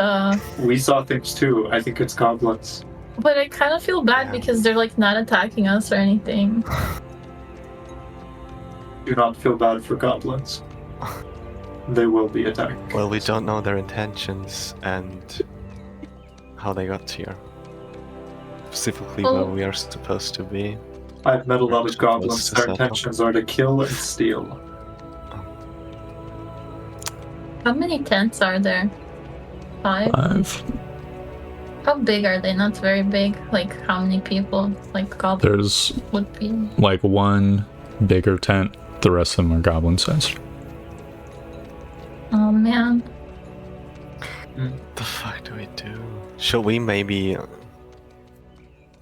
We saw things too. I think it's goblins. but I kind of feel bad Yeah. because they're, like, not attacking us or anything. Do not feel bad for goblins. They will be attacked. Well, we don't know their intentions and how they got here. Specifically where Well- we are supposed to be. I've met a lot of Supposed goblins. to Their settle. intentions are to kill and steal. How many tents are there? 5? 5. How big are they? Not very big. Like, how many people? Like, goblins There's would be. like one bigger tent. The rest of them are goblin sized. Oh, man. The fuck do we do? Should we maybe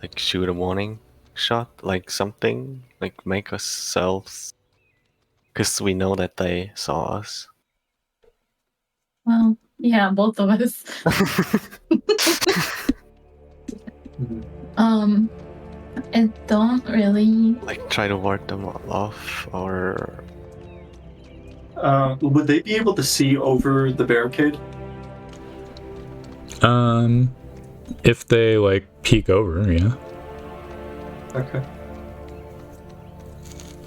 like shoot a warning shot, like something, like make ourselves, because we know that they saw us. Well, yeah, both of us. I don't really. Like, try to ward them off, or Would they be able to see over the barricade? If they like peek over, yeah. Okay.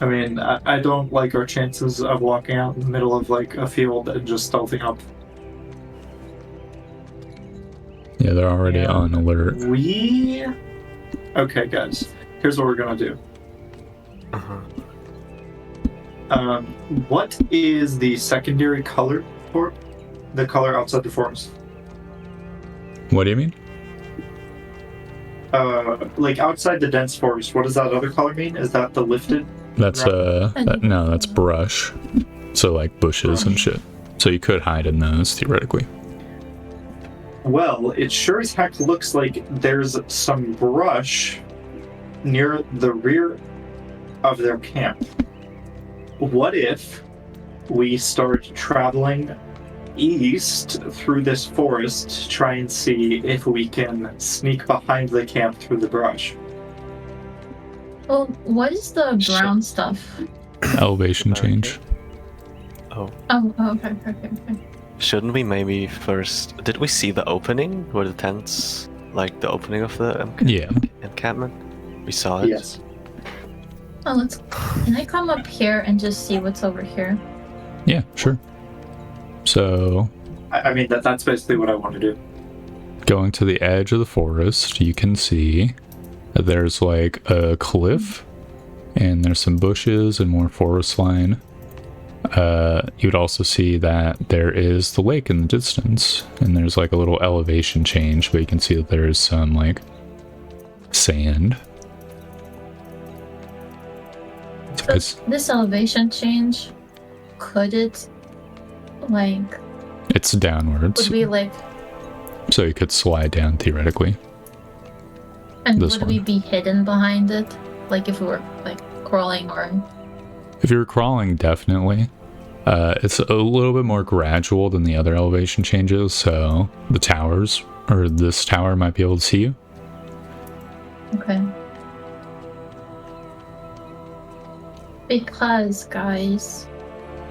I mean, I don't like our chances of walking out in the middle of like a field and just stealthing up. Yeah, they're already And on alert. Okay, guys. Here's what we're gonna do. What is the secondary color for the color outside the forest? What do you mean? Like outside the dense forest, what does that other color mean? Is that the lifted? That's no, that's brush. So like bushes and shit. So you could hide in those theoretically. Well, it sure as heck looks like there's some brush near the rear of their camp. What if we start traveling east through this forest to try and see if we can sneak behind the camp through the brush? Well, what is the brown stuff? Elevation change. Oh, Okay. shouldn't we maybe first? Did we see the opening where the tents, like the opening of the Yeah. encampment? We saw it. Yes. Oh, can I come up here and just see what's over here? Yeah, sure. So I mean, that's basically what I want to do. going to the edge of the forest, you can see that there's like a cliff and there's some bushes and more forest line. You'd also see that there is the lake in the distance and there's like a little elevation change, but you can see that there's some like sand. So this elevation change, could it, like, It's downwards, would we like, so you could slide down theoretically. and This would we one. be hidden behind it? Like if we were like crawling or? If you're crawling, definitely. It's a little bit more gradual than the other elevation changes, so the towers, or this tower, might be able to see you. Okay. Because, guys,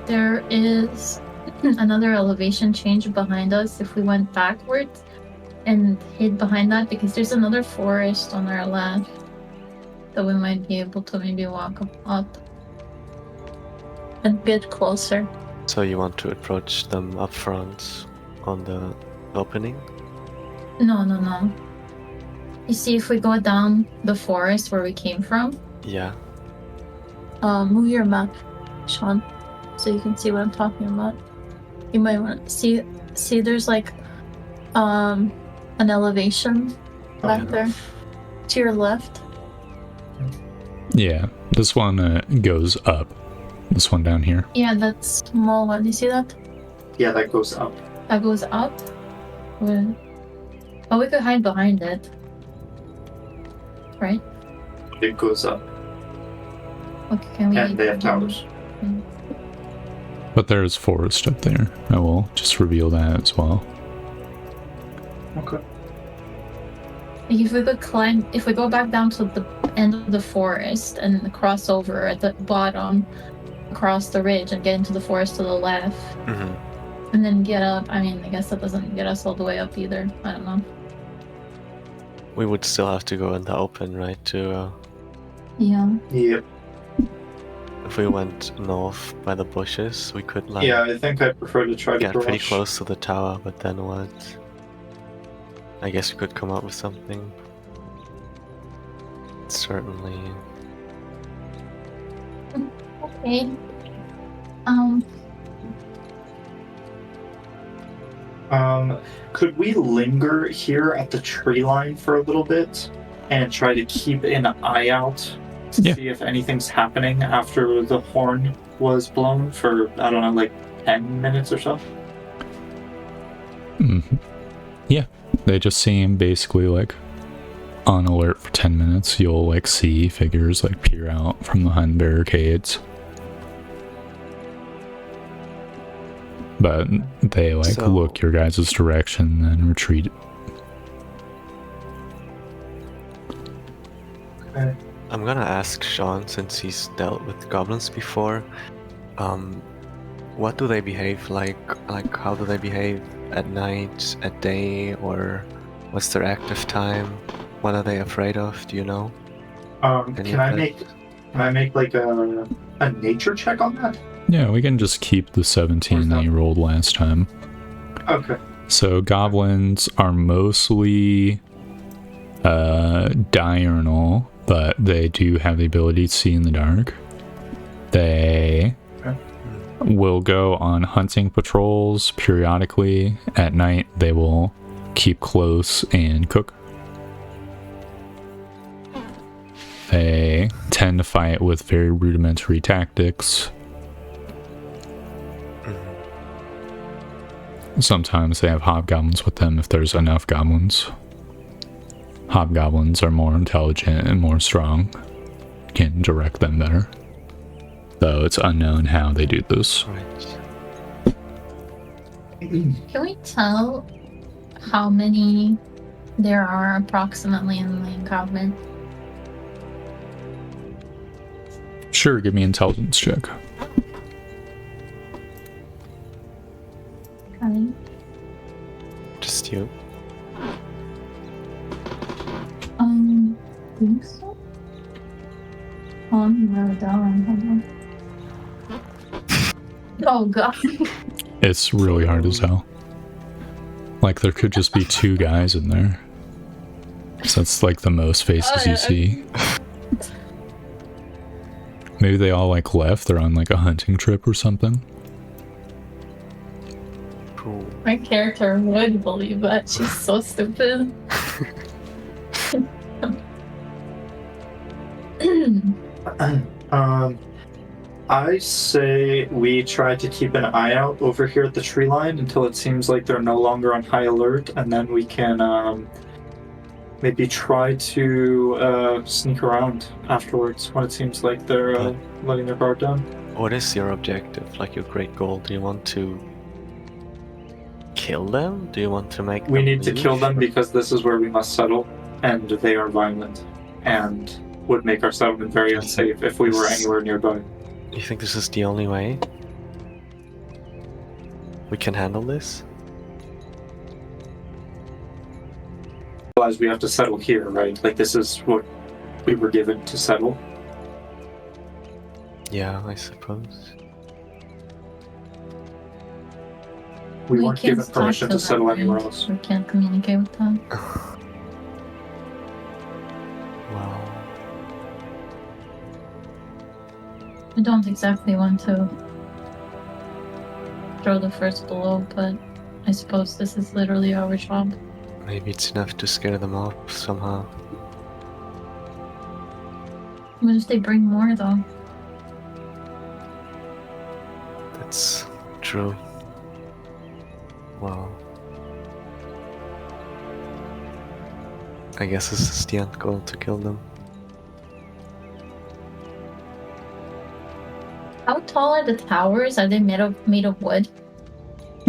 there is another elevation change behind us if we went backwards and hid behind that, because there's another forest on our left that we might be able to maybe walk up and get closer. So you want to approach them up front on the opening? No. You see, if we go down the forest where we came from, Yeah. move your map, Sean, so you can see what I'm talking about. You might want to see there's like an elevation back there to your left. Yeah, this one goes up. This one down here. Yeah, that small one. You see that? Yeah, that goes up. That goes up. Oh, we could hide behind it. Right? It goes up. Okay, can we? And they have towers. But there's forest up there. I will just reveal that as well. Okay. If we could climb, if we go back down to the end of the forest and cross over at the bottom, across the ridge and get into the forest to the left, Mm-hmm. and then get up. I mean, I guess that doesn't get us all the way up either. I don't know. We would still have to go in the open, right? Yeah. Yep. If we went north by the bushes, we could like Yeah, I think I prefer to try to get pretty brush. close to the tower, but then what? I guess we could come up with something. Certainly. Okay. Could we linger here at the tree line for a little bit and try to keep an eye out to Yeah. see if anything's happening after the horn was blown for, I don't know, like 10 minutes or so? Mm-hmm. Yeah, they just seem basically like on alert for 10 minutes. You'll like see figures like peer out from behind barricades. But they like So- look your guys' direction and retreat. Okay. I'm gonna ask Sean, since he's dealt with goblins before, what do they behave like? Like, how do they behave at night, at day, or what's their active time? What are they afraid of? Do you know? Any Can I of that? make like a nature check on that? Yeah, we can just keep the 17 that you rolled last time. Okay. So goblins are mostly diurnal, but they do have the ability to see in the dark. They will go on hunting patrols periodically. At night, they will keep close and cook. They tend to fight with very rudimentary tactics. Sometimes they have hobgoblins with them if there's enough goblins. Hobgoblins are more intelligent and more strong. Can direct them better. Though it's unknown how they do this. Right. Can we tell how many there are approximately in the encampment? Sure, give me an intelligence check. Okay. Just you. Think so. I'm really down. Oh god. It's really hard to tell. Like there could just be 2 guys in there. So that's like the most faces you see. Maybe they all like left, they're on like a hunting trip or something. Cool. My character would believe that. She's so stupid. I say we try to keep an eye out over here at the tree line until it seems like they're no longer on high alert, and then we can maybe try to sneak around afterwards when it seems like they're letting their guard down. What is your objective? Like your great goal? Do you want to kill them? Do you want to make We them need to leave? kill them because this is where we must settle, and they are violent, and would make our settlement very unsafe if we were anywhere nearby. You think this is the only way? We can handle this? Otherwise, we have to settle here, right? Like, this is what we were given to settle. Yeah, I suppose. We weren't can't given talk permission to them, settle right? anywhere else. We can't communicate with them. Wow. I don't exactly want to throw the first blow, but I suppose this is literally our job. Maybe it's enough to scare them off somehow. What if they bring more, though? That's true. Wow. I guess this is the end goal, to kill them. How tall are the towers? Are they made of wood?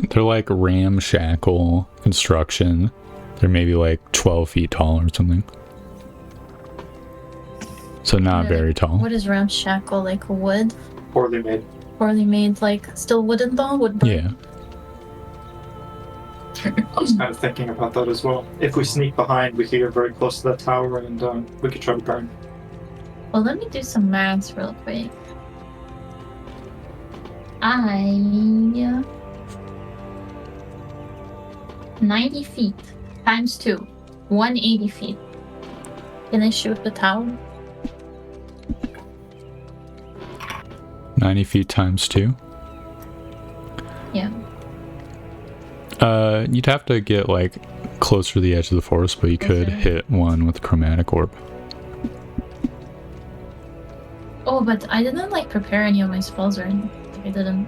They're like ramshackle construction. They're maybe like 12 feet tall or something. So not very tall. What is ramshackle? Like wood? Poorly made. Poorly made, like still wooden though? Wood burn? Yeah. I was kind of thinking about that as well. If we sneak behind, we could get very close to that tower and we could try to burn. Well, let me do some maths real quick. 90 feet times 2, 180 feet. Can I shoot the tower? 90 feet times 2. Yeah. You'd have to get like closer to the edge of the forest, but you could Okay. hit one with chromatic orb. Oh, but I didn't like prepare any of my spells or anything. I didn't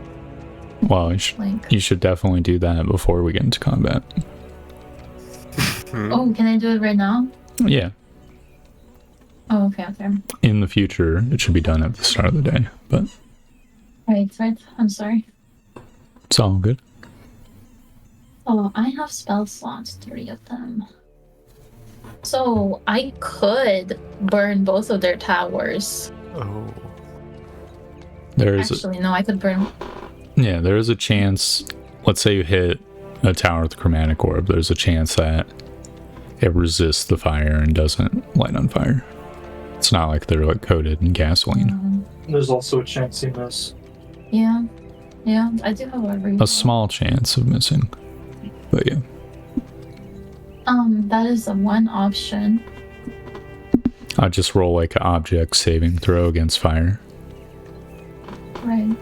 Well, like. you should definitely do that before we get into combat. Oh, can I do it right now? Yeah. Oh, okay, okay. In the future, it should be done at the start of the day, but Right. I'm sorry. it's all good. Oh, I have spell slots, 3 of them. So I could burn both of their towers. Oh. There's Actually, no, I could burn. yeah, there is a chance. Let's say you hit a tower with a chromatic orb. There's a chance that it resists the fire and doesn't light on fire. It's not like they're like coated in gasoline. There's also a chance you miss. Yeah, I do have a reason. A small chance of missing, but yeah. That is the one option. I'd just roll like an object saving throw against fire. Right.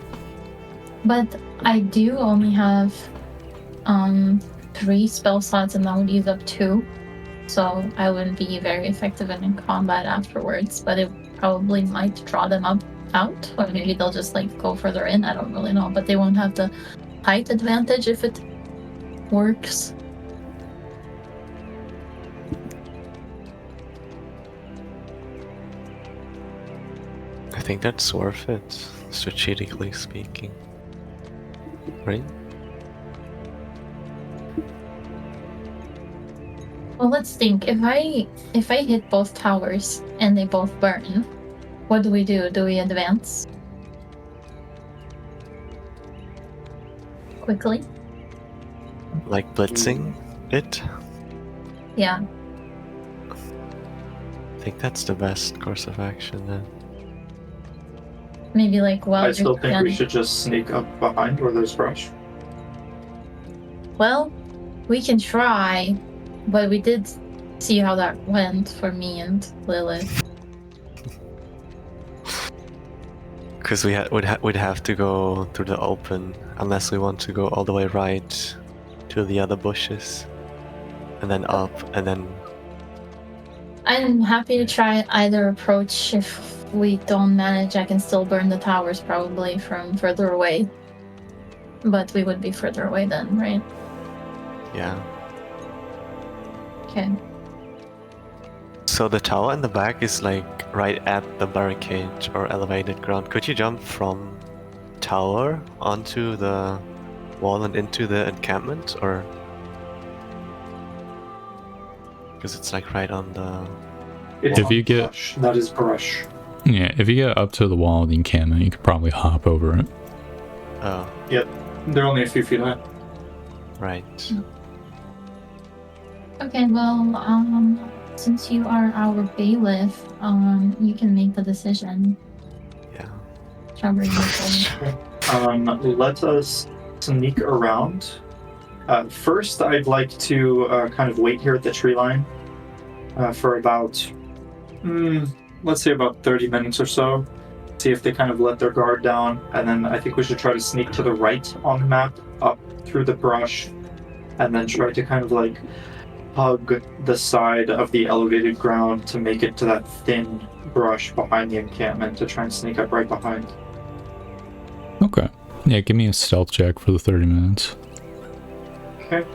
But I do only have 3 spell slots and I would use up 2. So I wouldn't be very effective in combat afterwards, but it probably might draw them out, or maybe they'll just like go further in. I don't really know, but they won't have the height advantage if it works. I think that's worth it, strategically speaking. Right? Well, let's think. If I hit both towers and they both burn, what do we do? Do we advance quickly? Like blitzing it? Yeah. I think that's the best course of action then. Maybe like while I you're still think we scanning. should just sneak up behind where there's brush. Well, we can try, but we did see how that went for me and Lilith. Because we'd have to go through the open, unless we want to go all the way right to the other bushes, and then up, and then... I'm happy to try either approach. If we don't manage, I can still burn the towers probably from further away. But we would be further away then, right? Yeah. Okay. So the tower in the back is like right at the barricade or elevated ground. Could you jump from tower onto the wall and into the encampment, or? Because it's like right on the... It's If on you get- brush. That is brush. Yeah, if you get up to the wall of the encampment, you could probably hop over it. Oh, They're only a few feet high. right. Okay, well, since you are our bailiff, you can make the decision. Yeah. Trevor, you Let us sneak around. First, I'd like to kind of wait here at the tree line for about, let's say about 30 minutes or so. See if they kind of let their guard down, and then I think we should try to sneak to the right on the map, up through the brush, and then try to kind of like hug the side of the elevated ground to make it to that thin brush behind the encampment to try and sneak up right behind. Okay. Yeah, give me a stealth check for the 30 minutes. Okay.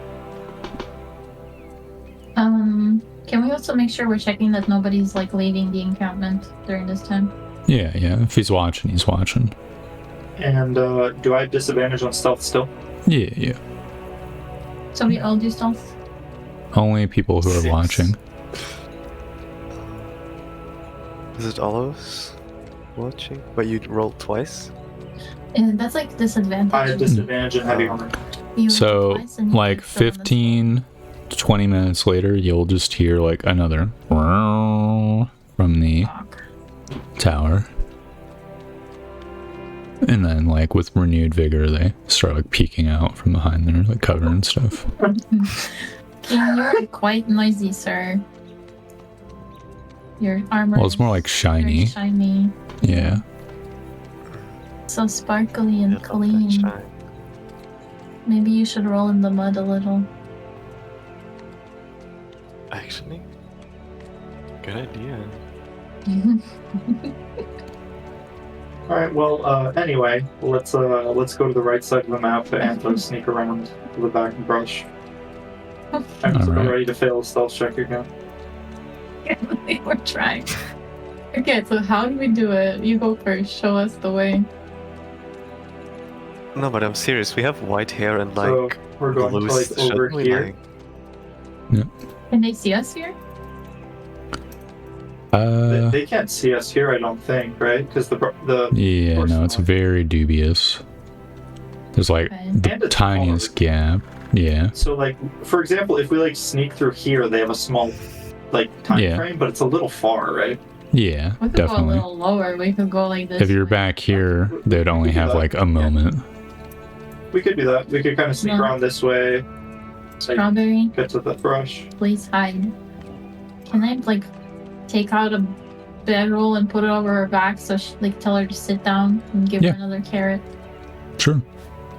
Can we also make sure we're checking that nobody's like leaving the encampment during this time? Yeah. If he's watching, he's watching. And do I have disadvantage on stealth still? Yeah. So we all do stealth? Only people who are 6. watching. Is it all of us watching? But you rolled twice? And that's like disadvantage. I have disadvantage in heavy armor. You So, roll twice and you like get put on the 15 to 20 minutes later, you'll just hear like another from the spot. tower. And then, like, with renewed vigor, they start like peeking out from behind their like cover and stuff. You're quite noisy, sir. Your armor. Well, it's more like is shiny. very shiny. Yeah. So sparkly and Yeah, not that clean. shy. Maybe you should roll in the mud a little. Actually, good idea. All right. Well, anyway, let's go to the right side of the map and sneak around to the back brush. I'm Alright. ready to fail a stealth check again. We're trying. Okay, so how do we do it? You go first. Show us the way. No, but I'm serious. We have white hair and So like we're going to blues. like over Shouldn't we, here. like- Can they see us here? They can't see us here, I don't think, right? Because the Yeah, course no, it's not. very dubious. There's like Okay. the And it's tiniest hard. gap. Yeah. So like, for example, if we like sneak through here, they have a small like time Yeah. frame, but it's a little far, right? Yeah, We could go a definitely. little lower. We could go like this. If you're way. back here, We they'd could only do have that. like a moment. We could do that. We could kind of sneak No. around this way. Like, Strawberry, get to the brush. please hide. Can I like take out a bedroll and put it over her back so she like tell her to sit down and give Yeah. her another carrot? Sure.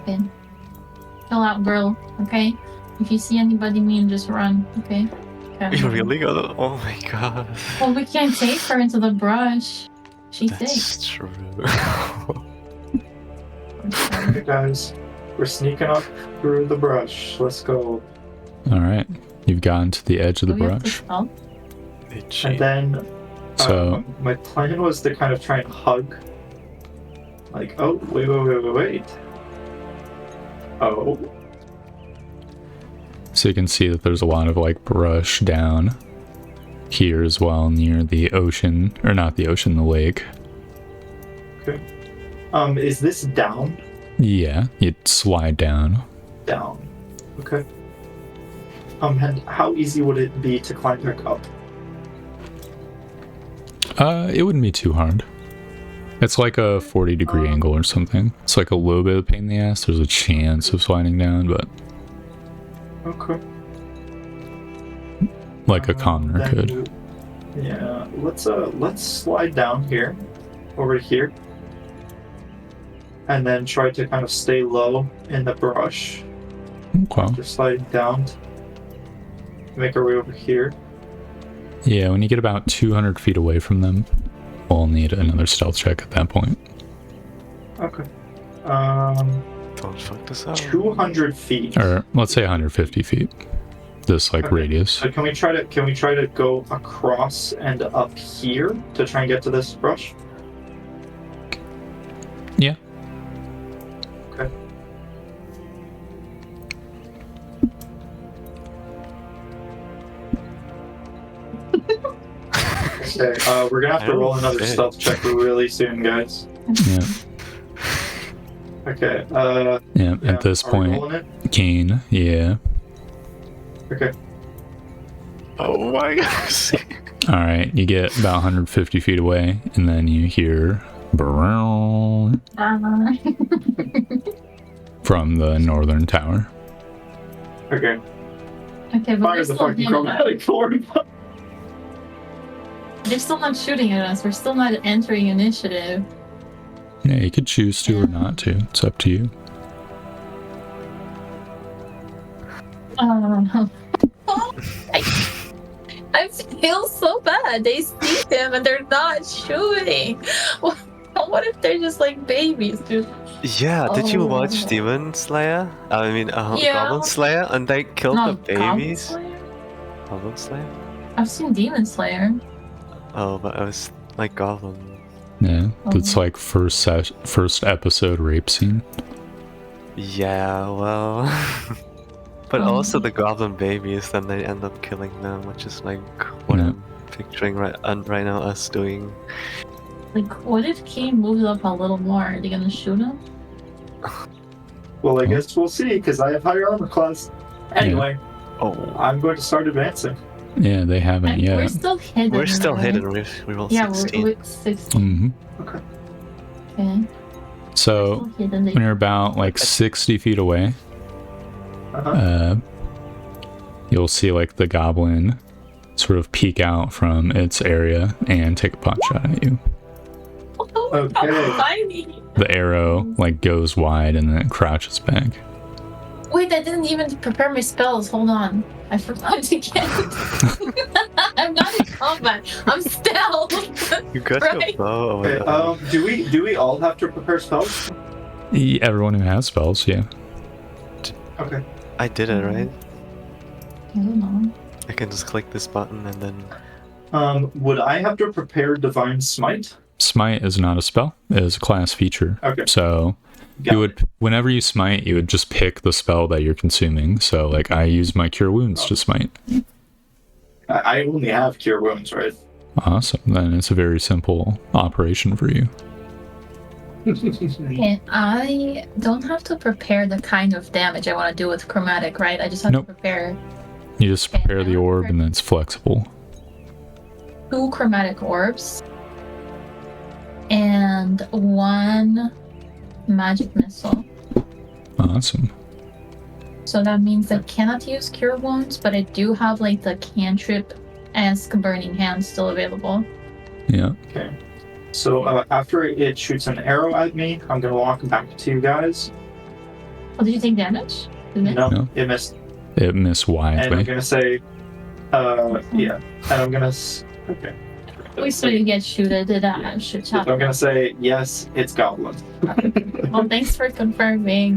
Okay. Chill out, girl. Okay. If you see anybody mean, just run. Okay. Okay. You really got? Oh my god. Well, we can't take her into the brush. She's sick. That's true. Okay, guys, we're sneaking up through the brush. Let's go. All right. You've gotten to the edge of the Do we have to brush. spell? Itchy. And then So, my plan was to kind of try and hug. Like, oh, wait. Oh, so you can see that there's a lot of like brush down here as well near the ocean, or not the ocean, the lake. is this down? Yeah, you'd slide down. Down. Okay. And how easy would it be to climb back up? It wouldn't be too hard. It's like a 40-degree angle or something. It's like a little bit of a pain in the ass. There's a chance of sliding down, but Okay. like a commoner Then could. Yeah, let's slide down here, over here, and then try to kind of stay low in the brush. Okay. Just slide down, make our way over here. Yeah, when you get about 200 feet away from them, we'll need another stealth check at that point. Okay. Don't fuck this up. 200 feet. Or let's say 150 feet. This like Okay. radius. So can we try to go across and up here to try and get to this brush? Yeah. Okay. Okay, we're gonna have to roll another Okay. stealth check really soon, guys. Yeah. Okay, Yeah. yeah, At this are we point, rolling it? Keen. Yeah. Okay. Oh my god. All right. You get about 150 feet away, and then you hear "Brown" from the northern tower. Okay. Okay, but Fire they're the still, fucking chromatic orb. they're still not shooting at us. We're still not entering initiative. Yeah, you could choose to or not to. It's up to you. I feel so bad. They see him and they're not shooting. What if they're just like babies, dude? Yeah, did you watch Oh. Demon Slayer? I mean, Yeah. Goblin Slayer? And they killed No, the Goblin babies? Slayer? Goblin Slayer? I've seen Demon Slayer. Oh, but I was like Goblin. Yeah, it's Oh. like first episode rape scene. Yeah, well. But Oh. also the Goblin babies, then they end up killing them, which is like what Yeah. I'm picturing right now us doing. Like, what if Key moves up a little more? Are they gonna shoot him? Well, I guess we'll see, because I have higher armor class. Anyway, Oh, I'm going to start advancing. Yeah, they haven't And yet. we're still hidden. we're still right? hidden. We rolled Yeah, 16. we're 16. hmm Okay. Okay. So Still hidden. when you're about like 60 feet away, Uh-huh. you'll see like the goblin sort of peek out from its area and take a pot shot at you. Okay. Tiny. The arrow like goes wide and then it crouches back. Wait, I didn't even prepare my spells. Hold on. I forgot to get I'm not in combat. I'm stealth. You got Right. your bow. Oh my Okay, God. do we all have to prepare spells? Everyone who has spells, yeah. Okay. I did it, right? I don't know. I can just click this button and then. Would I have to prepare Divine Smite? Smite is not a spell, it is a class feature. Okay. So Got You would, whenever you smite, you would just pick the spell that you're consuming. So, like, I use my Cure Wounds to smite. I only have Cure Wounds, right? Awesome. Then it's a very simple operation for you. Okay, I don't have to prepare the kind of damage I want to do with chromatic, right? I just have Nope. to prepare You just prepare the orb and then it's flexible. 2 chromatic orbs and 1 magic missile. Awesome. So that means I cannot use Cure Wounds, but I do have like the cantrip-esque Burning Hand still available. Yeah. Okay. So after it shoots an arrow at me, I'm gonna walk back to you guys. Oh, did you take damage? No, it missed. It missed And I'm widely. gonna say, yeah. And I'm gonna, okay. We saw you get shooted at that shoot So I'm gonna say, yes, it's Goblin. Well, thanks for confirming.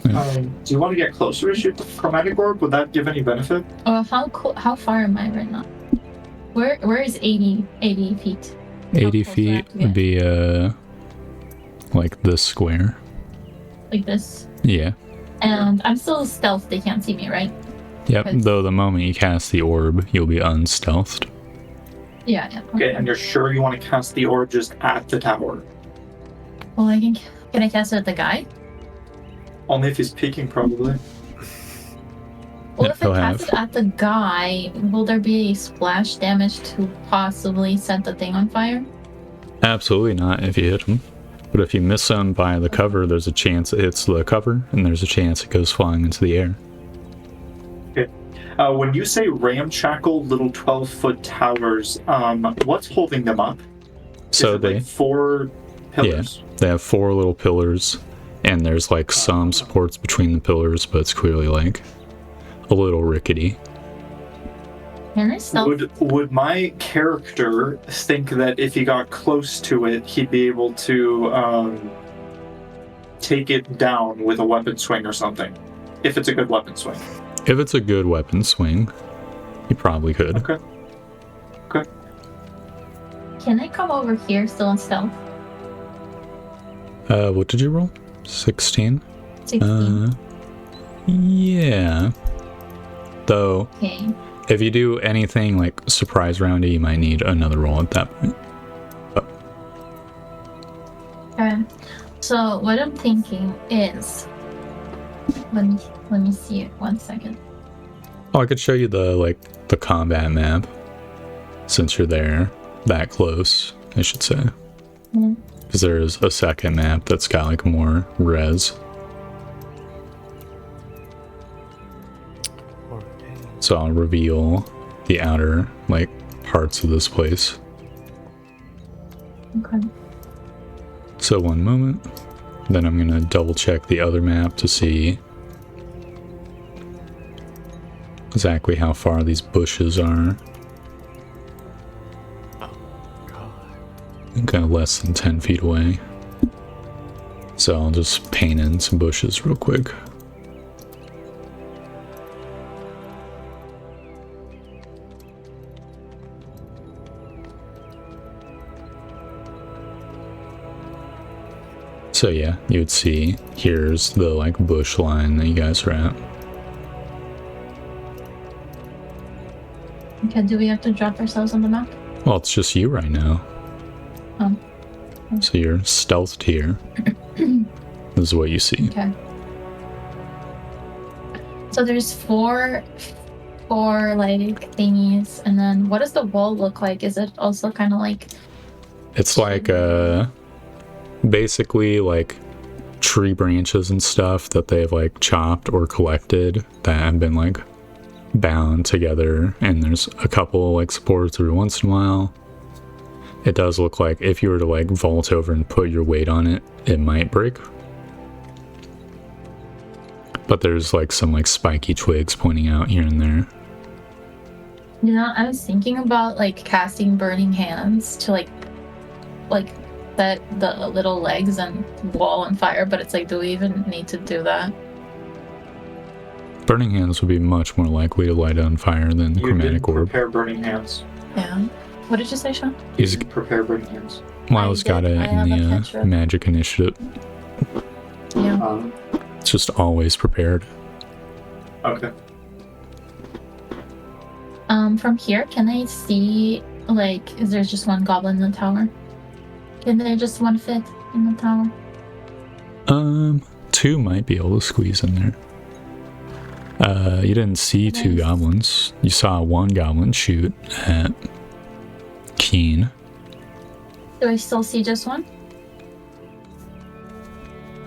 Do you want to get closer to shoot the chromatic orb? Would that give any benefit? How far am I right now? Where is 80 feet? 80 close do I feet have to get? would be, like this square. Like this? Yeah. And I'm still stealth, they can't see me, right? Yep. Because- Though the moment you cast the orb, you'll be unstealthed. Yeah. Okay, and you're sure you want to cast the orb just at the tower? Well, I think... Can I cast it at the guy? Only if he's peeking, probably. Well, Yeah, if I he'll cast have. it at the guy, will there be a splash damage to possibly set the thing on fire? Absolutely not if you hit him. But if you miss him by the cover, there's a chance it hits the cover, and there's a chance it goes flying into the air. When you say ramshackle little 12-foot towers, what's holding them up? So Is it they, like 4 pillars? they have 4 little pillars, and there's like some supports between the pillars, but it's clearly like a little rickety. Can I stealth? Would my character think that if he got close to it, he'd be able to take it down with a weapon swing or something? If it's a good weapon swing. If it's a good weapon swing, you probably could. Okay. Can I come over here still in stealth? What did you roll? 16? 16. Yeah. Though, Okay. if you do anything like surprise roundy, you might need another roll at that point. Okay. So what I'm thinking is... Let me see it 1 second. Oh, I could show you the combat map, since you're there, that close, I should say. Mhm. Because there's a second map that's got like more res. So I'll reveal the outer like parts of this place. Okay. So 1 moment. Then I'm gonna double check the other map to see exactly how far these bushes are. Kind of less than 10 feet away. So I'll just paint in some bushes real quick. So yeah, you would see here's the like bush line that you guys are at. Okay, do we have to drop ourselves on the map? Well, it's just you right now. Oh. So you're stealthed here. This is what you see. Okay. So there's four like thingies, and then what does the wall look like? Is it also kind of like... It's like basically like tree branches and stuff that they've like chopped or collected that have been like bound together, and there's a couple like supports every once in a while. It does look like if you were to like vault over and put your weight on it, it might break. But there's like some like spiky twigs pointing out here and there. You know, I was thinking about like casting Burning Hands to like set the little legs and wall on fire, but it's like, do we even need to do that? Burning Hands would be much more likely to light on fire than You Chromatic didn't Orb. prepare Burning Hands. Yeah. What did you say, Sean? You didn't prepare Burning Hands. Milo's got it I have in a the cantrip. Magic Initiative. It's just always prepared. Okay. From here, can I see, like, is there just one goblin in the tower? Can there just one fit in the tower? 2 might be able to squeeze in there. You didn't see 2 Nice. goblins. You saw 1 goblin shoot at Keen. Do I still see just one?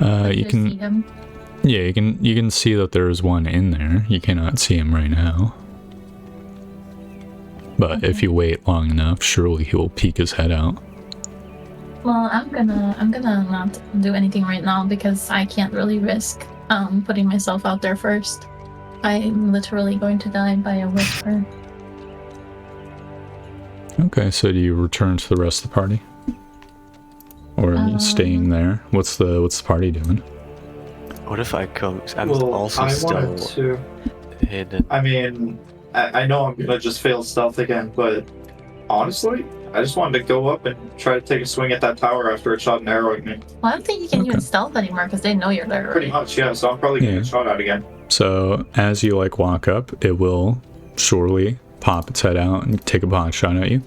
You Do I see can, him? yeah, you can see that there's one in there. You cannot see him right now. But if you wait long enough, surely he will peek his head out. Well, I'm gonna not do anything right now because I can't really risk putting myself out there first. I'm literally going to die by a whisper. Okay, so do you return to the rest of the party? Or are you staying there? What's the party doing? What if I come? I'm Well, also I still wanted to. hidden. I mean, I know I'm gonna just fail stealth again, but honestly, I just wanted to go up and try to take a swing at that tower after it shot an arrow at me. Well, I don't think you can Okay. even stealth anymore because they know you're there, Pretty right? much, yeah. So I'm probably gonna Yeah. get shot at again. So as you like walk up, it will surely pop its head out and take a pot shot at you.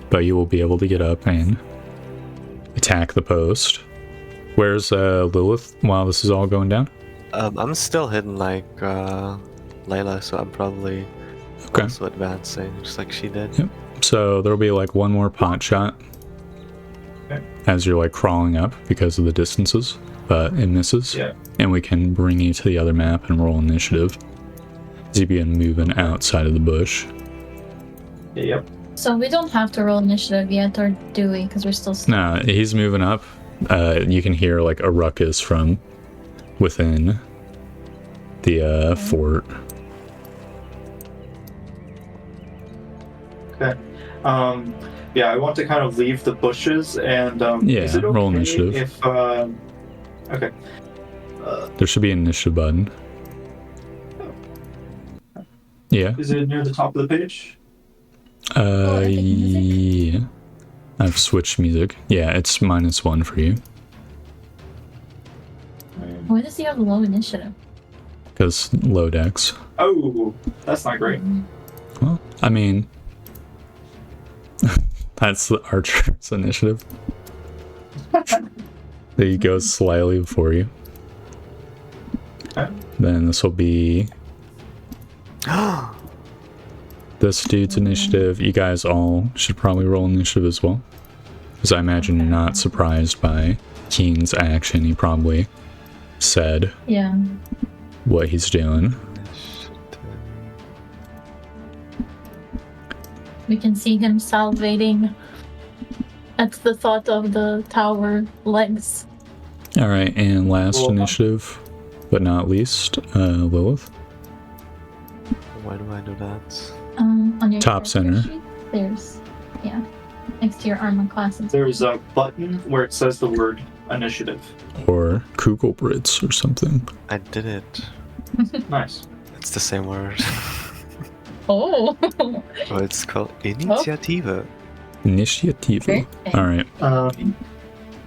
But you will be able to get up and attack the post. Where's Lilith while this is all going down? I'm still hidden like Layla, so I'm probably Okay. also advancing, just like she did. Yep. So there'll be like one more pot shot Okay. as you're like crawling up because of the distances, but it misses. Yeah. And we can bring you to the other map and roll initiative. As you begin moving outside of the bush. Yep. So we don't have to roll initiative yet, or do we? Because we're still. No, he's moving up. You can hear like a ruckus from within the fort. Okay. Yeah, I want to kind of leave the bushes and Yeah, is it okay roll initiative. if okay. There should be an initiative button. Yeah. Is it near the top of the page? epic music? Yeah. I've switched music. Yeah, it's -1 for you. Why does he have low initiative? Because low dex. Oh, that's not great. Well, I mean, that's the archer's initiative. He goes slightly before you. Okay. Then this will be this dude's initiative. You guys all should probably roll initiative as well. Because I imagine you're not surprised by Keen's action. He probably said Yeah. what he's doing. We can see him salivating at the thought of the tower legs. All right, and last Well, initiative, but not least, Lilith. Why do I do that? On your Top character center. sheet, there's, yeah, next to your armor classes. There's a button where it says the word initiative. Or Kugelbritz or something. I did it. Nice. It's the same word. Oh. Oh, it's called Initiative. Initiative. Okay. All right.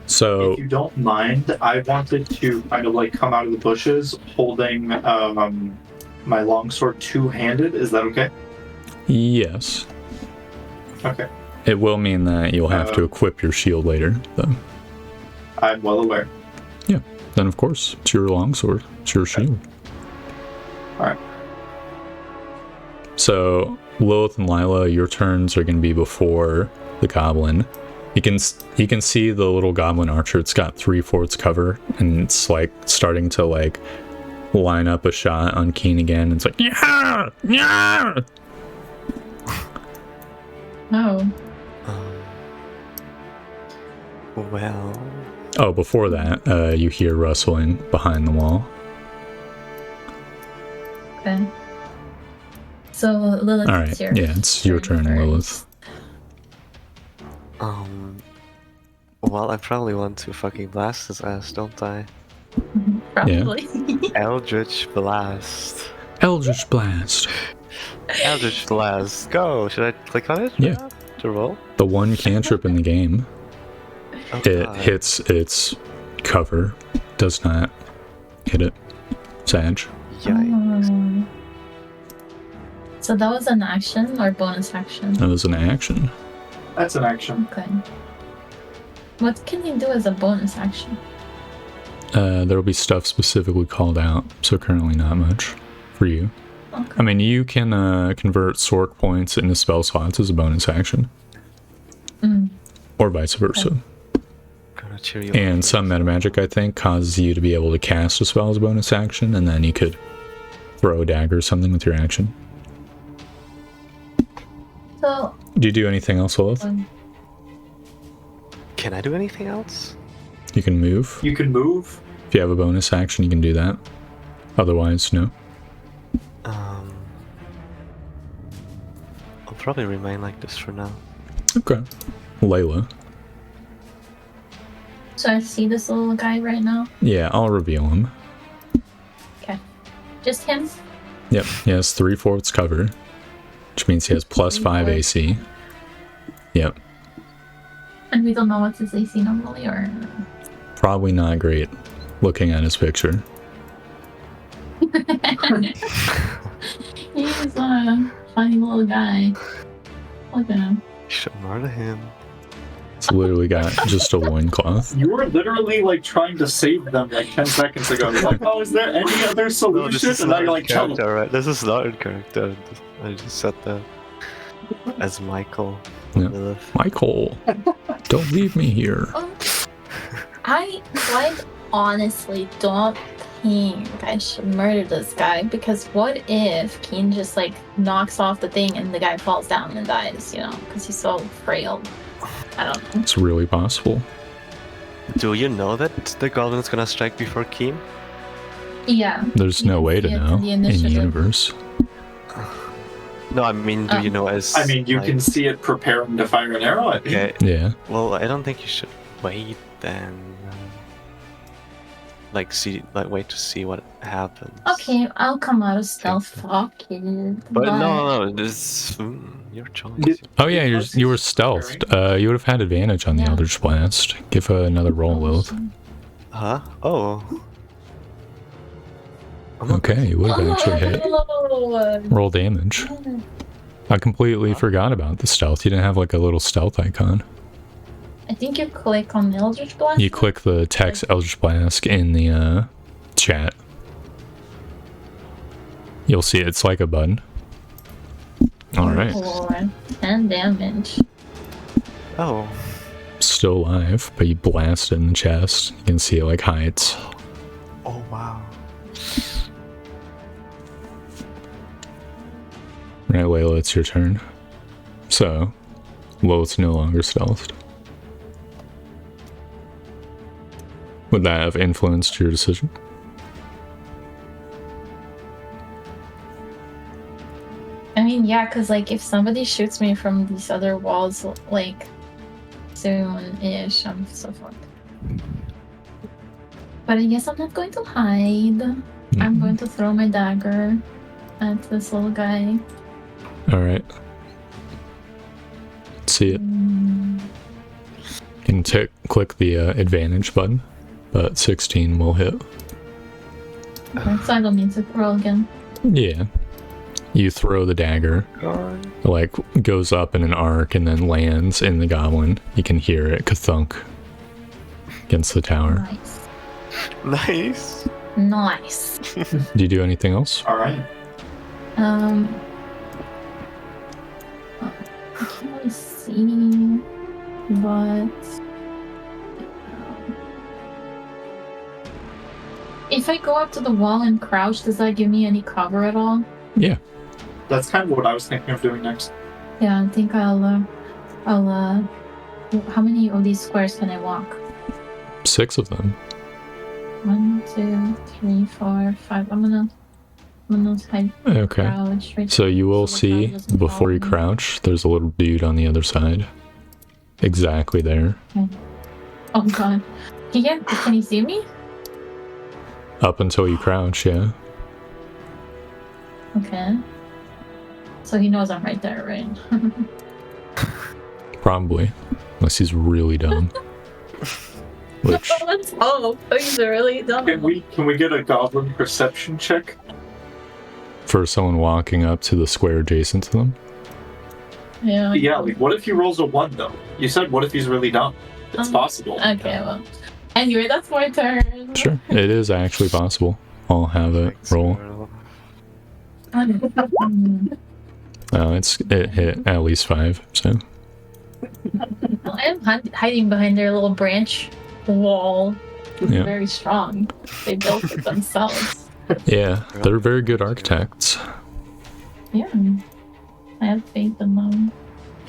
So If you don't mind, I wanted to kind of like come out of the bushes holding my longsword two-handed. Is that okay? yes, Okay. it will mean that you'll have to equip your shield later. Though. I'm well aware. Then of course it's your longsword. It's your shield. Alright. So Lilith and Lila, your turns are going to be before the goblin. You can see the little goblin archer. It's got 3/4 cover, and it's like starting to like line up a shot on Keen again. It's like yeah, yeah. Oh. Well, Oh, before that, you hear rustling behind the wall. Okay. So Lilith, All right, it's your yeah, it's your turn, first. Lilith. well, I probably want to fucking blast his ass, don't I? Probably. Eldritch Blast. Eldritch Blast. Eldritch Blast. Go! Should I click on it? Yeah. To roll? The one cantrip in the game. Oh, It God. hits its cover. Does not hit it. Sag. Yikes. So that was an action or bonus action? That was an action. That's an action. Okay. What can you do as a bonus action? There'll be stuff specifically called out, so currently not much for you. Okay. I mean, you can convert sork points into spell slots as a bonus action, or vice versa. Gonna cheer you And up. some meta magic, I think, causes you to be able to cast a spell as a bonus action, and then you could throw a dagger or something with your action. So, Do you do anything else, Lilith? Can I do anything else? You can move. You can move. If you have a bonus action, you can do that. Otherwise, no. I'll probably remain like this for now. Okay. Layla. so I see this little guy right now. Yeah, I'll reveal him. Just him? Yep, he has 3/4 cover, which means he has +5 AC. Yep, And we don't know what's his AC normally, or... probably not great looking at his picture. He's a funny little guy. Look at him. Should murder him. It's literally got just a loincloth. You were literally like trying to save them like 10 seconds ago. You're like, oh, is there any other No, solution? this is And now not you're in like, tell them. character, right? This is not in character. I just said that as Michael. Yeah. Bailiff. Michael, don't leave me here. I quite honestly don't think I should murder this guy, because what if Keen just like knocks off the thing and the guy falls down and dies, you know, because he's so frail. I don't know. It's really possible. Do you know that the goblin's gonna strike before Keen? Yeah. There's You no can way to see it know in the in the initiative. universe. No, I mean, do you know as... I mean, you like, can see it preparing to fire an arrow at me. Okay, Yeah. well, I don't think you should wait then. Like, wait to see what happens. Okay, I'll come out of stealth. Fuck it. But no, this... your choice. Did- Oh yeah, you were stealthed. You would have had advantage on the Yeah. Eldritch Blast. Give another roll, Lilith. Huh? Oh. Okay, you would have actually hit. Oh, Roll damage. I completely forgot about the stealth. You didn't have like a little stealth icon. I think you click on the Eldritch Blast. You click the text Eldritch Blast in the chat. You'll see it's like a button. Alright. For 10 damage. Oh. Still alive, but you blast it in the chest. You can see it like heights. Oh, wow. Right, Layla, it's your turn. So, Lilith's no longer stealthed. Would that have influenced your decision? I mean, yeah, because like if somebody shoots me from these other walls, like soon-ish, I'm so fucked. But I guess I'm not going to hide. I'm going to throw my dagger at this little guy. Alright. See it. You can click the advantage button, but 16 will hit. Okay, so I don't need to roll again. Yeah. You throw the dagger, it, like, goes up in an arc and then lands in the goblin. You can hear it ka-thunk against the tower. Nice. Nice. Nice. Do you do anything else? All right. I can't really see, but if I go up to the wall and crouch, does that give me any cover at all? Yeah. That's kind of what I was thinking of doing next. Yeah, I think I'll how many of these squares can I walk? 6 of them. 1, 2, 3, 4, 5. I'm gonna type Okay. crouch right. So you will So the see, crowd doesn't before follow you me. crouch, there's a little dude on the other side. Exactly there. Oh god. Can you see me? Up until you crouch, yeah. Okay. So he knows I'm right there, right? Probably. Unless he's really dumb. which Let's hope things are really dumb. Can we get a goblin perception check? for someone walking up to the square adjacent to them. Yeah. Yeah, like what if he rolls a 1 though? You said what if he's really dumb? It's possible. Okay, well. Anyway, that's my turn. Sure, it is actually possible. I'll have it roll. It hit at least 5, so. I am hiding behind their little branch wall. It's Yeah. very strong. They built it themselves. Yeah, they're very good architects. Yeah. I have faith in them.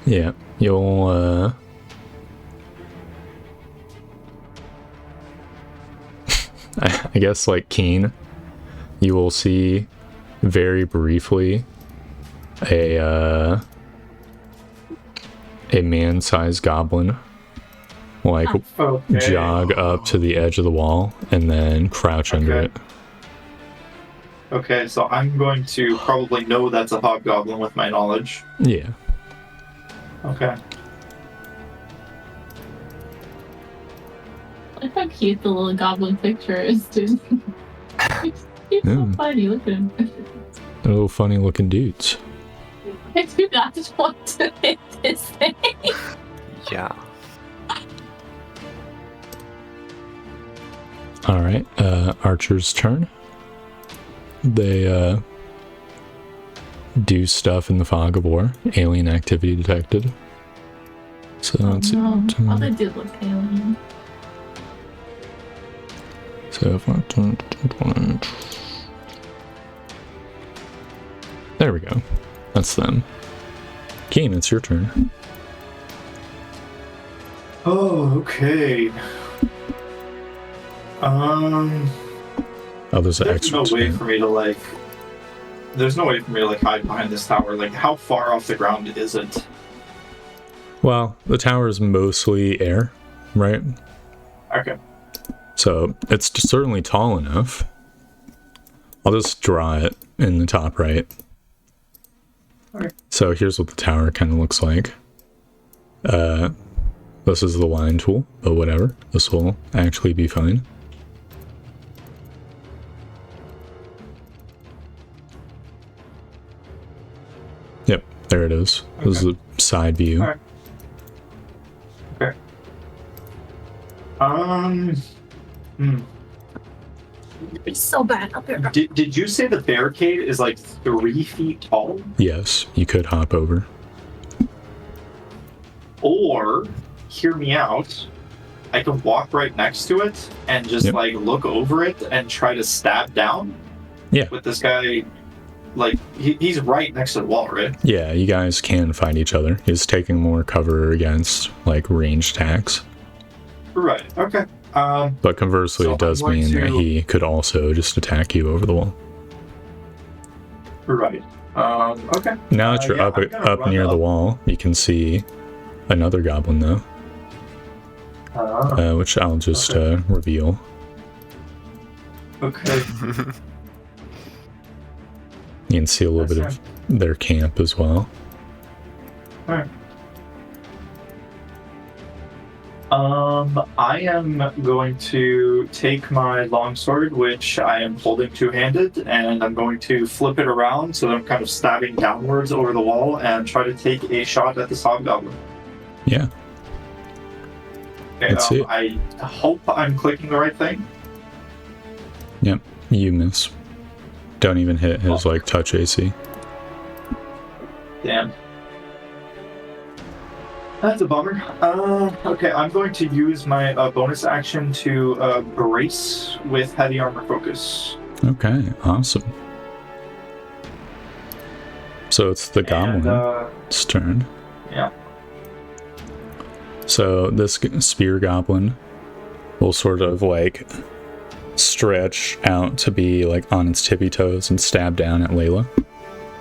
Yeah, you'll, I guess like Keen, you will see very briefly a man-sized goblin like Okay. jog up to the edge of the wall and then crouch under Okay. it. Okay, so I'm going to probably know that's a hobgoblin with my knowledge. Yeah. Okay. Look how cute the little goblin picture is, dude. He's so funny. Look at him. They're little funny looking dudes. I do not want to hit this thing. Yeah. Alright, Archer's turn. They do stuff in the fog of war. Alien activity detected. So let's see. No. Oh, they did look alien. So there we go. That's them. Keen, it's your turn. Oh, okay. Oh, there's an There's extra no way 10. for me to like. There's no way for me to like hide behind this tower. Like, how far off the ground is it? Well, the tower is mostly air, right? Okay. So it's certainly tall enough. I'll just draw it in the top right. Okay. So here's what the tower kind of looks like. This is the line tool, but whatever. This will actually be fine. Yep, there it is. This is the side view. Alright. Okay. It's so bad up here. Did you say the barricade is like 3 feet tall? Yes, you could hop over. Or, hear me out, I can walk right next to it and just Yep. like look over it and try to stab down. Yeah. With this guy, like he's right next to the wall, right? Yeah, you guys can fight each other. He's taking more cover against like ranged attacks. Right. Okay. But conversely, So it does I'm going mean that to- he could also just attack you over the wall. Right. Okay. Now that you're Yeah, up I'm gonna run near the up. wall, you can see another goblin though, which I'll just reveal. Okay. You can see a little bit of their camp as well. Alright. I am going to take my longsword, which I am holding two-handed, and I'm going to flip it around so that I'm kind of stabbing downwards over the wall and try to take a shot at this hobgoblin. Yeah, Okay, Let's see it. I hope I'm clicking the right thing. you miss. Don't even hit his like touch AC. Damn. That's a bummer. Okay, I'm going to use my bonus action to brace with heavy armor focus. Okay, awesome. So it's the And, goblin's turn. yeah. So this spear goblin will sort of like stretch out to be like on its tippy toes and stab down at Layla.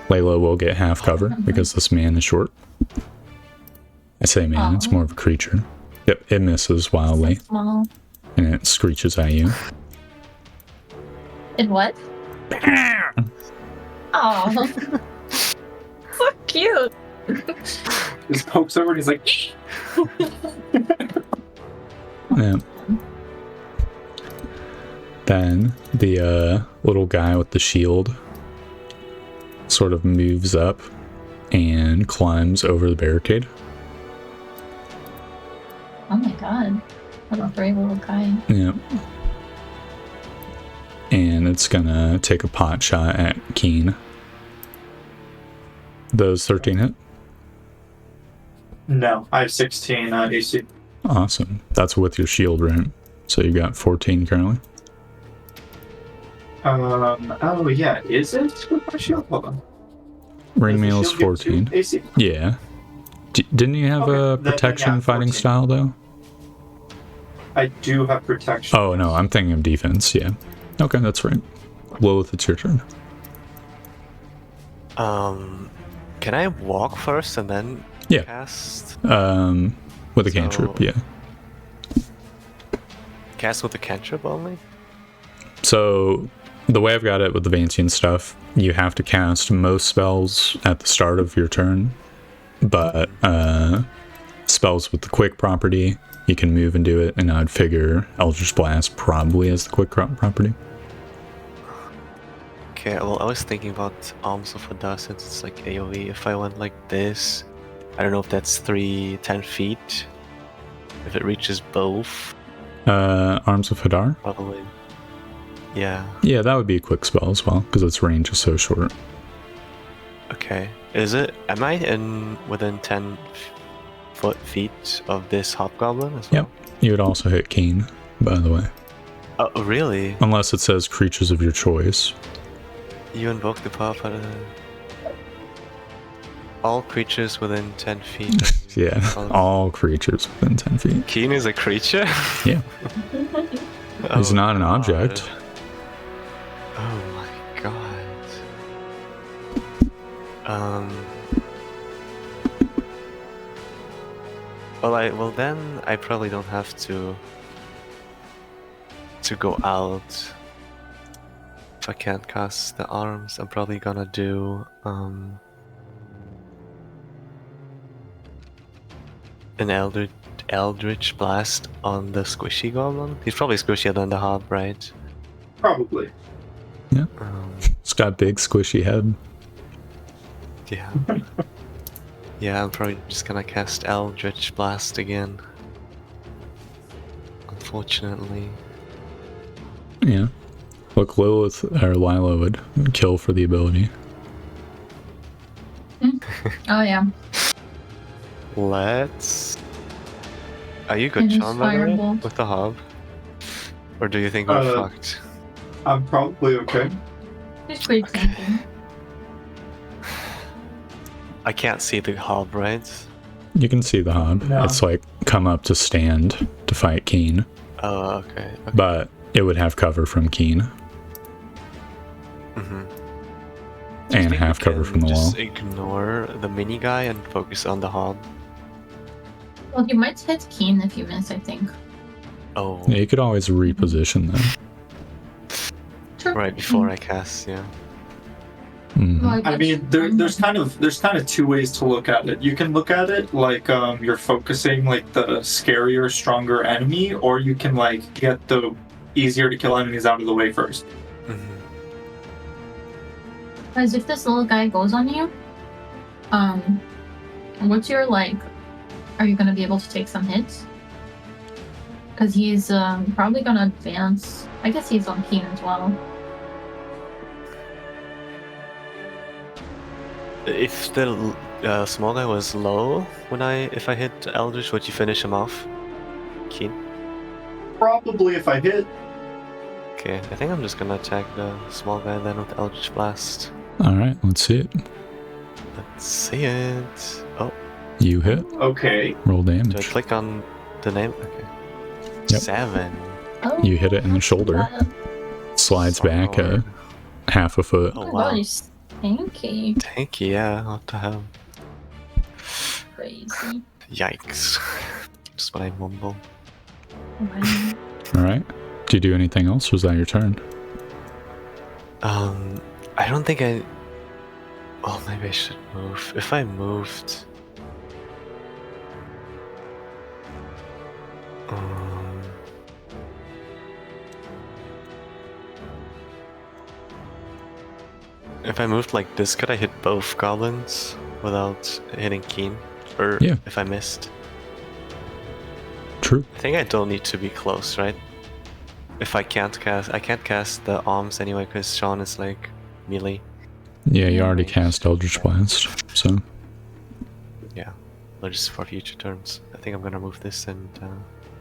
Layla will get half cover because this man is short. I say man, it's more of a creature. Yep, it misses wildly Small. and it screeches at you. And what? Oh. So cute. Just pokes over and he's like, Yeah. Then the little guy with the shield sort of moves up and climbs over the barricade. Oh my god. What a brave little guy. Yep. And it's gonna take a pot shot at Keen. Those 13 hit? No, I have 16 AC. Awesome. That's with your shield, right? So you got 14 currently? Oh yeah, is it with my shield? Hold on. Ring Does the meal's shield give 14. 2 AC? Yeah. Didn't you have Okay, a then protection yeah, fighting 14. style, though? I do have protection. Oh, no, I'm thinking of defense, yeah. Okay, that's right. Lilith, it's your turn. Can I walk first and then Yeah. cast? With a cantrip, So- yeah. Cast with the cantrip only? So, the way I've got it with the Vancian stuff, you have to cast most spells at the start of your turn, but spells with the quick property, you can move and do it, and I'd figure Eldritch Blast probably as the quick property. Okay, well, I was thinking about Arms of Hadar since it's like AoE. If I went like this, I don't know if that's 10 feet. If it reaches both, Arms of Hadar? probably. Yeah, Yeah, that would be a quick spell as well, because its range is so short. okay. Am I within 10 feet of this hobgoblin as well? Yep. You would also hit Keen, by the way. Oh, really? Unless it says creatures of your choice. You invoke the power of all creatures within 10 feet. Yeah, all creatures within 10 feet. Keen is a creature? Yeah. He's Oh not an God. object. Oh my god. Well then I probably don't have to go out. If I can't cast the arms, I'm probably gonna do an Eldritch Blast on the squishy goblin. He's probably squishier than the hob, right? Probably. It's got big squishy head. Yeah. Yeah, I'm probably just gonna cast Eldritch Blast again. Unfortunately. Yeah. Look, Lilith or Lila would kill for the ability. Oh yeah. Let's. Are you good, It is Sean, by the way, firebolt. with the hob? Or do you think we're fucked? I'm probably okay. It's pretty tempting. I can't see the hob, right? You can see the hob. No. It's like come up to stand to fight Keen, Oh, okay. but it would have cover from Keen Mm-hmm. and half cover from the wall. Just ignore the mini guy and focus on the hob. Well, you might hit Keen if you miss, I think. Oh, Yeah, you could always reposition them. Sure. right before I cast, yeah. Mhm. Well, I mean, there's kind of two ways to look at it. You can look at it like you're focusing like the scarier, stronger enemy, or you can like get the easier to kill enemies out of the way first. Mm-hmm. Because if this little guy goes on you, what's your like? Are you gonna be able to take some hits? Because he's probably gonna advance. I guess he's on Keen as well. If the small guy was low if I hit Eldritch, would you finish him off? Keen? Probably if I hit. Okay, I think I'm just gonna attack the small guy then with Eldritch Blast. All right, let's see it. Let's see it. Oh, You hit. Okay. Roll do I damage. click on the name? Okay. Yep. 7. Oh, You hit it in the shoulder. Slides back Solid. half a foot. Oh Oh, wow. wow. He's stanky. Thank you, yeah, what the hell. Crazy. Yikes. Just what I mumble. Wow. All right. Do you do anything else? Or was that your turn? I don't think I... Oh, maybe I should move. If I moved... If I moved like this, could I hit both goblins without hitting Keen? Or Yeah. if I missed? True. I think I don't need to be close, right? If I can't cast the arms anyway, because Sean is like melee. Yeah, you Yeah. already cast Eldritch Blast, so. Yeah, but just for future turns. I think I'm gonna move this and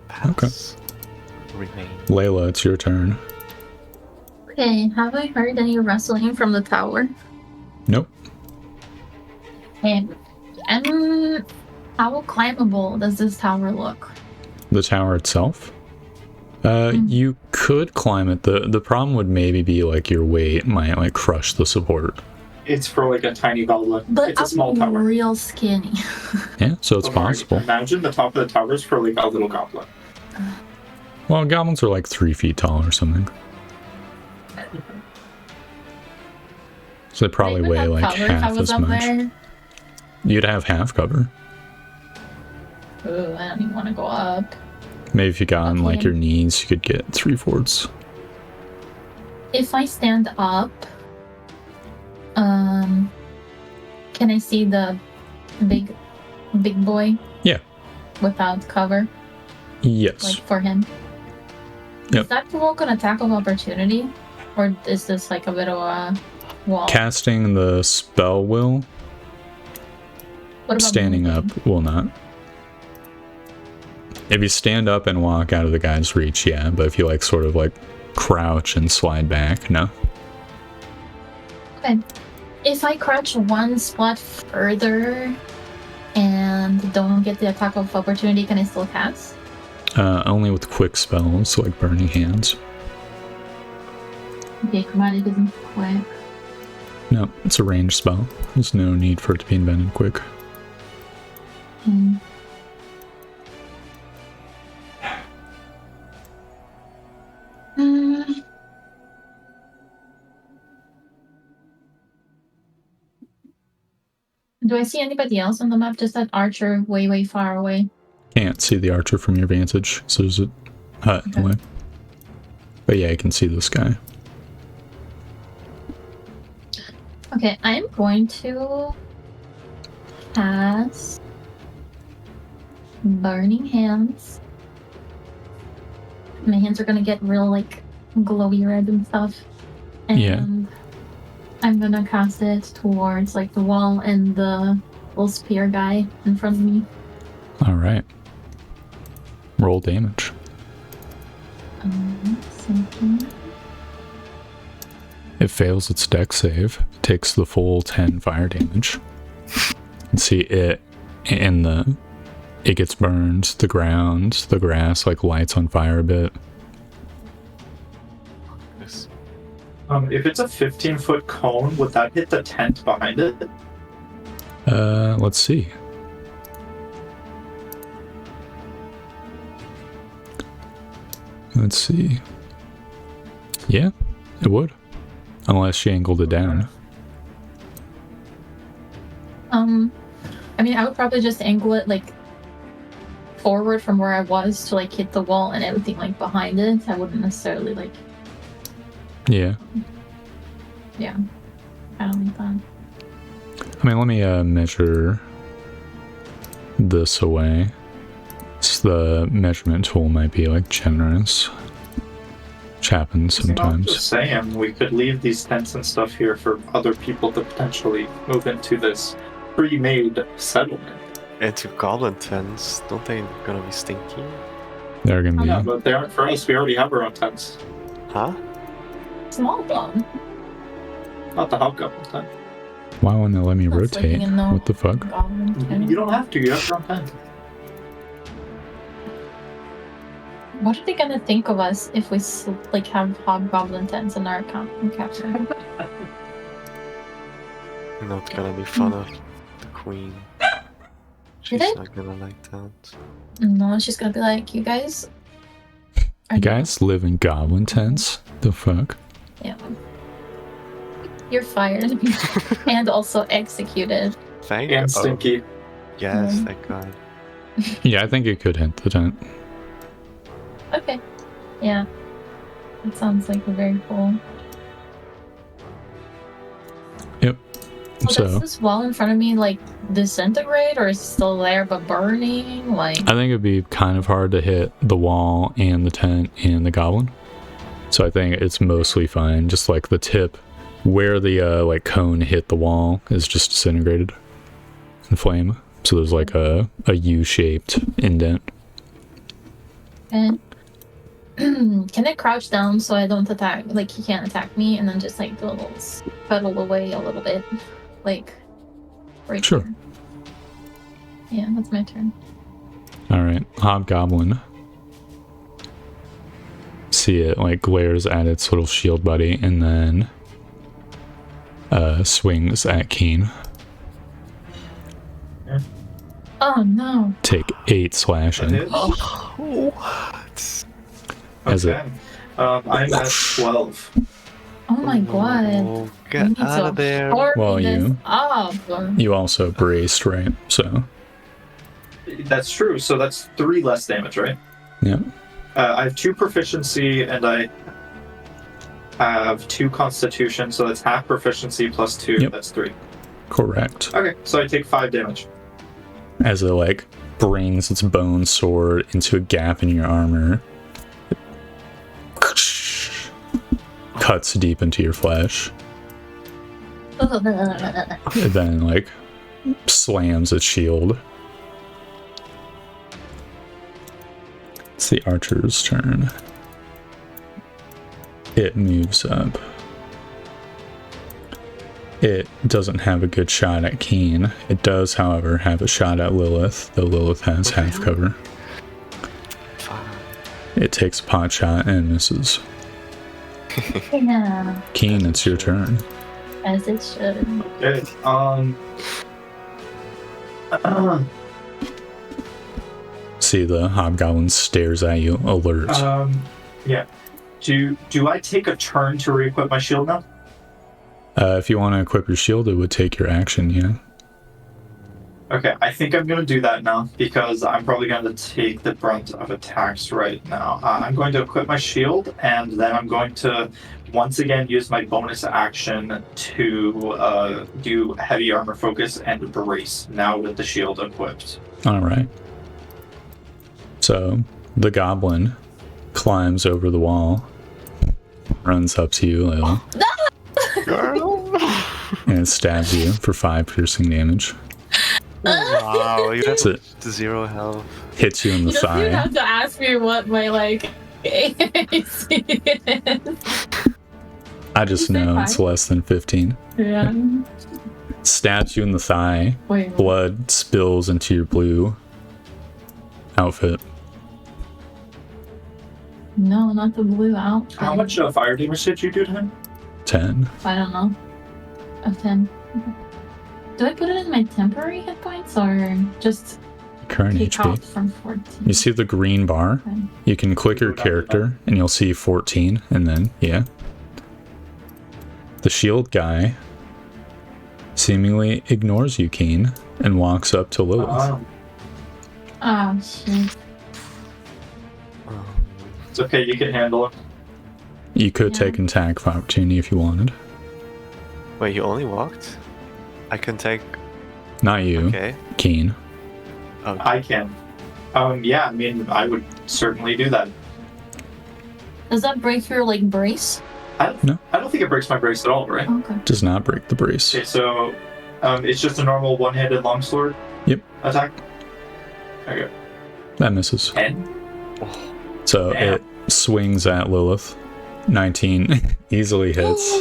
pass. Remain. Layla, it's your turn. Okay, have I heard any rustling from the tower? Nope. Okay. How climbable does this tower look? The tower itself? You could climb it. The problem would maybe be like your weight might like crush the support. It's for like a tiny goblin. But It's a small I'm tower. real skinny. Yeah, so it's So, like, possible. Imagine the top of the tower is for like a little goblin. Well, goblins are like 3 feet tall or something. So they probably Would I weigh even like have cover if I half was as up much. there? You'd have half cover. Ooh, I don't even want to go up. Maybe if you got on like Okay. your knees, you could get 3/4. If I stand up, can I see the big boy? Yeah. Without cover, Yes. like for him. Yep. Is that provoke an attack of opportunity, or is this like a bit of a wall? Casting the spell will. What about Standing moving? up will not. If you stand up and walk out of the guy's reach, yeah, but if you like sort of like crouch and slide back, no. Okay. If I crouch one spot further and don't get the attack of opportunity, can I still cast? Only with quick spells like Burning Hands. Okay, chromatic isn't quick. No, it's a ranged spell. There's no need for it to be invented quick. Hmm. Hmm. Do I see anybody else on the map? Just that archer way far away. Can't see the archer from your vantage, so there's a hut in the way. But yeah, you can see this guy. Okay, I'm going to cast Burning Hands. My hands are gonna get real like glowy red and stuff. And Yeah. I'm gonna cast it towards like the wall and the little spear guy in front of me. Alright. Roll damage. Second. It fails its dex save. It takes the full 10 fire damage. And see it in the... It gets burned, the ground, the grass like lights on fire a bit. Yes. If it's a 15-foot cone, would that hit the tent behind it? Let's see. Let's see. Yeah, it would. Unless she angled it down. I mean, I would probably just angle it like forward from where I was to like hit the wall and everything like behind it. I wouldn't necessarily like, Yeah. I don't think that. I mean, let me measure this away. The measurement tool might be like generous. Which happens I'm sometimes. just saying, we could leave these tents and stuff here for other people to potentially move into this pre-made settlement. Into goblin tents, don't they gonna be stinky? They're gonna be. Yeah, but they aren't for us. We already have our own tents. Huh? Small bomb. Not the hobgoblin tent. Why won't they let me That's like rotate? in the What the fuck? goblin. You don't have to. You have your own tent. What are they gonna think of us if we like have hobgoblin tents in our account and capture? Not gonna be fun of the queen. She's it? not gonna like that. No, she's gonna be like, you guys. Are You guys live in goblin tents? The fuck? Yeah. You're fired and also executed. Thank And you. stinky. Yes, Mm. thank God. Yeah, I think it could hit the tent. Okay. Yeah. That sounds like very cool. Yep. So does So this wall in front of me like disintegrate, or is it still there but burning? Like, I think it'd be kind of hard to hit the wall and the tent and the goblin. So I think it's mostly fine. Just like the tip where the like cone hit the wall is just disintegrated in flame. So there's like a U-shaped indent. and can I crouch down so I don't attack? Like he can't attack me, and then just like do a little pedal away a little bit, like right Sure. here. Yeah, that's my turn. All right, hobgoblin. See it like glares at its little shield buddy and then swings at Keen. Oh no! Take 8 slashing. Hit. What? As Okay. I'm at 12. Oh my god! Oh, We get need out to of there. hurry Well, this you- up. You also braced, right? So That's true. So that's 3 less damage, right? yeah. I have 2 proficiency and I have 2 constitution, so that's half proficiency plus 2. Yep. That's 3. Correct. Okay, so I take 5 damage. As it like brings its bone sword into a gap in your armor, it cuts deep into your flesh, and then like slams its shield. It's the archer's turn. It moves up. It doesn't have a good shot at Keen. It does, however, have a shot at Lilith, though Lilith has half cover. Fine. It takes a pot shot and misses. Yeah, Keen, it's your turn. as it should. Okay. See the hobgoblin stares at you, alert. Yeah. Do I take a turn to re-equip my shield now? If you want to equip your shield, it would take your action, yeah. Okay, I think I'm going to do that now because I'm probably going to take the brunt of attacks right now. I'm going to equip my shield and then I'm going to once again use my bonus action to do heavy armor focus and brace now with the shield equipped. Alright. So, the goblin climbs over the wall, runs up to you, Lil, Girl. and stabs you for 5 piercing damage. Wow, you have So it 0 health. hits you in the You don't even thigh. have to ask me what my like AC is. I just You say know it's 5? less than 15. Yeah. Stabs you in the thigh. Wait. Blood spills into your blue outfit. No, not the blue outfit. How much fire damage did you do to him? 10. I don't know. Of 10. Okay. Do I put it in my temporary hit points or just Current take HP. out from 14? You see the green bar? Okay. You can click your character and you'll see 14 and then, yeah. The shield guy seemingly ignores you, Keen, and walks up to Lilith. Oh, shit. It's okay, you can handle it. You could Yeah. take an attack of opportunity if you wanted. Wait, you only walked? I can take. Not you, Okay. Keen. Oh, I can. Yeah, I mean, I would certainly do that. Does that break your like brace? I No. don't think it breaks my brace at all, right? Okay. Does not break the brace. Okay, so it's just a normal one-handed longsword Yep. attack. Okay, That misses. 10. So Damn. it swings at Lilith. 19 easily hits.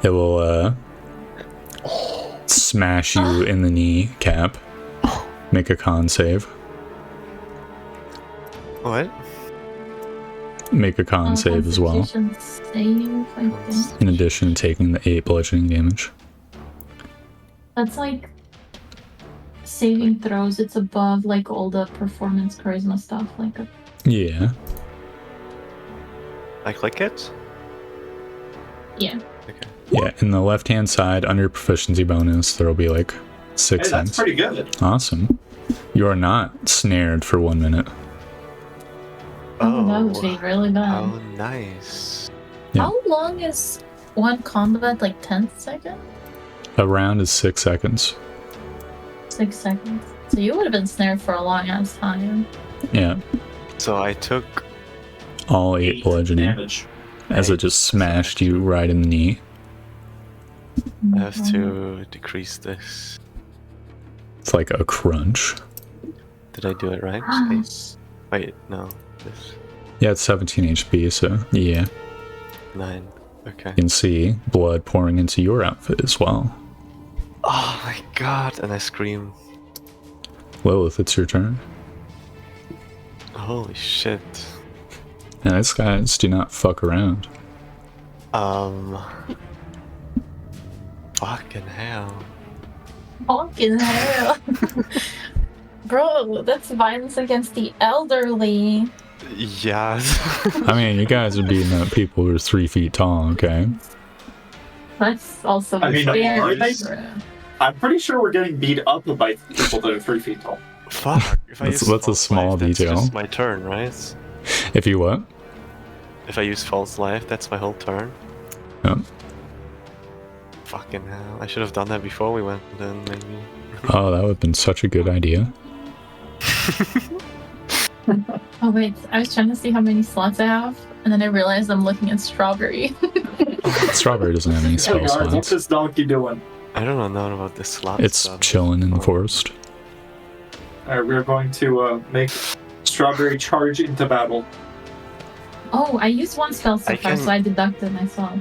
It will smash you in the kneecap. Make a con save. what? Make a con save as well. Constitution Save, I think. In addition to taking the 8 bludgeoning damage. That's like saving throws. It's above like all the performance charisma stuff. Like a Yeah. I click it? yeah. Okay. Yeah, in the left hand side, under proficiency bonus, there will be like 6 Hey, that's cents. pretty good. Awesome. You are not snared for 1 minute. Oh, that would be really bad. How nice. Yeah. How long is one combat like 10 seconds? A round is 6 seconds. 6 seconds. So you would have been snared for a long ass time. Yeah. So I took All 8 bludgeoning damage. as it just smashed you right in the knee. I have to decrease this. It's like a crunch. Did I do it right? Ah. Space. Wait, no. This Yeah, it's 17 HP, so yeah. 9. Okay. You can see blood pouring into your outfit as well. Oh my god! And I scream. Lilith, it's your turn. Holy shit. And these guys do not fuck around. Fucking hell. Fucking hell. Bro, that's violence against the elderly. Yeah. I mean, you guys are beating up people who are 3 feet tall, okay? That's also I mean, very are they? true. I'm pretty sure we're getting beat up by people that are 3 feet tall. Fuck. If I That's- use that's a false small life, that's detail. just my turn, right? If you what? If I use false life, that's my whole turn. Yep. Fucking hell. I should have done that before we went then, maybe. Oh, that would have been such a good idea. Oh wait, I was trying to see how many slots I have, and then I realized I'm looking at strawberry. Strawberry doesn't have any Hey, spell guys, what's slots. this donkey doing? I don't know nothing about this slot. It's stuff. chilling in the forest. Alright, we're going to make Strawberry charge into battle. Oh, I used one spell so I far, can- so I deducted myself.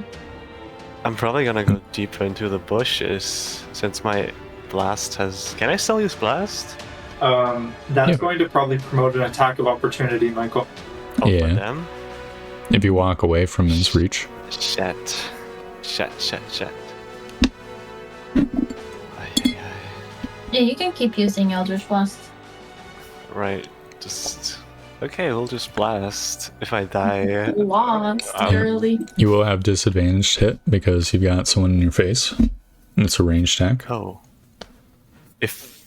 I'm probably gonna go deeper into the bushes since my blast has. Can I still use blast? That's Yeah. going to probably promote an attack of opportunity, Michael. Oh, Yeah. for them? If you walk away from his reach. Shit. Shit. Ay, ay, ay. Yeah, you can keep using Eldritch Blast. Right. Just. Okay, we'll just blast. If I die. Lost, Um, early. You will have disadvantaged hit because you've got someone in your face. And it's a ranged attack. Oh. If.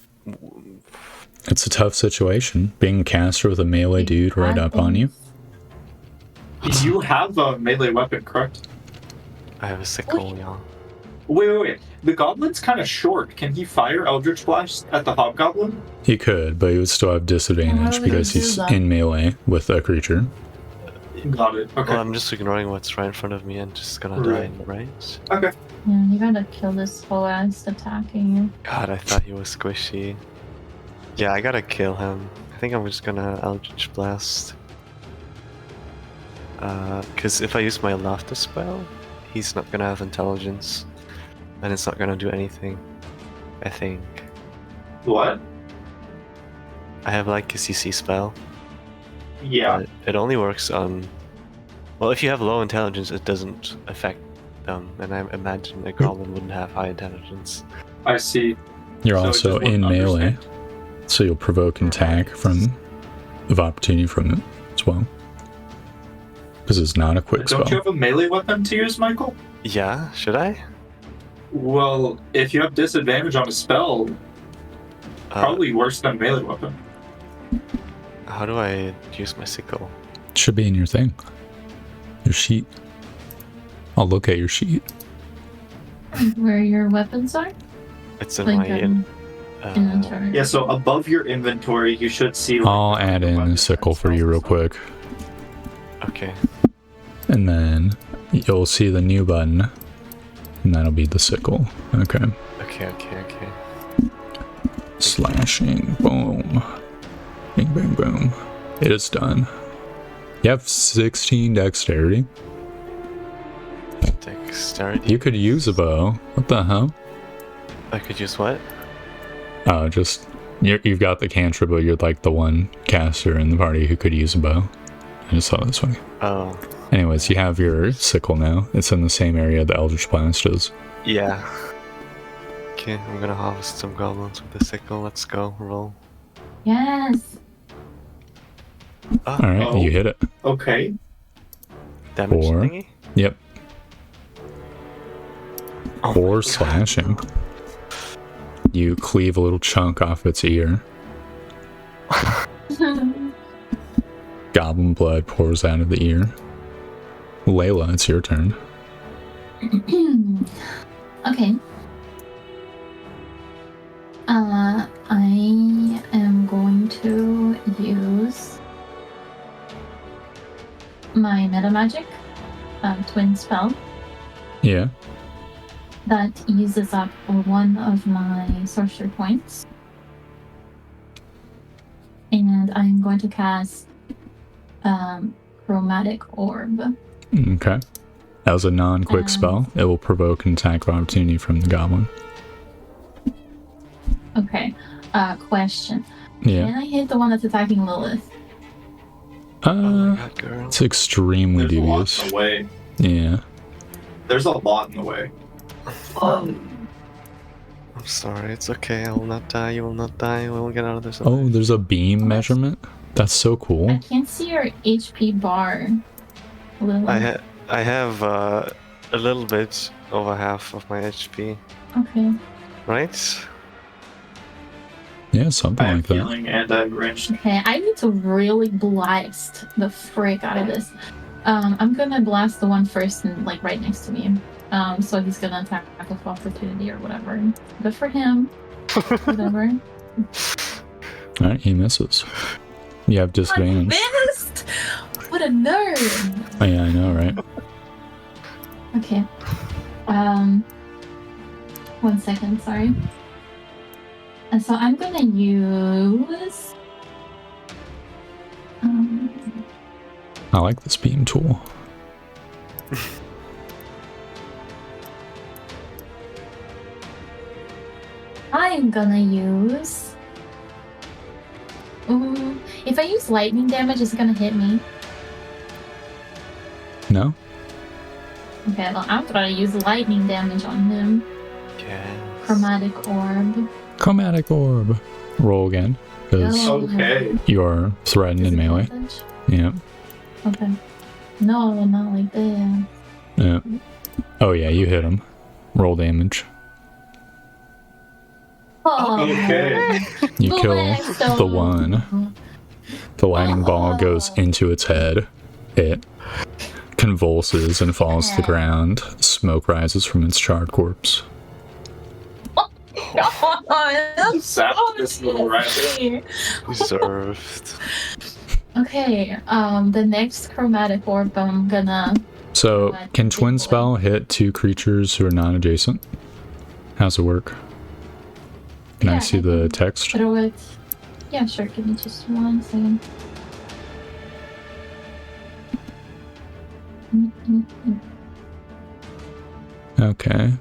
It's a tough situation, being a caster with a melee dude right up on you. You have a melee weapon, correct? I have a sickle, yeah. Wait. The goblin's kind of short. Can he fire Eldritch Blast at the hobgoblin? He could, but he would still have disadvantage Why would he because do he's that? in melee with a creature. Got it. Okay. Well, I'm just ignoring what's right in front of me and just gonna die Right. in the range. Okay. Yeah, you gotta kill this whole ass attacking you. God, I thought he was squishy. Yeah, I gotta kill him. I think I'm just gonna Eldritch Blast. Because if I use my laughter spell, he's not gonna have intelligence. And it's not gonna do anything. I think. What? I have like a CC spell. Yeah. But it only works on. Well, if you have low intelligence, it doesn't affect them. And I imagine a goblin wouldn't have high intelligence. I see. You're So it also just won't in melee, understand. so you'll provoke an attack of opportunity from it as well. Because it's not a quick Don't you spell. have a melee weapon to use, Michael? Yeah, should I? Well, if you have disadvantage on a spell, probably worse than a melee weapon. How do I use my sickle? It should be in your thing. Your sheet. I'll look at your sheet. Where your weapons are? It's in Like, my inventory. Yeah, so above your inventory, you should see. like, I'll add in a weapons sickle and for you real stuff. quick. Okay. And then you'll see the new button. And that'll be the sickle. Okay. Okay. Slashing. Boom. Bing, bang, boom. It is done. You have 16 dexterity. Dexterity. You could use a bow. What the hell? I could use what? Oh, just you've got the cantrip, but you're like the one caster in the party who could use a bow. I just saw this way. Oh, Anyways, you have your sickle now. It's in the same area the Eldritch Blast is. yeah. Okay, I'm gonna harvest some goblins with the sickle. Let's go. Roll. Yes. Oh, Alright, Oh. you hit it. Okay. damage Four. thingy? Yep. Oh my 4 God. slashing. You cleave a little chunk off its ear. Goblin blood pours out of the ear. Layla, it's your turn. Okay. I am going to use my meta magic, twin spell, Yeah. that uses up one of my sorcery points. And I'm going to cast Chromatic Orb. Okay. As a non-quick spell, it will provoke an attack of opportunity from the goblin. Okay. Question. Yeah. Can I hit the one that's attacking Lilith? Oh my god, girl. It's extremely There's a lot dubious. in the way. Yeah. There's a lot in the way. I'm sorry, it's okay. I will not die. You will not die. We will get out of this. Oh, there's a beam measurement? That's so cool. I can't see your HP bar, Lilith. I have a little bit over half of my HP, Okay. right? Yeah, something I have like that. healing and I have wrenched. Okay, I need to really blast the frick out of this. I'm gonna blast the one first and like right next to me. So he's gonna attack with opportunity or whatever. Good for him. Whatever. Alright, he misses. You have I disadvantage. missed! What a nerd! Oh, yeah, I know, right? Okay. 1 second, sorry. And so I'm gonna use I like this beam tool. I'm gonna use if I use lightning damage, it's gonna hit me. No? Okay, well I'm gonna use lightning damage on him. Yes. Chromatic orb. Chromatic orb. Roll again. Because Okay. you're threatened in melee. Disadvantage? Yeah. Okay. No, not like that. Yeah. Oh, yeah, you hit him. Roll damage. Oh, Okay. You kill Blast the him. one. The lightning ball goes into its head. It convulses and falls to the ground. Smoke rises from its charred corpse. God, Zap this little rat. Deserved. Okay, the next chromatic orb I'm gonna So, can Twin Spell hit two creatures who are non-adjacent? How's it work? Can I Yeah, see I the can text? throw it. Yeah, sure, give me just 1 second. Okay.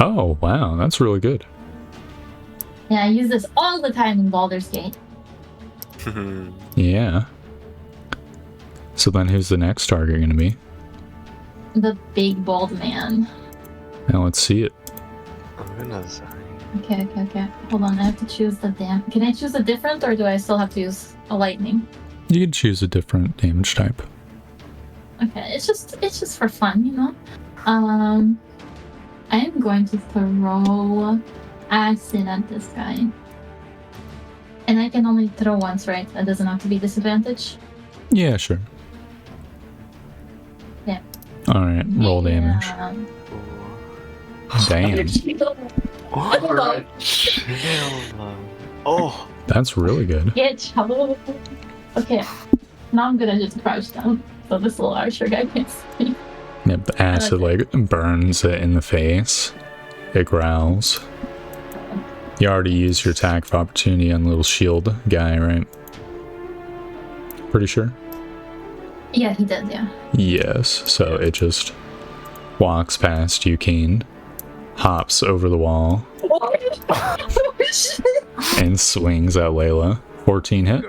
Oh, wow, that's really good. Yeah, I use this all the time in Baldur's Gate. Yeah. So then who's the next target going to be? The big bald man. Now let's see it. I'm gonna sign. Okay. Hold on, I have to choose the Can I choose a different, or do I still have to use a lightning? You can choose a different damage type. Okay, it's just for fun, you know? I am going to throw acid at this guy. And I can only throw once, right? That doesn't have to be disadvantage. Yeah, sure. Yeah. Alright, roll damage. Damn. Alright. Chill. Oh, That's really good. Get trouble. Okay, now I'm gonna just crouch down so this little archer guy can't see me. Yep, the acid like burns it in the face. It growls. You already used your attack of opportunity on the little shield guy, right? Pretty sure? Yeah, he did, yeah. Yes, so it just walks past you, Keen, hops over the wall, and swings at Layla. 14 hit.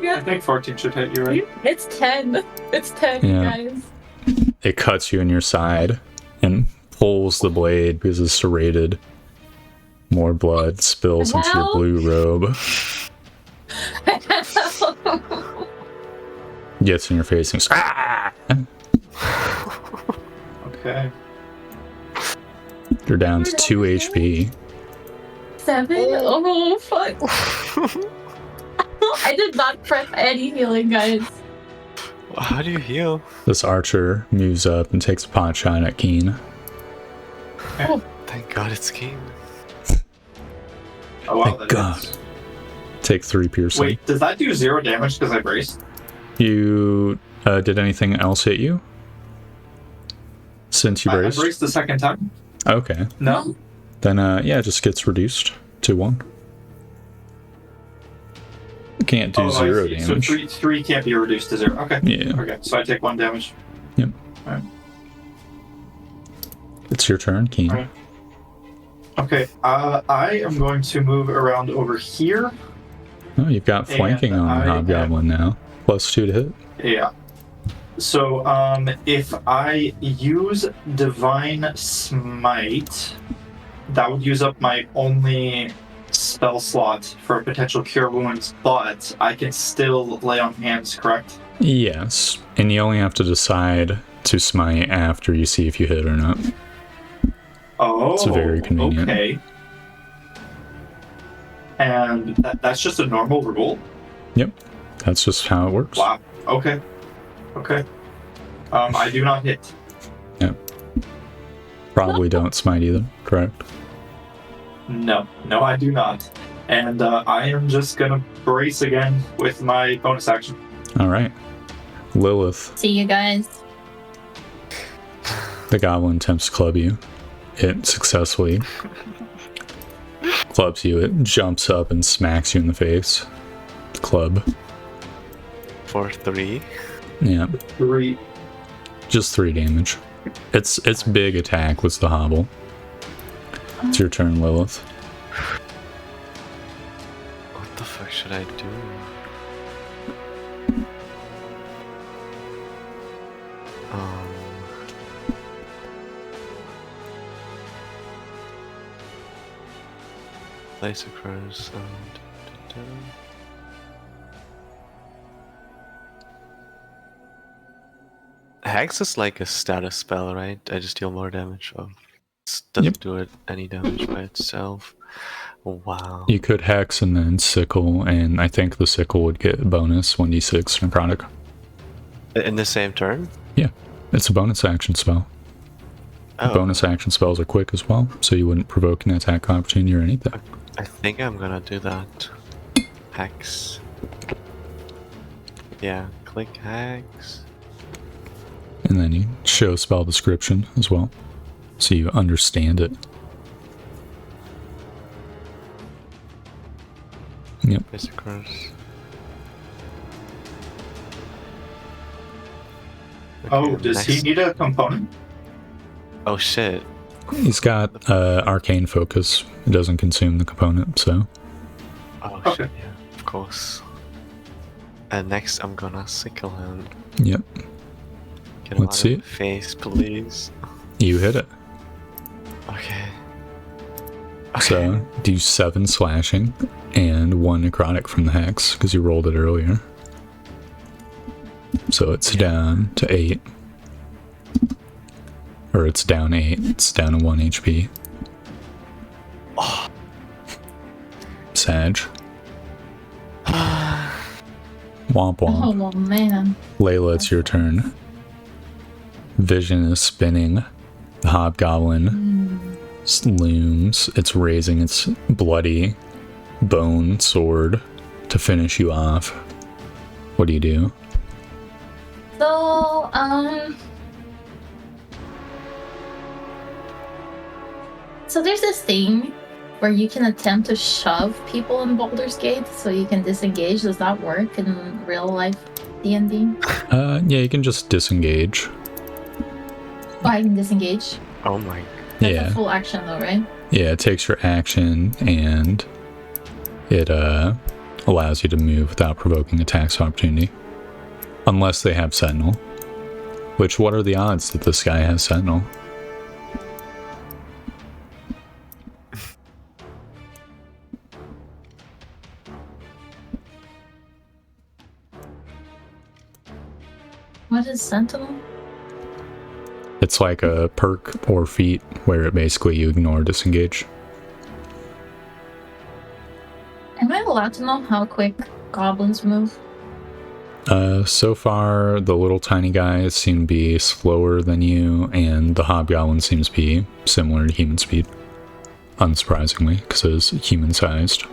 I think 14 should hit you, right? It's 10. It's 10, Yeah. guys. It cuts you in your side and pulls the blade because it's serrated. More blood spills into your Help. blue robe. Gets in your face and ah! Okay. You're down to 2 HP. 7? Oh, fuck. I did not prep any healing, guys. How do you heal? This archer moves up and takes a pot shot at Keen. Thank God it's Keen. Oh wow, Thank that God. hits. Take 3 piercing. Wait, does that do 0 damage because I braced? You did anything else hit you? Since you I braced? braced the second time. Okay. No. Then yeah, it just gets reduced to 1. You can't do I 0 see. damage. So 3 can't be reduced to 0. Okay. Yeah. Okay, so I take 1 damage. Yep. Alright. It's your turn, Keen. Alright. Okay, I am going to move around over here. Oh, you've got flanking And on the I hobgoblin now. +2 to hit. Yeah. So, if I use Divine Smite, that would use up my only spell slot for potential Cure Wounds, but I can still lay on hands, correct? Yes, and you only have to decide to smite after you see if you hit or not. Oh, It's very convenient. Okay. And that's just a normal rule? Yep, that's just how it works. Wow. Okay. Okay. I do not hit. Probably don't smite either, correct? No, I do not. And I am just gonna brace again with my bonus action. Alright. Lilith, See you guys. the goblin attempts to club you. It successfully clubs you. It jumps up and smacks you in the face. Club. For 3. Yeah, 3. just 3 damage. Its big attack was the hobble. It's your turn, Lilith. What the fuck should I do? Place across and Hex is like a status spell, right? I just deal more damage. Oh, it doesn't do any damage by itself. Wow. You could hex and then sickle, and I think the sickle would get a bonus 1d6 necrotic. In the same turn? Yeah, it's a bonus action spell. Oh, Bonus action spells are quick as well, so you wouldn't provoke an attack opportunity or anything. I think I'm gonna do that. Hex. Yeah, click hex. And then you show spell description as well, so you understand it. Yep. Place across. Oh, Okay, does he next- need a component? Oh shit. He's got arcane focus. It doesn't consume the component, so Oh Okay. shit, yeah, of course. And next I'm gonna sickle him. yep, Get him Let's out see of it. the face, please. you hit it. Okay. So do 7 slashing and 1 necrotic from the hex because you rolled it earlier. So it's down to 8. Or it's down 8. It's down to 1 HP. Sag. Womp womp. Oh man. Layla, it's your turn. Vision is spinning. The hobgoblin looms. It's raising its bloody bone sword to finish you off. What do you do? So, so there's this thing where you can attempt to shove people in Baldur's Gate so you can disengage. Does that work in real life D&D? Yeah, you can just disengage. Oh, I can disengage. Oh my. That's Yeah. a full action though, right? Yeah, it takes your action and it allows you to move without provoking attacks of opportunity. Unless they have Sentinel. Which, what are the odds that this guy has Sentinel? What is Sentinel? It's like a perk or feat where it basically you ignore disengage. Am I allowed to know how quick goblins move? So far, the little tiny guys seem to be slower than you, and the hobgoblin seems to be similar to human speed. Unsurprisingly, because it's human-sized.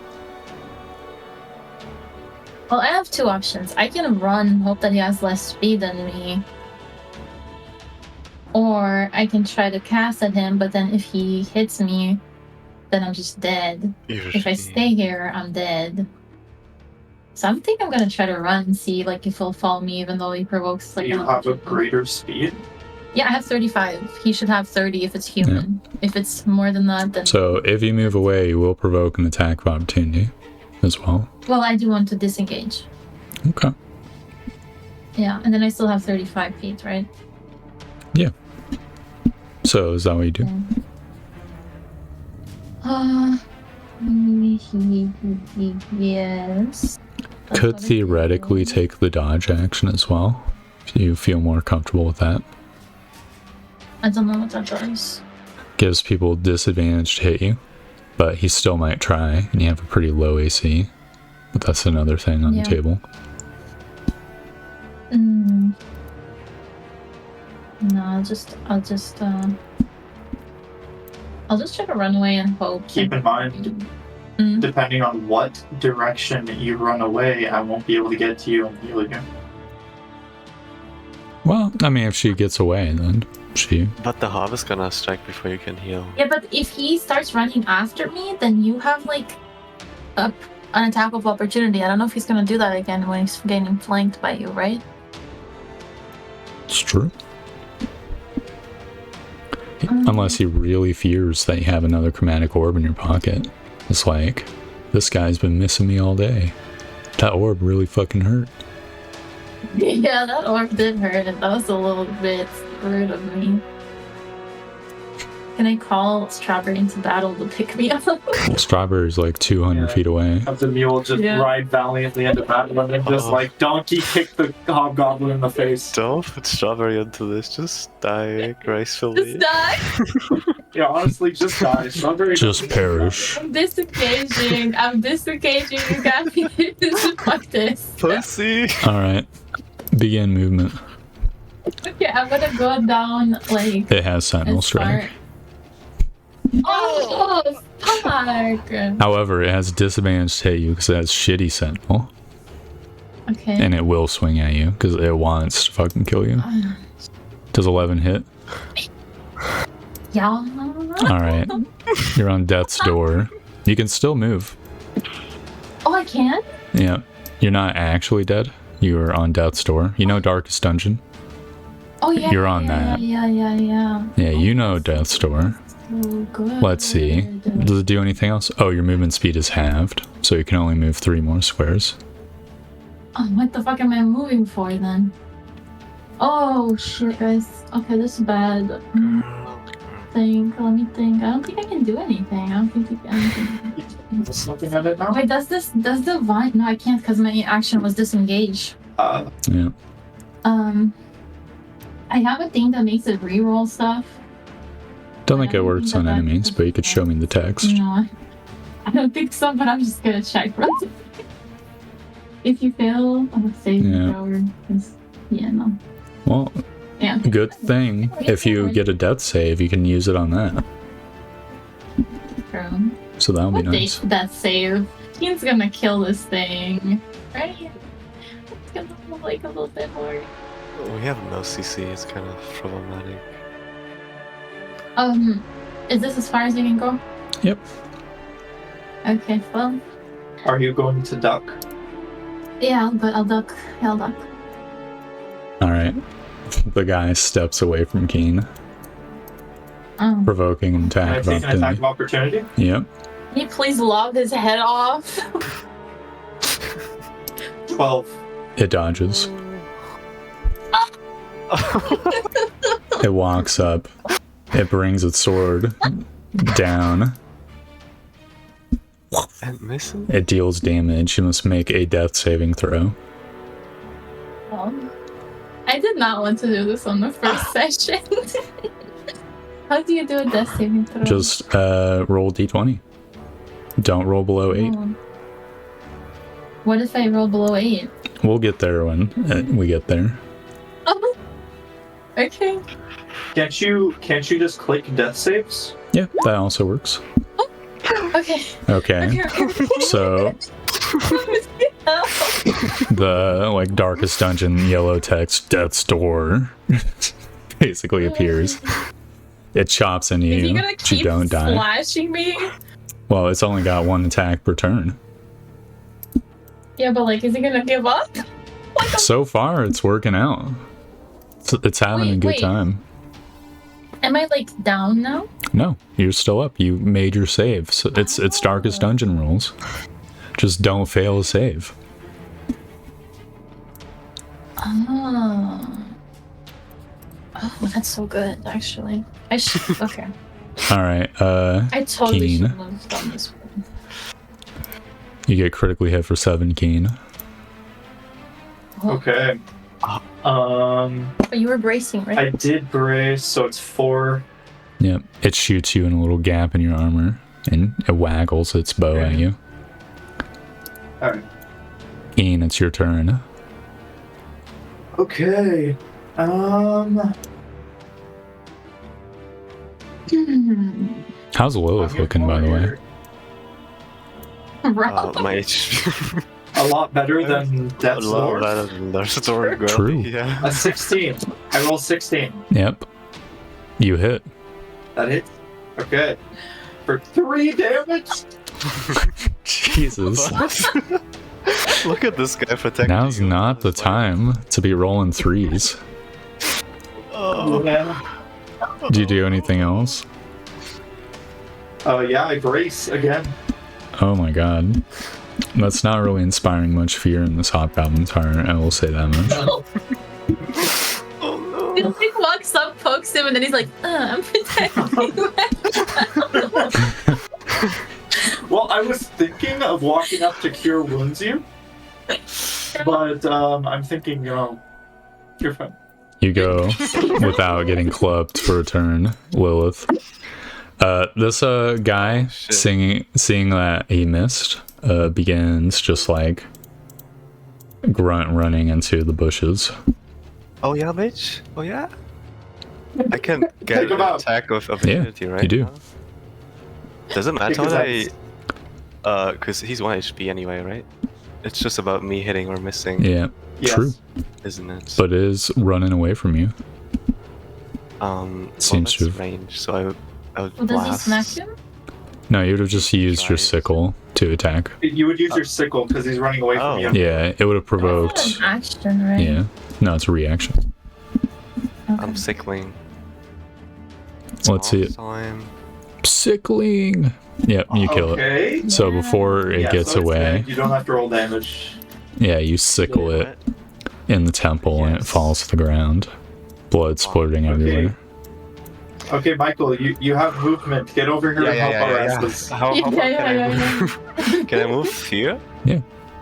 Well, I have two options. I can run, hope that he has less speed than me. Or I can try to cast at him, but then if he hits me, then I'm just dead. If I stay here, I'm dead. So I think I'm gonna try to run and see like if he'll follow me, even though he provokes like. Do you have a greater speed? Yeah, I have 35. He should have 30 if it's human. Yeah. If it's more than that, then. So if you move away, you will provoke an attack of opportunity as well. Well, I do want to disengage. Okay. Yeah, and then I still have 35 feet, right? Yeah. So is that what you do? Yes. Could theoretically take the dodge action as well, if you feel more comfortable with that. I don't know what that does. Gives people disadvantage to hit you, but he still might try, and you have a pretty low AC. But that's another thing on the table. No, I'll just try to run away and hope. Keep in mind, depending on what direction you run away, I won't be able to get to you and heal you. Well, I mean, if she gets away, then she... But the hob is gonna strike before you can heal. Yeah, but if he starts running after me, then you have, like, an attack of opportunity. I don't know if he's gonna do that again when he's getting flanked by you, right? It's true. Unless he really fears that you have another chromatic orb in your pocket. It's like, this guy's been missing me all day. That orb really fucking hurt. Yeah, that orb did hurt, and that was a little bit rude of me. Can I call Strawberry into battle to pick me up? Strawberry's like 200 feet away. Have the mule just ride valiantly into battle and then just like donkey kick the hobgoblin in the face. Don't put Strawberry into this, just die gracefully. Just die? Yeah, honestly, just die. Strawberry just perish. I'm disengaging, you got me. Fuck this. Pussy! Alright. Begin movement. Okay, I'm gonna go down, like... It has Sentinel Strike. Oh, fuck! However, it has disadvantage to hit you because it has shitty Sentinel. Okay. And it will swing at you because it wants to fucking kill you. Does 11 hit? Yeah. Alright. You're on death's door. You can still move. Oh, I can? Yeah. You're not actually dead. You are on death's door. You know Darkest Dungeon? Oh, yeah. You're on that. Yeah. Yeah, you know death's door. Oh, good. Let's see. Does it do anything else? Oh, your movement speed is halved, so you can only move 3 more squares. Oh, what the fuck am I moving for then? Oh shit, guys. Okay, this is bad. Let me think. I don't think I can do anything. I don't think you can. Just looking at it now. Wait, does the vine? No, I can't because my action was disengage. Yeah. I have a thing that makes it reroll stuff. Don't think it works on enemies, but you could show me the text. No, I don't think so, but I'm just gonna check. If you fail on a saving throw, no. Well, yeah. Good thing. If you get a death save, you can use it on that. True. So that'll be nice. That save. He's gonna kill this thing, right? It's gonna look like a little bit more. We have no CC, it's kind of problematic. Is this as far as you can go? Yep. Okay, well. Are you going to duck? Yeah, but I'll duck. Alright. The guy steps away from Keen. Provoking an attack of opportunity. An attack of opportunity? Yep. Can you please lob his head off? 12. It dodges. It walks up. It brings its sword down. And missing? It deals damage. You must make a death saving throw. I did not want to do this on the first session. How do you do a death saving throw? Just roll d20. Don't roll below 8. What if I roll below 8? We'll get there when we get there. Oh. Okay. Can't you just click death saves? Yeah, that also works. Okay. Okay. So the like darkest dungeon yellow text death's door basically appears. It chops into Is he you, gonna but you keep don't die. slashing me? Well, it's only got 1 attack per turn. Yeah, but like, is he gonna give up? What the So far, it's working out. It's having a good Wait. time. Am I like down now? No, you're still up. You made your save. So it's darkest dungeon rules. Just don't fail a save. Oh. Oh, that's so good, actually. Okay. All right. I totally Keen. shouldn't have done this one. You get critically hit for 7, Keen. Oh, Okay. but you were bracing, right? I did brace, so it's 4. Yep. It shoots you in a little gap in your armor, and it waggles its bow at you. Alright. Keen, it's your turn. Okay. How's Lilith looking, by the way? Rough. My HP. A lot better than A Death's lot Door. better than Death's Door, girl. True. Yeah. A 16. I rolled 16. Yep. You hit. That hit? Okay. For 3 damage? Jesus. Look at this guy protecting Now's you. not the It's like, time to be rolling 3s. Oh. Yeah. Do you do anything else? Yeah, I brace again. Oh my god. That's not really inspiring much fear in this Hobgoblin's heart, I will say that much. Oh He no. like walks up, pokes him, and then he's like, I'm protecting you. Well, I was thinking of walking up to cure wounds you, but I'm thinking, you're fine. You go without getting clubbed for a turn, Lilith. This guy shit. seeing that he missed, begins just like grunt running into the bushes. Oh yeah, bitch. Oh yeah. I can get Take him an out. attack of opportunity, right? you do. now? Does it matter Because what because he's 1 HP anyway, right? It's just about me hitting or missing, Yeah, Yes. true. isn't it? But it is running away from you. Seems Seems to well, have- that's range, so I would Well, does he blast. smack him? No, you would have just used your Tries. sickle to attack. You would use your sickle because he's running away Oh. from you. Yeah, it would have That's provoked. not an action, right? Yeah. No, it's a reaction. Okay. I'm sickling. Let's see it. Time. Sickling! Yep, you kill it. Okay. So Yeah. before it Yeah, gets so it's away, good. You don't have to roll damage. yeah, you sickle Yeah, it in the temple and it Yes. falls to the ground. Blood splurting Okay. everywhere. Okay, Michael, you have movement. Get over here and help our asses. How far Yeah, can I yeah. move? Can I move here?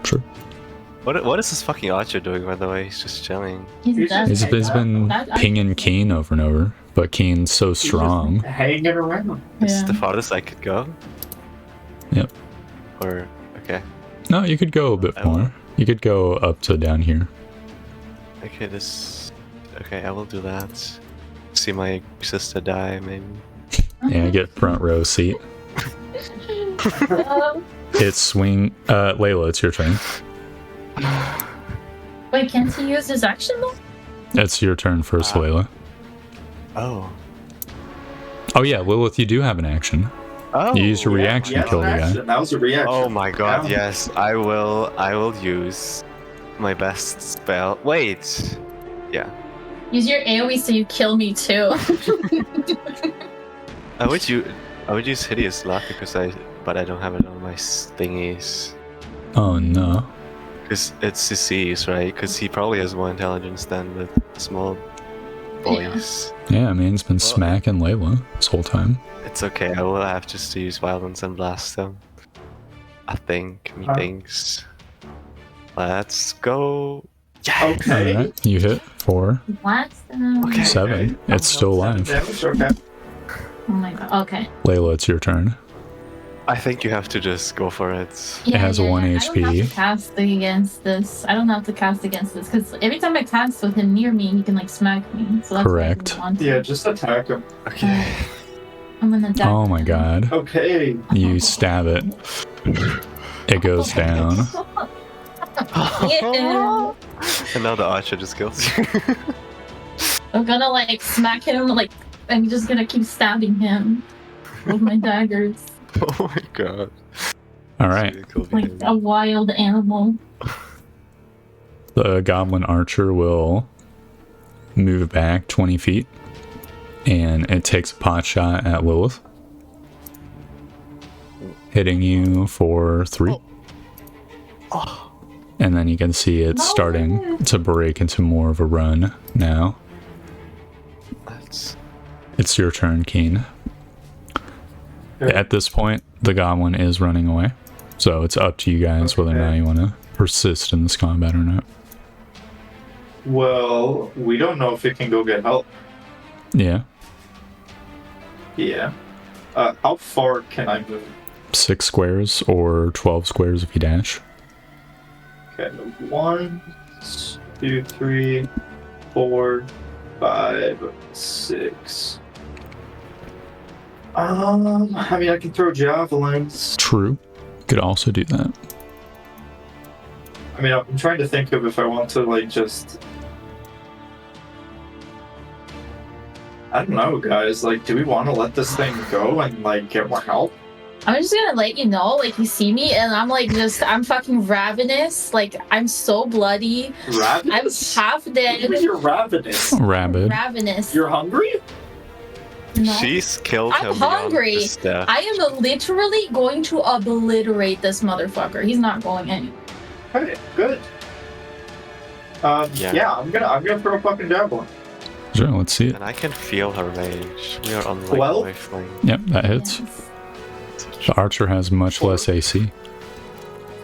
Sure. What is this fucking archer doing, by the way? He's just chilling. He's He's dead. just- He's been That- I- pinging Keen over and over, but Keen's so He's just strong. hanging around. It's Yeah. the farthest I could go. Yep. Or okay. No, you could go a bit more. You could go up to down here. Okay, this. Okay, I will do that. See my sister die, maybe. Yeah, get front row seat. It's swing. Layla, it's your turn. Wait, can't he use his action though? It's your turn first, Layla. Oh. Oh yeah, Lilith, you do have an action. Oh. You used your reaction to Yes, kill the guy. action. That was a reaction. Oh my god, Yeah. yes. I will use my best spell. Wait. Yeah. Use your AoE so you kill me too. I would use hideous laugh but I don't have it on my thingies. Oh no. Because it's CC's, right? Because he probably has more intelligence than the small boys. Yeah, I mean, he's been smacking Layla this whole time. It's okay, I will have just to use violence and blast them. I think, methinks. Let's go. Yes! Okay. Alright, you hit for What? Okay. 7. It's still alive. Damage, okay. Oh my god. Okay. Layla, it's your turn. I think you have to just go for it. Yeah, has 1 I don't HP. have to cast against this. I don't have to cast against this because every time I cast with him near me, he can like smack me. So that's Correct. Why I didn't want to. Yeah, just attack him. Okay. I'm gonna attack Oh my him. god. Okay. You stab it. It goes down. Yeah. And now the archer just kills you. I'm gonna like smack him, like I'm just gonna keep stabbing him with my daggers Oh my god. Alright. Really cool like behavior. a wild animal. The goblin archer will move back 20 feet. And it takes a pot shot at Lilith. Hitting you for 3. Oh. And then you can see it starting to break into more of a run now. That's It's your turn, Keen. Okay. At this point, the goblin is running away. So it's up to you guys whether or not Okay. you want to persist in this combat or not. Well, we don't know if it can go get help. Yeah. Yeah. How far can I move? 6 squares or 12 squares if you dash. Okay, 1, 2, 3, 4, 5, 6. I mean, I can throw javelins. True. Could also do that. I mean, I'm trying to think of if I want to, like, just... I don't know, guys. Like, do we want to let this thing go and, like, get more help? I'm just gonna let you know, like you see me and I'm like I'm fucking ravenous. Like I'm so bloody. Ravenous? I'm half dead. You're ravenous. Rabid. Ravenous. You're hungry? No. She's killed I'm him beyond hungry. his death. I am literally going to obliterate this motherfucker. He's not going anywhere. Okay, good. Yeah, I'm gonna throw a fucking javelin. Sure, let's see it. And I can feel her rage. We are on like 12? wavelength. Yep, that hits. The archer has much less AC.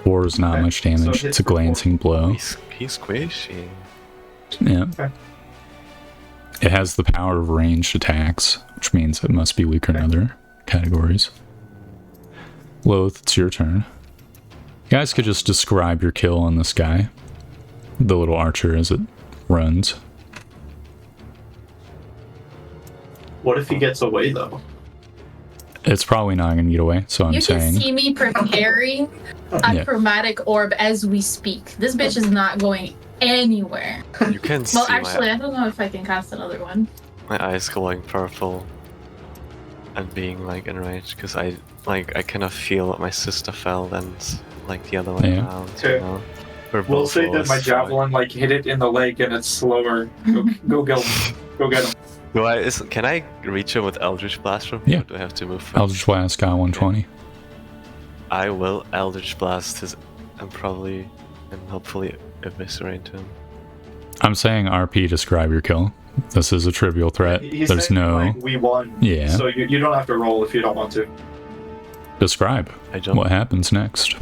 4 is not Okay, much so damage. hit It's a for 4. glancing blow. He's squishy. Yeah. Okay. It has the power of ranged attacks, which means it must be weaker in other categories. Loth, it's your turn. You guys could just describe your kill on this guy. The little archer as it runs. What if he gets away, though? It's probably not going to get away, so I'm You can saying... see me preparing a Yeah. chromatic orb as we speak. This bitch is not going anywhere. You can see Well, actually, my I don't know if I can cast another one. eyes glowing purple and being like enraged because I kind of feel what my sister felt and like the other way Yeah. around. Okay. You know? We're We'll both say that always my like- javelin like hit it in the leg and it's slower. Go get him. Go get him. Can I reach him with Eldritch Blast from Yeah. here? Or do I have to move first? Eldritch Blast got 120. I will Eldritch Blast his and probably and hopefully eviscerate him. I'm saying RP, describe your kill. This is a trivial threat. He's There's saying, no... like, we won. Yeah. So you don't have to roll if you don't want to. Describe I jump. what happens next.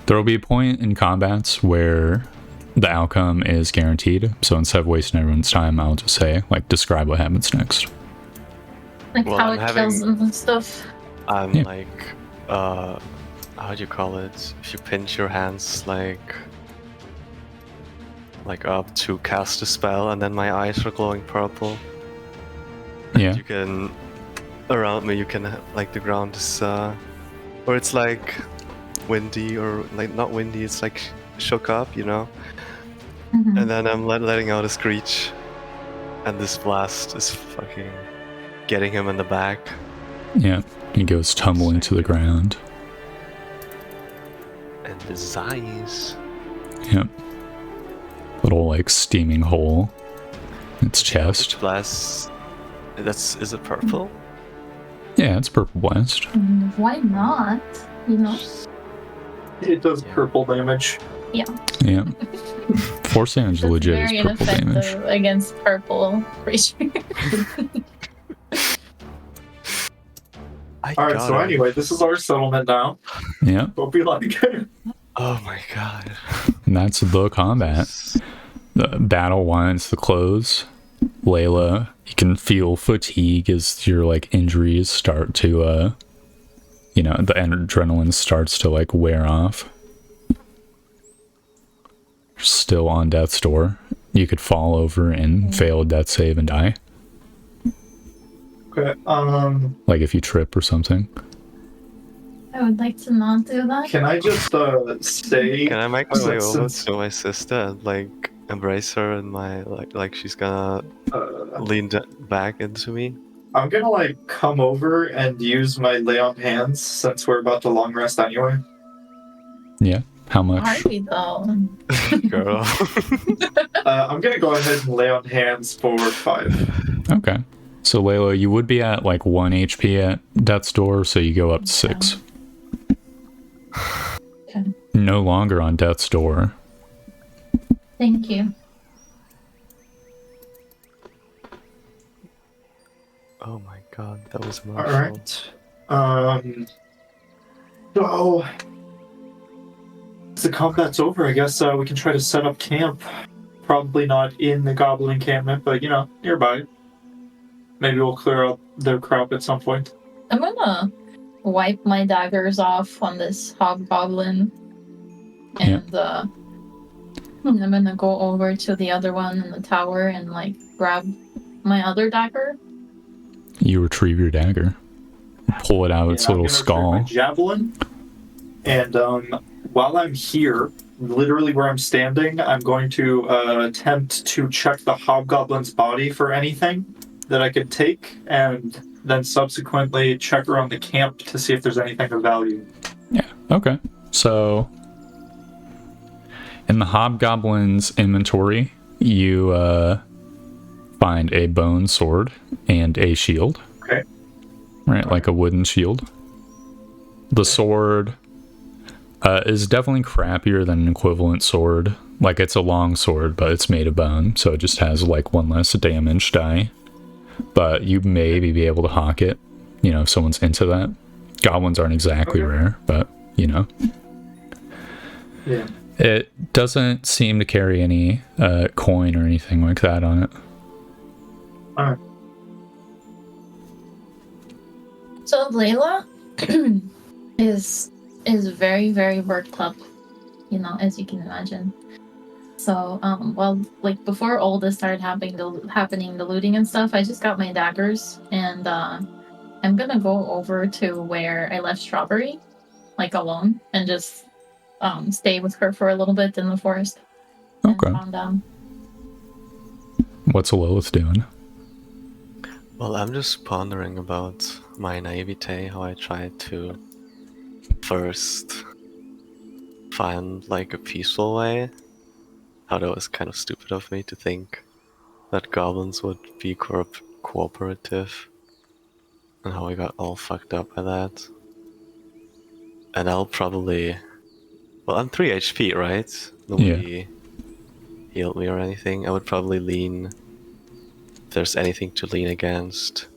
There will be a point in combats where the outcome is guaranteed. So instead of wasting everyone's time, I'll just say, like, describe what happens next. Like Well, how I'm it kills them and stuff. I'm Yeah. like, how do you call it? If you pinch your hands like up to cast a spell, and then my eyes are glowing purple. Yeah. You can, around me, you can like the ground is, or it's like windy or like not windy. It's like shook up, you know. Mhm. And then I'm letting out a screech, and this blast is fucking getting him in the back. Yeah. He goes tumbling to the ground. And his eyes. Yep. Little, like, steaming hole in its chest. Blast. Is it purple? Yeah, it's purple blast. Why not? You know? It does Yeah. purple damage. Yeah. Force damage It's legit very is purple damage. ineffective against purple creatures. Alright, got so him. anyway, this is our settlement now. Yeah. Hope you like it. Oh my god. And that's the combat. The battle winds to close. Layla, you can feel fatigue as your, like, injuries start to you know, the adrenaline starts to like wear off. You're still on death's door. You could fall over and fail a death save and die. Okay. Like if you trip or something. I would like to not do that. Can I just say? Can I make my way over since- to my sister and like embrace her and my like she's gonna lean back into me? I'm gonna like come over and use my lay on hands since we're about to long rest anyway. Yeah. How Are much? we though? Girl. I'm gonna go ahead and lay on hands for 5. Okay. So Layla, you would be at like 1 HP at death's door, so you go up to 6. Okay. No longer on death's door. Thank you. Oh my god, that was All emotional. right. So as the combat's over, I guess we can try to set up camp. Probably not in the goblin encampment, but you know, nearby. Maybe we'll clear out their crop at some point. I'm gonna wipe my daggers off on this hobgoblin, and I'm gonna go over to the other one in the tower and like grab my other dagger. You retrieve your dagger. Pull it out of its And I'm little gonna retrieve my skull. javelin. And while I'm here, literally where I'm standing, I'm going to attempt to check the hobgoblin's body for anything that I could take, and then subsequently check around the camp to see if there's anything of value. Yeah, okay. So, in the hobgoblin's inventory, you find a bone sword and a shield. Okay. Right, like a wooden shield. The sword is definitely crappier than an equivalent sword. Like, it's a long sword, but it's made of bone, so it just has like 1 less damage die. But you maybe be able to hawk it, you know, if someone's into that. Goblins aren't exactly rare, but, you know. Yeah. It doesn't seem to carry any coin or anything like that on it. Alright. So Layla is very, very worked up, you know, as you can imagine. So, well, like before all this started happening, the looting and stuff, I just got my daggers, and I'm gonna go over to where I left Strawberry, like alone, and just stay with her for a little bit in the forest. And Okay. calm down. What's Lilith doing? Well, I'm just pondering about my naivete, how I tried to first find like a peaceful way. How that was kind of stupid of me to think that goblins would be cooperative, and how I got all fucked up by that. And I'll probably... Well, I'm 3 HP, right? Nobody healed me or anything. I would probably lean... If there's anything to lean against.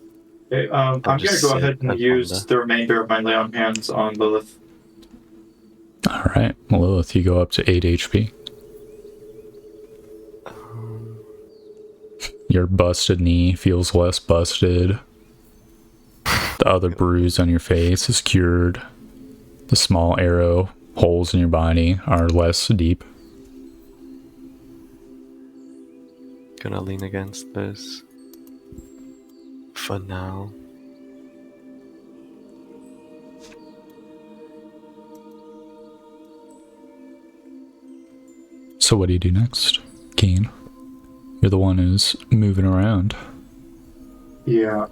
Okay, I'm going to just go sit ahead and and use ponder. the remainder of my lay on hands on Lilith. Alright, Lilith, you go up to 8 HP. Your busted knee feels less busted. The other bruise on your face is cured. The small arrow holes in your body are less deep. Gonna lean against this. For now. So what do you do next, Keen? You're the one who's moving around. Yeah,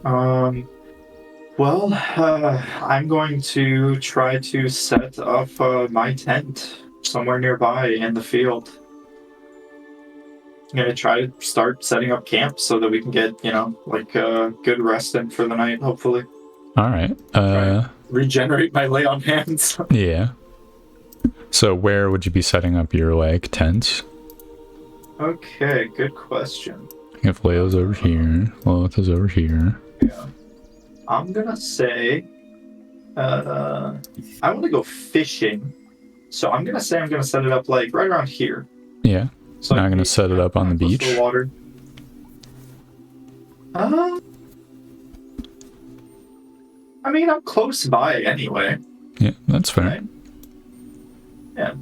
well, I'm going to try to set up my tent somewhere nearby in the field. I'm going to try to start setting up camp so that we can get, you know, like good rest in for the night, hopefully. Alright, Regenerate my lay on hands. yeah. So where would you be setting up your, like, tent? Okay, good question. If Leo's over here, Lilith is over here. Yeah. I'm gonna say, I want to go fishing, so I'm gonna say I'm gonna set it up like right around here. Yeah. So Not I gonna can set it up on the close to beach? water. I mean, I'm close by anyway. Yeah, that's fair. Right? Yeah.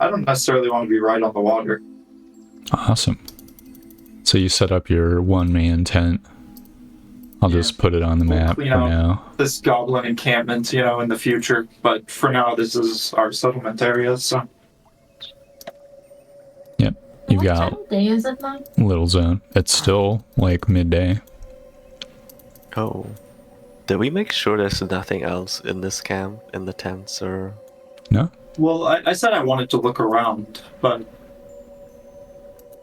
I don't necessarily want to be right on the water. Awesome. So you set up your one-man tent. I'll just put it on the We'll map clean for out now. this goblin encampment, you know, in the future. But for now, this is our settlement area, so... Yep. You've What got time of day is it now? little zone. It's still like midday. Oh. Did we make sure there's nothing else in this camp, in the tents, or... No? Well, I said I wanted to look around, but...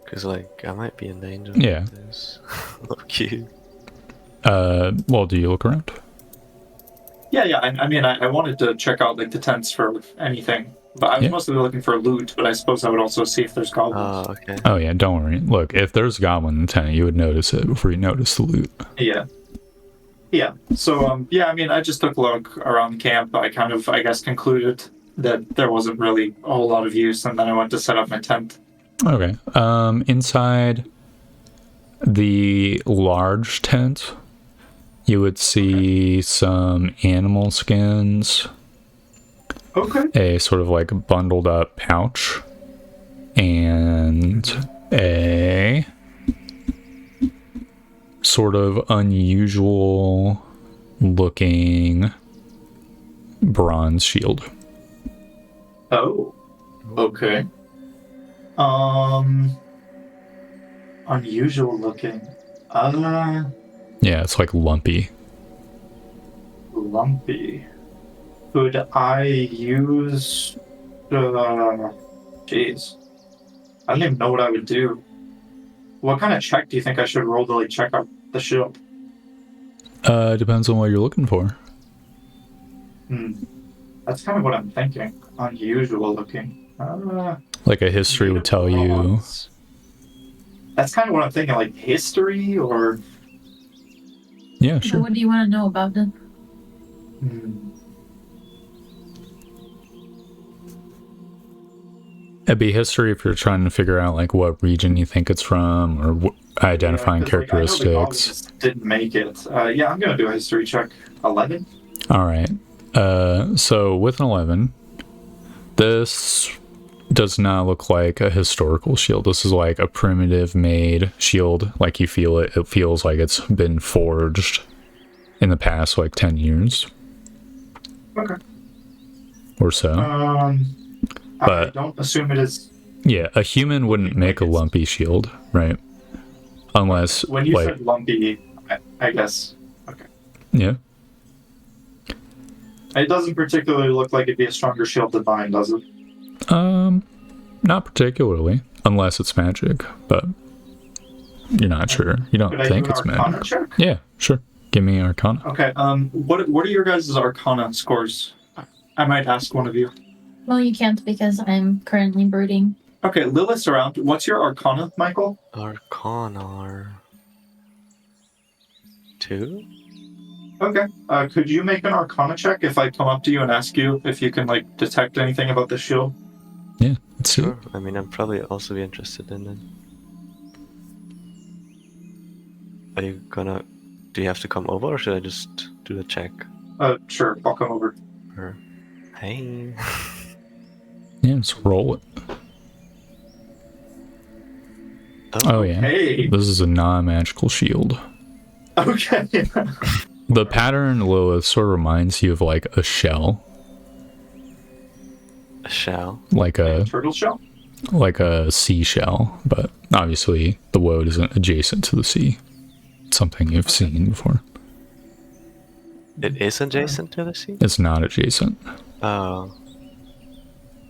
Because, like, I might be in danger. Yeah. There's... Low-key. Well, do you look around? Yeah, I mean, I wanted to check out, like, the tents for anything. But I was mostly looking for loot, but I suppose I would also see if there's goblins. Oh, okay. Oh yeah, don't worry. Look, if there's a goblin in the tent, you would notice it before you notice the loot. Yeah. Yeah. So, yeah, I mean, I just took a look around the camp. I kind of, I guess, concluded that there wasn't really a whole lot of use, and then I went to set up my tent. Okay. Inside the large tent, you would see some animal skins, Okay. a sort of like bundled up pouch, and a sort of unusual looking bronze shield. Oh. Okay. Unusual looking. Yeah, it's like lumpy. Lumpy. Could I use... Jeez. I don't even know what I would do. What kind of check do you think I should roll to, like, check out the shield? Depends on what you're looking for. That's kind of what I'm thinking. Unusual looking. Like a history would tell you. That's kind of what I'm thinking, like history or... Yeah, So sure. what do you want to know about them? It'd be history if you're trying to figure out like what region you think it's from or identifying Yeah, 'cause, like, I know the characteristics. goblins didn't make it. Yeah, I'm gonna do a history check. 11? All right. So with an 11, this does not look like a historical shield. This is like a primitive made shield. Like you feel it. It feels like it's been forged in the past like 10 years. Okay. Or so. I But- don't assume it is... Yeah, a human wouldn't make a lumpy shield, right? Unless, When you like, said lumpy, I guess... Okay. yeah. It doesn't particularly look like it'd be a stronger shield than mine, does it? Not particularly, unless it's magic, but you're not sure. You don't Could I think do an it's Arcana magic. check? Yeah, sure. Give me Arcana. Okay, what are your guys' Arcana scores? I might ask one of you. Well, you can't because I'm currently brooding. Okay, Lilith's around. What's your Arcana, Michael? Arcana 2? Okay. Could you make an Arcana check if I come up to you and ask you if you can, like, detect anything about the shield? Yeah, let's see. Sure. I mean, I'm probably also be interested in it. Are you gonna... Do you have to come over or should I just do the check? Sure, I'll come over. Or... Hey... Yeah, let's roll it. Oh, yeah. Hey! This is a non-magical shield. Okay. The pattern, Lilith, sort of reminds you of like a shell. A shell? Like a Turtle shell? seashell, but obviously the Woad isn't adjacent to the sea. It's something you've seen before. It is adjacent to the sea? It's not adjacent. Oh.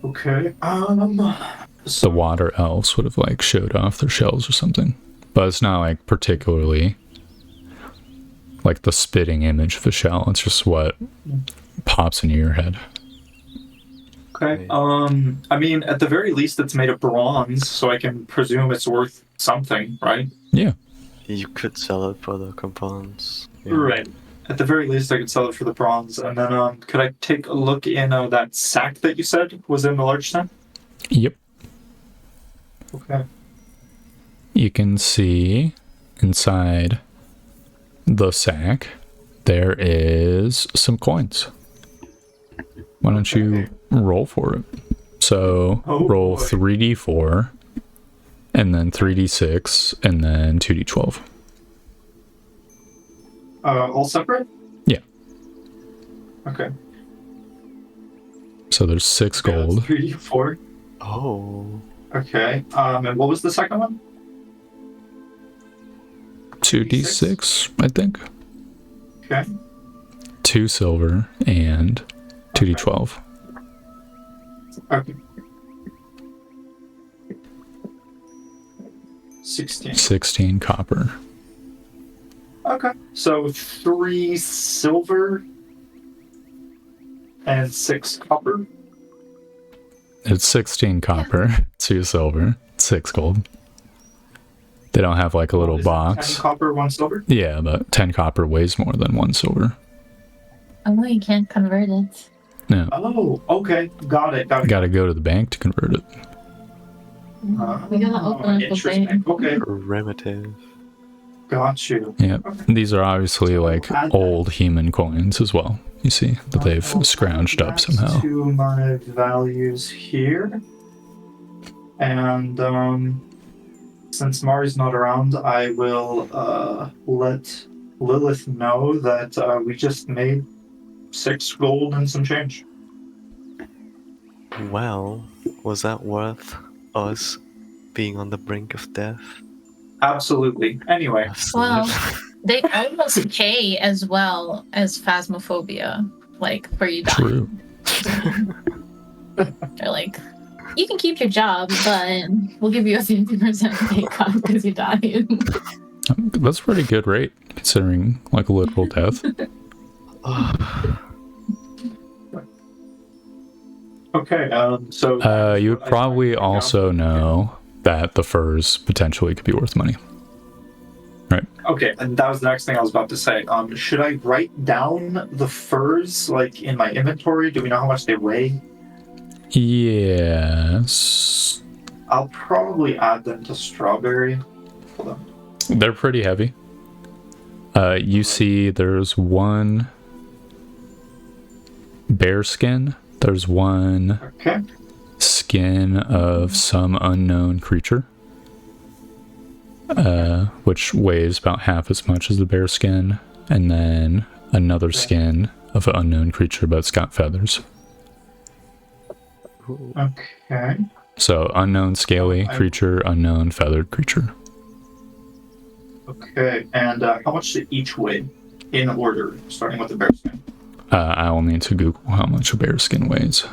Okay. The water elves would have like showed off their shells or something, but it's not like particularly like the spitting image of a shell. It's just what pops into your head. Okay. I mean, at the very least, it's made of bronze, so I can presume it's worth something, right? Yeah. You could sell it for the components. Yeah. Right. At the very least, I could sell it for the bronze, and then could I take a look in that sack that you said was in the large tent? Yep. Okay. You can see inside the sack there is some coins. Why don't you roll for it? So roll 3d4, and then 3d6, and then 2d12. All separate? Yeah. Okay. So there's 6 gold. 3, 4. Oh. Okay. And what was the second one? 2d6, I think. Okay. 2 silver and 2d12. Okay. 16. 16 copper. Okay. So 3 silver and 6 copper. It's 16 copper, 2 silver, 6 gold. They don't have like a little Is it box. 10 copper, 1 silver? Yeah, but 10 copper weighs more than 1 silver. Oh, you can't convert it. Yeah. Oh, okay. Got it. Gotta go to the bank to convert it. We gotta open up the Interesting. bank. Okay. Primitive. Got you. Yeah. These are obviously like old human coins as well. You see that they've scrounged up somehow. To my values here. And since Mari's not around, I will let Lilith know that we just made 6 gold and some change. Well, was that worth us being on the brink of death? Absolutely. Anyway, Well, they almost pay as well as Phasmophobia, like for you dying. True. They're like, you can keep your job, but we'll give you a 50% pay cut because you died. That's a pretty good rate considering like a literal death. okay. So You would probably also know that the furs potentially could be worth money. Right. Okay, and that was the next thing I was about to say. Should I write down the furs like in my inventory? Do we know how much they weigh? Yes. I'll probably add them to strawberry. Hold on. They're pretty heavy. You see there's 1 bear skin. There's 1 Okay. skin of some unknown creature. Which weighs about half as much as the bear skin. And then another skin of an unknown creature, but it's got feathers. Okay. So unknown scaly creature, unknown feathered creature. Okay. And how much did each weigh in order, starting with the bear skin? I will need to Google how much a bear skin weighs.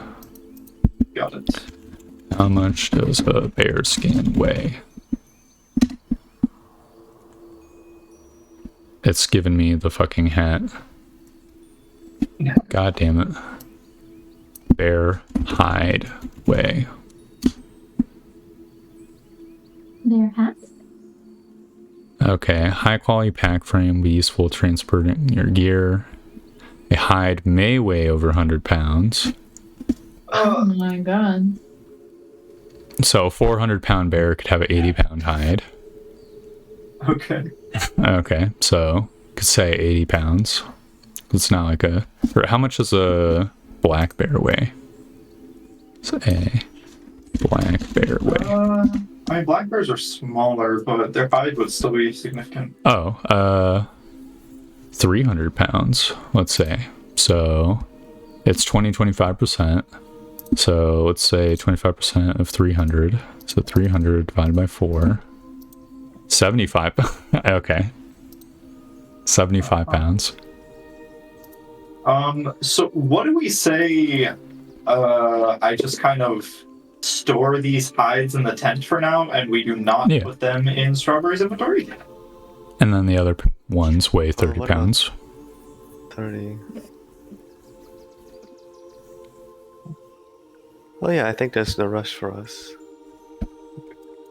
Got it. How much does a bear skin weigh? It's given me the fucking hat. God damn it. Bear hide weigh. Their hats? Okay, high quality pack frame will be useful transporting your gear. A hide may weigh over 100 pounds. Oh my god. So a 400 pound bear could have an 80 pound hide. Okay. Okay, so could say 80 pounds. It's not like a... Or how much does a black bear weigh? So a black bear weigh. I mean, black bears are smaller, but their hide would still be significant. 300 pounds, let's say. So it's 25%. So let's say 25% of 300. So 300 divided by 4. 75. Okay. 75 pounds. So what do we say? I just kind of store these hides in the tent for now, and we do not put them in Strawberry's inventory. And then the other ones weigh 30 what pounds. 30. Well, yeah, I think there's no rush for us.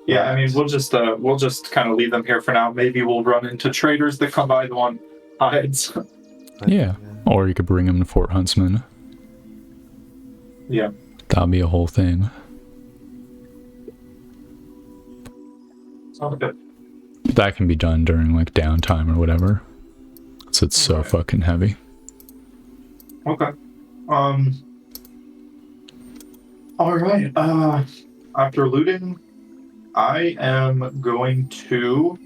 Yeah, I mean, we'll just kind of leave them here for now. Maybe we'll run into traders that come by the one hides. Yeah. Or you could bring them to Fort Huntsman. Yeah. That'll be a whole thing. Sounds good. That can be done during like downtime or whatever. because it's so Right. fucking heavy. Okay. All right. After looting, I am going to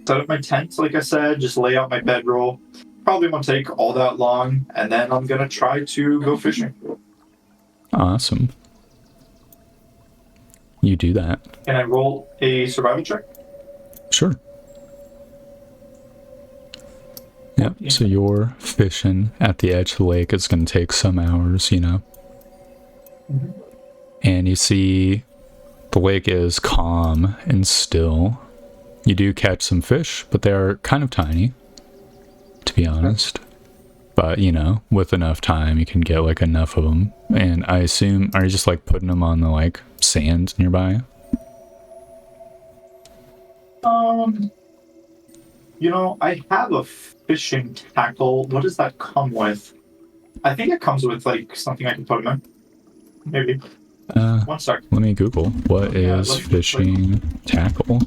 set up my tent. Like I said, just lay out my bedroll. Probably won't take all that long, and then I'm gonna try to go fishing. Awesome. You do that. Can I roll a survival check? Sure. Yep, so you're fishing at the edge of the lake. It's going to take some hours, you know. Mhm. And you see the lake is calm and still. You do catch some fish, but they're kind of tiny, to be honest. But, you know, with enough time, you can get, like, enough of them. And I assume, are you just, like, putting them on the, like, sand nearby? You know, I have a fishing tackle. What does that come with? I think it comes with like something I can put them in. Maybe. 1 sec. Let me Google. What Yeah, is let me just fishing tackle?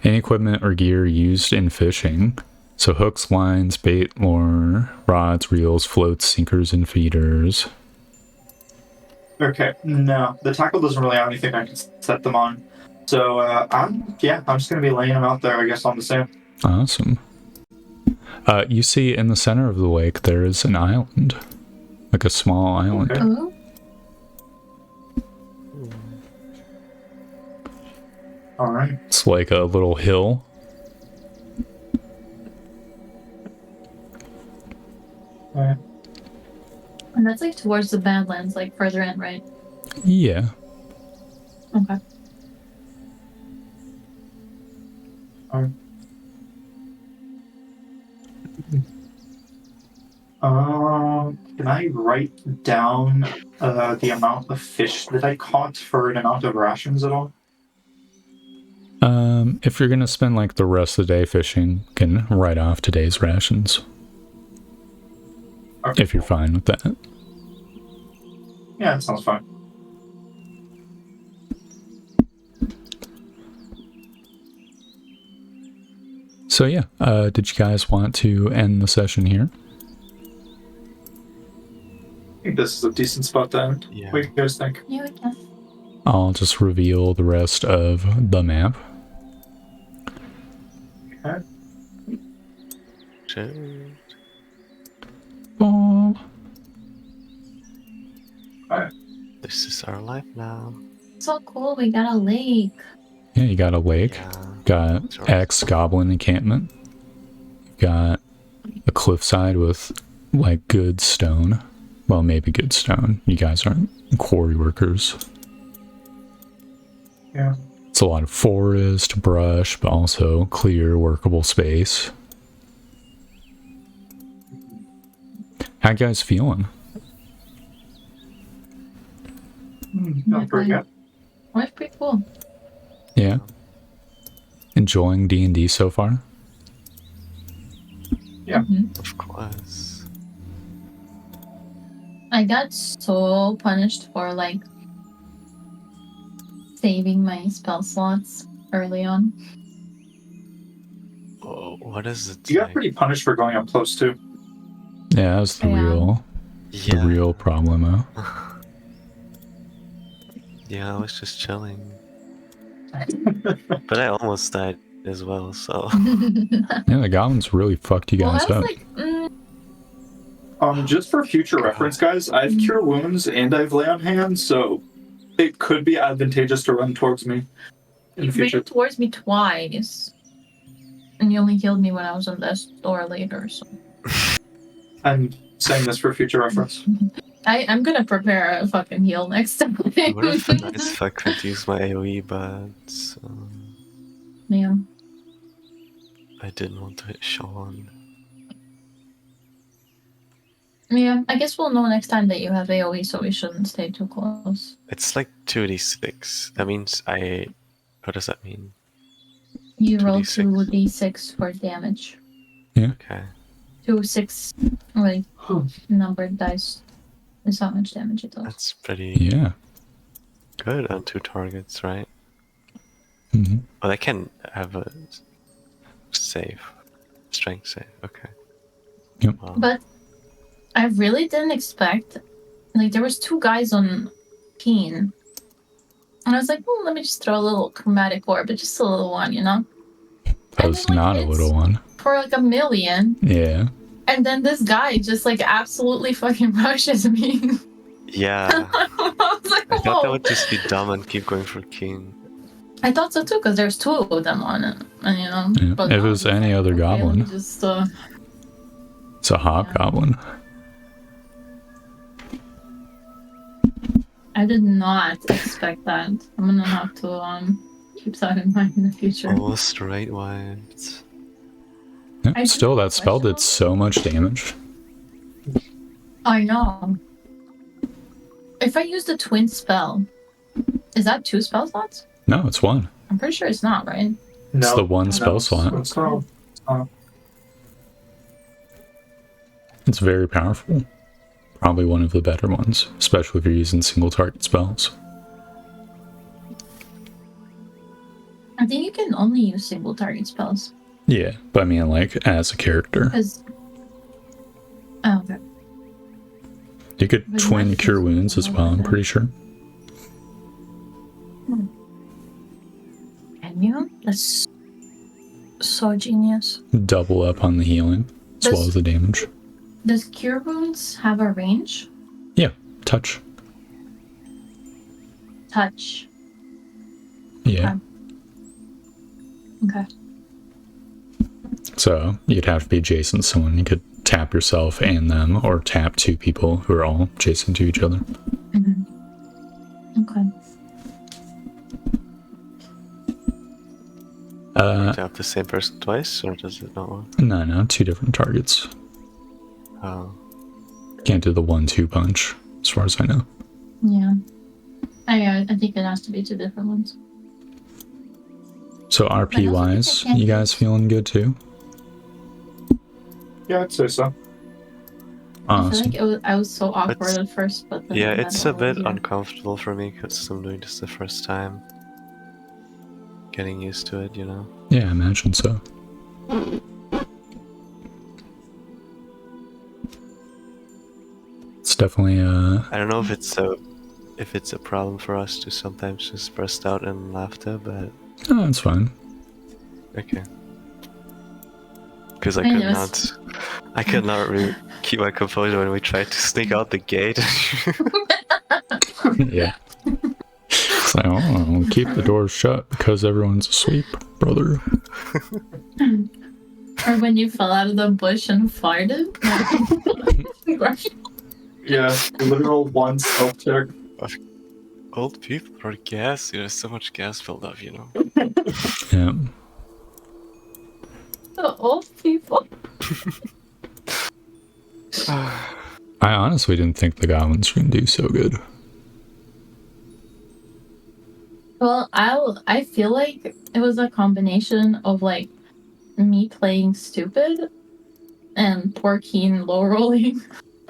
Any equipment or gear used in fishing. So hooks, lines, bait, lure, rods, reels, floats, sinkers, and feeders. Okay, no, the tackle doesn't really have anything I can set them on. So I'm just gonna be laying them out there, I guess, on the sand. Awesome. You see in the center of the lake there is an island. Like a small island. Okay. Ooh. All right. It's like a little hill. Okay. And that's like towards the badlands, like further in, right? Yeah. Okay. Can I write down the amount of fish that I caught for an amount of rations at all? If you're gonna spend like the rest of the day fishing, you can write off today's rations. Okay. If you're fine with that. Yeah, that sounds fine. So yeah, did you guys want to end the session here? I think this is a decent spot to end. Yeah. What do you guys think? Yeah, I guess. I'll just reveal the rest of the map. Okay. Shit. Oh. This is our life now. So cool, we got a lake. Yeah, you got a lake. Yeah. Got Sure. ex-goblin encampment. Got a cliffside with like good stone. Well, maybe good stone. You guys aren't quarry workers. Yeah. It's a lot of forest, brush, but also clear, workable space. How you guys feeling? Feeling pretty good. That's pretty cool. Yeah. Enjoying D&D so far? Yeah. Mhm. Of course. I got so punished for like saving my spell slots early on. Oh, what is it? You got like? pretty punished for going up close too. Yeah, that was the Yeah. Yeah. real problem. Yeah, I was just chilling. But I almost died as well, so. Yeah, the goblins really fucked you Well, I guys was up. like, Just for future reference, guys, I've Cure Wounds and I've Lay on Hands, so it could be advantageous to run towards me in you the future. ran towards me twice. And you only healed me when I was in the store later, so. I'm saying this for future reference. I'm gonna prepare a fucking heal next time. It would have been nice if I could use my AoE, but Yeah. I didn't want to hit Sean. Yeah, I guess we'll know next time that you have AoE, so we shouldn't stay too close. It's like 2d6. That means I. What does that mean? You roll 2d6. 2d6 for damage. Okay. 2 6 like numbered dice is how much damage it does. That's pretty Yeah. good on 2 targets, right? hmm But I can have a save. Strength save. Okay. Yep. Wow. But I really didn't expect. Like, there was 2 guys on Keen. And I was like, let me just throw a little chromatic orb, but just a little one, you know? That And was then, like, not a it's little one. for like 1 million. Yeah. And then this guy just like absolutely fucking rushes me. Yeah. I was like, I thought that whoa. would just be dumb and keep going for king. I thought so too, because there's 2 of them on it. And you know, Yeah, but if it no, was he's any like, other okay, goblin. let me just, It's a hobgoblin. I did not expect that. I'm gonna have to keep that in mind in the future. Almost right wiped. Yeah, I still, do that spell did question- so much damage. I know. If I use the twin spell, is that 2 spell slots? No, it's 1. I'm pretty sure it's not, right? It's No, the 1 spell no, slot. It's not. It's very powerful. Probably one of the better ones, especially if you're using single target spells. I think you can only use single target spells. Yeah, but I mean, like, as a character. Because. Oh, okay. You could But twin not cure just wounds as well, I'm like that. pretty sure. Can you? That's so genius. Double up on the healing, as well Does- as the damage. Does cure wounds have a range? Yeah, touch. Touch. Yeah. Okay. So you'd have to be adjacent to someone. You could tap yourself and them, or tap 2 people who are all adjacent to each other. Mm-hmm. Okay. Do you have the same person twice, or does it not work? No, 2 different targets. Oh. Can't do the 1-2 punch, as far as I know. Yeah. I think it has to be 2 different ones. So RP wise, you guys feeling good too? Yeah, I'd say so. I feel Awesome. like I was so awkward It's- at first, but then Yeah, I it's got a bit over it. uncomfortable for me because I'm doing this the first time. Getting used to it, you know? Yeah, I imagine so. It's definitely I don't know if it's a problem for us to sometimes just burst out in laughter, but oh, it's fine. okay. Because I Yes. could not really keep my composure when we tried to sneak out the gate. Yeah. It's like, oh, keep the doors shut because everyone's asleep, brother. Or when you fell out of the bush and farted. Yeah, literal 1 stealth check. Old people are gassy. There's so much gas filled up, you know. Yeah. The old people. I honestly didn't think the goblins were gonna do so good. Well, I feel like it was a combination of like me playing stupid and poor Keen low rolling.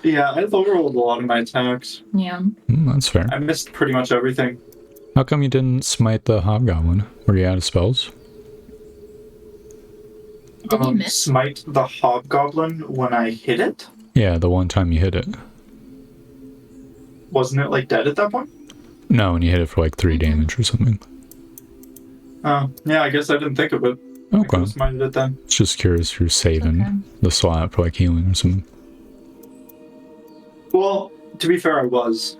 Yeah, I low rolled a lot of my attacks. Yeah. That's fair. I missed pretty much everything. How come you didn't smite the hobgoblin? Were you out of spells? Did you miss? Smite the hobgoblin when I hit it? Yeah, the one time you hit it. Wasn't it like dead at that point? No, when you hit it for like 3 damage or something. Oh, yeah, I guess I didn't think of it. I Okay. could have smited it then. It's just curious if you're saving Okay. the slot for like healing or something. Well, to be fair, I was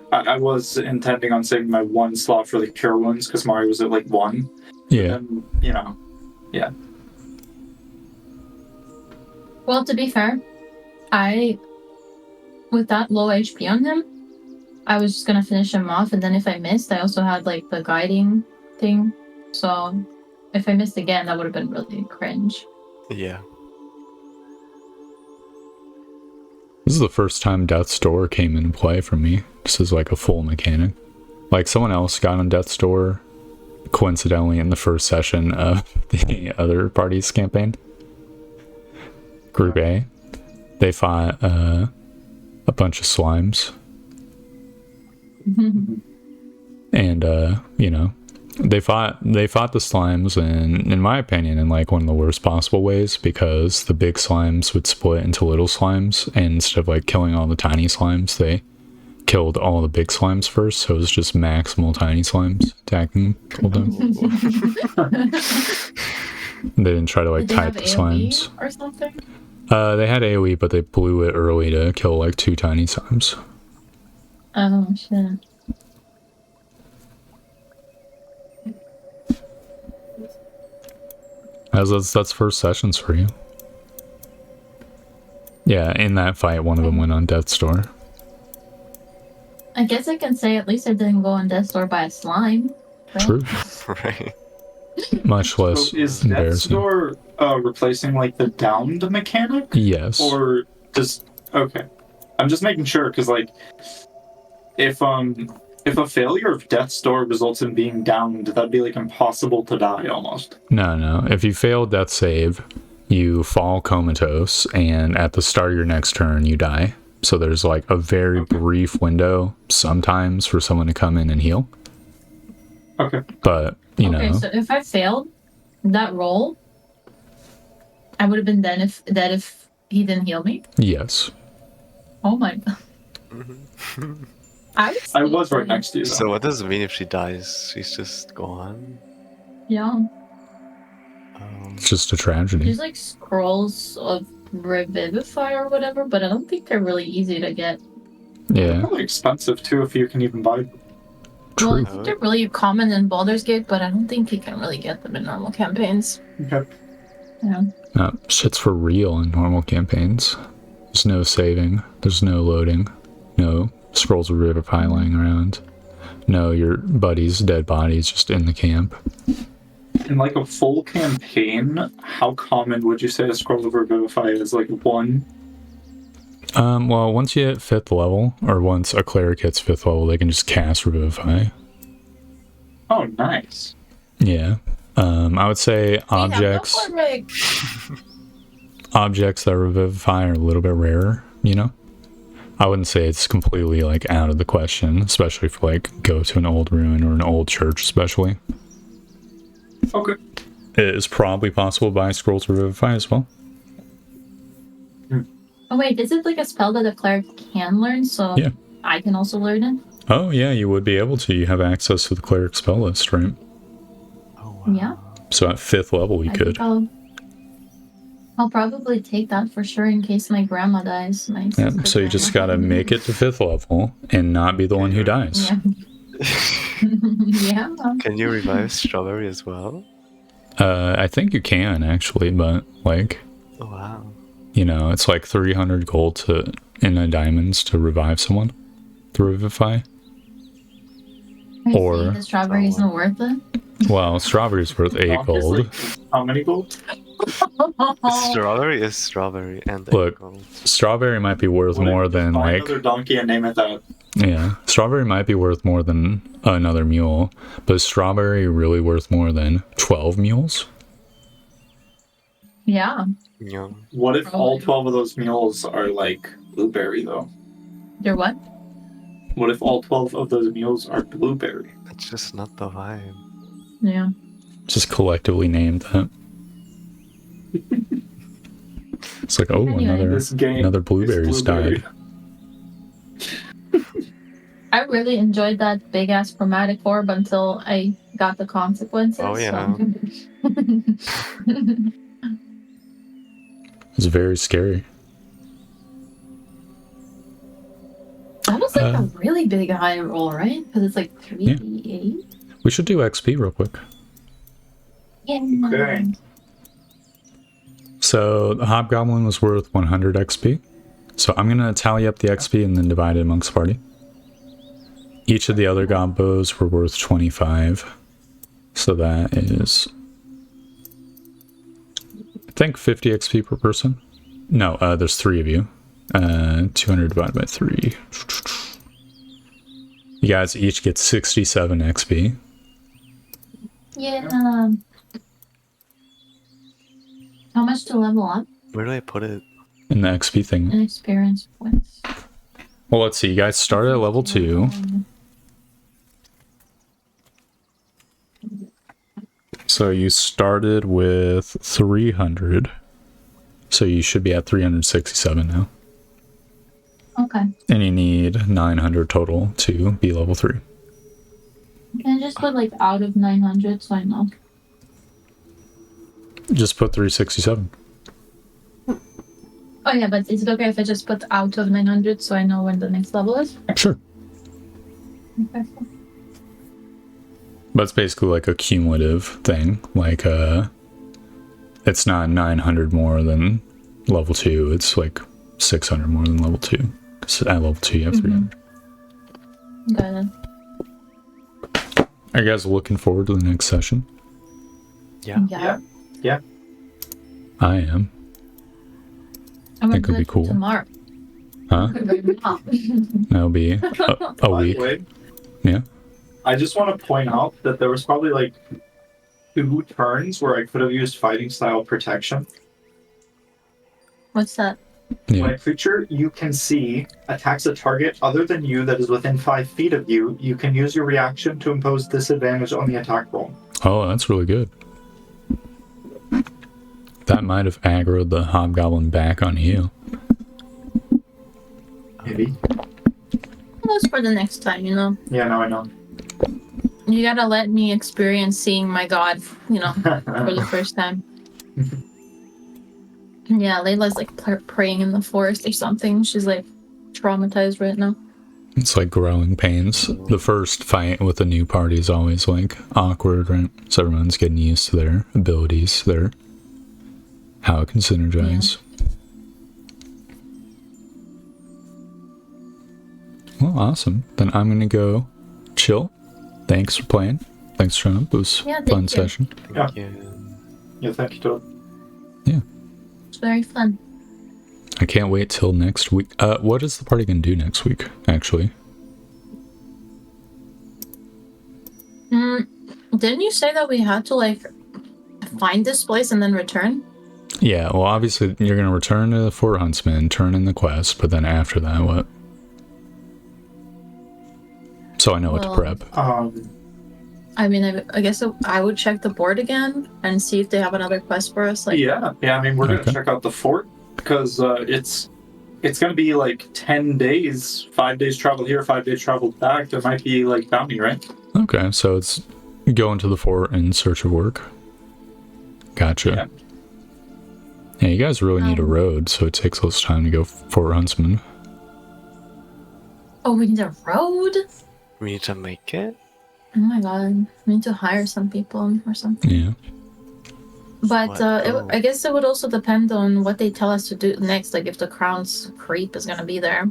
intending on saving my 1 slot for the cure wounds because Mario was at like 1. Yeah. And, you know, yeah. Well, to be fair, with that low HP on him, I was just gonna finish him off, and then if I missed, I also had like the guiding thing. So if I missed again, that would have been really cringe. Yeah. This is the first time Death's Door came into play for me. This is like a full mechanic. Like someone else got on Death's Door coincidentally in the first session of the other party's campaign. Group A. They fought a bunch of slimes. And, you know, They fought the slimes, and in my opinion, in like one of the worst possible ways, because the big slimes would split into little slimes, and instead of like killing all the tiny slimes, they killed all the big slimes first, so it was just maximal tiny slimes attacking them. They didn't try to like Did they type have the AoE slimes. or something? They had AoE, but they blew it early to kill like 2 tiny slimes. Oh shit. That's first sessions for you. Yeah, in that fight, one of them went on Death's Door. I guess I can say at least I didn't go on Death's Door by a slime. Right? True. Right. Much less So is Death's embarrassing. Door replacing like the downed mechanic? Yes. Or just okay. I'm just making sure because like if a failure of Death's Door results in being downed, that'd be like impossible to die almost. No. If you fail death save, you fall comatose, and at the start of your next turn, you die. So there's like a very brief window sometimes for someone to come in and heal. Okay. But, you Okay, know. so if I failed that roll, I would have been dead if he didn't heal me. Yes. Oh my god. I was right next to you though. So what does it mean if she dies? She's just gone? Yeah. It's just a tragedy. There's like scrolls of Revivify or whatever, but I don't think they're really easy to get. Yeah. Probably expensive too if you can even buy them. Well, I True. think they're really common in Baldur's Gate, but I don't think you can really get them in normal campaigns. Okay. Yeah. No, shit's for real in normal campaigns. There's no saving. There's no loading. No scrolls of Revivify lying around. No, your buddy's dead body's just in the camp. In like a full campaign, how common would you say a scroll of Revivify is? Like 1? Well, once you hit 5th level, or once a cleric hits 5th level, they can just cast Revivify. Oh, nice. Yeah. I would say objects objects that revivify are a little bit rarer, you know? I wouldn't say it's completely like out of the question, especially if like go to an old ruin or an old church especially. Okay. It is probably possible to buy scrolls of revivify as well. Oh wait, is it like a spell that a cleric can learn? So Yeah. I can also learn it. Oh yeah, you would be able to. You have access to the cleric spell list, right? Oh, wow. Yeah. So at 5th level you I could. think I'll probably take that for sure in case my grandma dies. My Yeah, sister so you just grandma. gotta make it to 5th level and not be the one who dies. Yeah. Yeah. Can you revive Strawberry as well? I think you can actually, but like, Oh, wow. you know, it's like 300 gold in a diamonds to revive someone to revivify. Are you Or- saying the strawberry isn't worth it? Well, strawberry's worth 8 gold. Obviously. How many gold? Strawberry is strawberry and Look, gold. Strawberry might be worth What if more you than buy like, another donkey and name it that. yeah, strawberry might be worth more than another mule, but is strawberry really worth more than 12 mules? Yeah. Yeah. What if all Probably. 12 of those mules are like blueberry though? They're what? What if all 12 of those mules are blueberry? That's just not the vibe. Yeah. Just collectively named that. It's like, oh, Anyway. This game another is blueberries blueberry. died. I really enjoyed that big ass chromatic orb until I got the consequences. Oh, yeah. So. It's very scary. That was like a really big high roll, right? Because it's like 3d8. We should do XP real quick. Yeah. Okay. So the Hobgoblin was worth 100 XP. So I'm going to tally up the XP and then divide it amongst the party. Each of the other Gobbos were worth 25. So that is, I think, 50 XP per person. No, there's 3 of you. 200 divided by 3. You guys each get 67 XP. Yeah. How much to level up? Where do I put it? In the XP thing. And experience points. Well, let's see. You guys started at level 2. So you started with 300. So you should be at 367 now. Okay. And you need 900 total to be level 3. Can I just put like out of 900 so I know? Just put 367. Oh yeah, but is it okay if I just put out of 900 so I know when the next level is? Sure. Okay. But it's basically like a cumulative thing. Like, it's not 900 more than level 2. It's like 600 more than level 2. So at level 2, you have 300. Got it. Are you guys looking forward to the next session? Yeah. Yeah. I am. I'm Think it'll gonna be do it cool. tomorrow. Huh? That'll be a By the week. way, Yeah. I just want to point out that there was probably like 2 turns where I could have used fighting style protection. What's that? When Yeah. a creature you can see attacks a target other than you that is within 5 feet of you, you can use your reaction to impose disadvantage on the attack roll. Oh, that's really good. That might have aggroed the hobgoblin back on you. Maybe. That's for the next time, you know? Yeah, no, I know. You gotta let me experience seeing my god, you know, for the first time. Yeah, Layla's like praying in the forest or something. She's like traumatized right now. It's like growing pains. The first fight with a new party is always like awkward, right? So everyone's getting used to their abilities, how it can synergize. Well, awesome. Then I'm gonna go chill. Thanks for playing. Thanks for showing up. It was a Yeah, fun thank you. session. Thank you. Yeah, thank you, Toad. It's very fun. I can't wait till next week. What is the party gonna do next week, actually? Didn't you say that we had to like find this place and then return? Yeah, well, obviously you're gonna return to the Fort Huntsman, turn in the quest, but then after that, what? So I know what to Well, prep. I mean, I guess I would check the board again and see if they have another quest for us. Like, Yeah. I mean, we're Okay. gonna check out the fort because it's gonna be like 10 days, 5 days travel here, 5 days travel back. There might be like bounty, right? Okay, so it's going to the fort in search of work. Gotcha. Yeah, you guys really need a road, so it takes less time to go Fort Huntsman. oh, we need a road? We need to make it. Oh my god, we need to hire some people or something. Yeah. But What? I guess it would also depend on what they tell us to do next. Like if the crown's creep is gonna be there.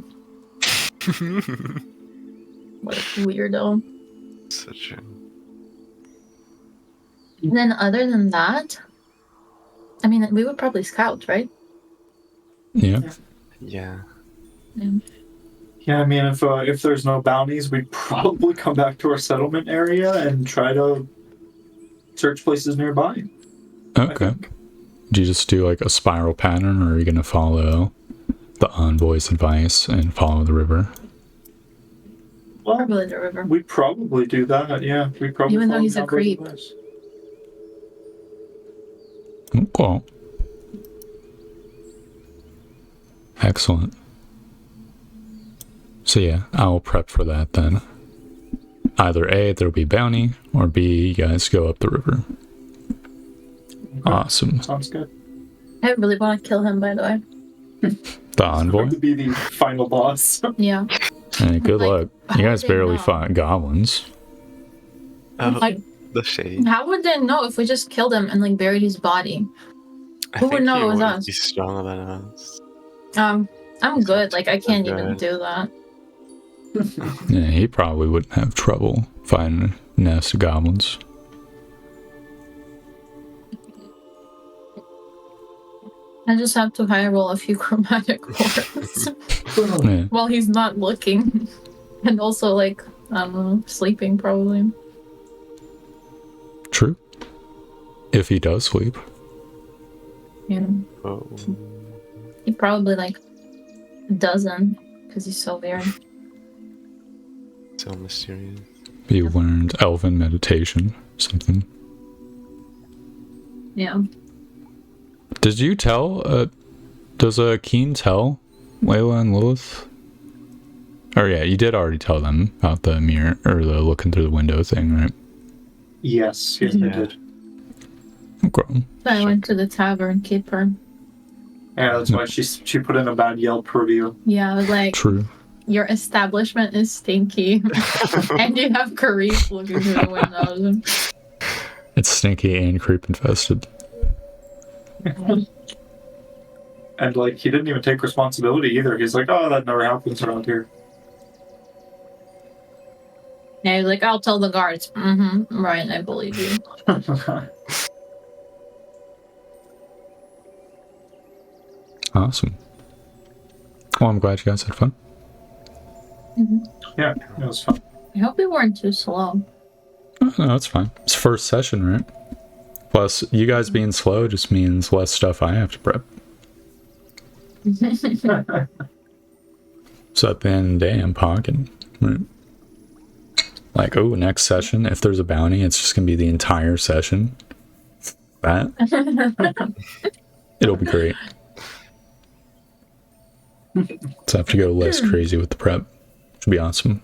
What a weirdo. Such a... And then other than that, I mean, we would probably scout, right? Yeah. Yeah. Yeah. Yeah, I mean, if there's no bounties, we'd probably come back to our settlement area and try to search places nearby. I Okay. think. Do you just do like a spiral pattern, or are you going to follow the envoy's advice and follow the river? Well, Probably the river. we'd probably do that, yeah. We'd probably Even though follow he's a Albert's creep. advice. Cool. Excellent. So yeah, I'll prep for that then. Either A, there'll be bounty, or B, you guys go up the river. Okay. Awesome. Sounds good. I really want to kill him, by the way. The envoy? To be the final boss. Yeah. Hey, good Like, luck. how You would guys they barely know? fought goblins. Like, The shade. how would they know if we just killed him and like buried his body? I Who would think know he it was wouldn't us? be stronger than us. I'm He's good. not Like I can't even good. do that. Yeah, he probably wouldn't have trouble finding a nest of goblins. I just have to high roll a few chromatic orbs Yeah, while he's not looking, and also like sleeping probably. true. If he does sleep. Yeah, Oh. he probably like doesn't because he's so weird. So mysterious. You learned elven meditation, something. Yeah. Did you tell? Does Keen tell Layla and Lilith? Oh yeah, you did already tell them about the mirror or the looking through the window thing, right? Yes, I Yeah. did. Okay. So I went to the tavern keeper. Yeah, that's why she put in a bad Yelp review. Yeah, I was like, True. your establishment is stinky. And you have Karif looking through the windows. It's stinky and creep infested. And like he didn't even take responsibility either. He's like, oh, that never happens around here. Yeah, he's like, I'll tell the guards. Mm-hmm. Right, I believe you. Awesome. Well, I'm glad you guys had fun. Yeah, it was fun. I hope we weren't too slow. Oh, no, it's fine. It's first session, right? Plus, you guys being slow just means less stuff I have to prep. So at the end of the day, I'm pocketing. Right? Like, oh, next session, if there's a bounty, it's just going to be the entire session. It'll be great. So I have to go less crazy with the prep. Should be awesome.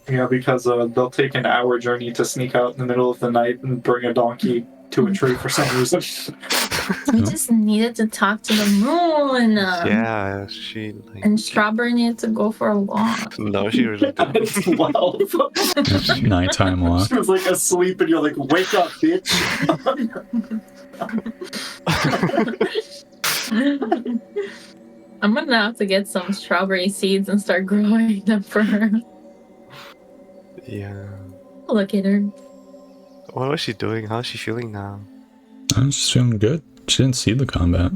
Yeah, because they'll take an hour journey to sneak out in the middle of the night and bring a donkey to a tree for some reason. We just needed to talk to the moon. Yeah, she like. And Strawberry needed to go for a walk. No, she really didn't. It's 12. Nighttime walk. She was like asleep and you're like, wake up, bitch. I'm gonna have to get some strawberry seeds and start growing them for her. Yeah. Look at her. What was she doing? How's she feeling now? I'm just feeling good. She didn't see the combat.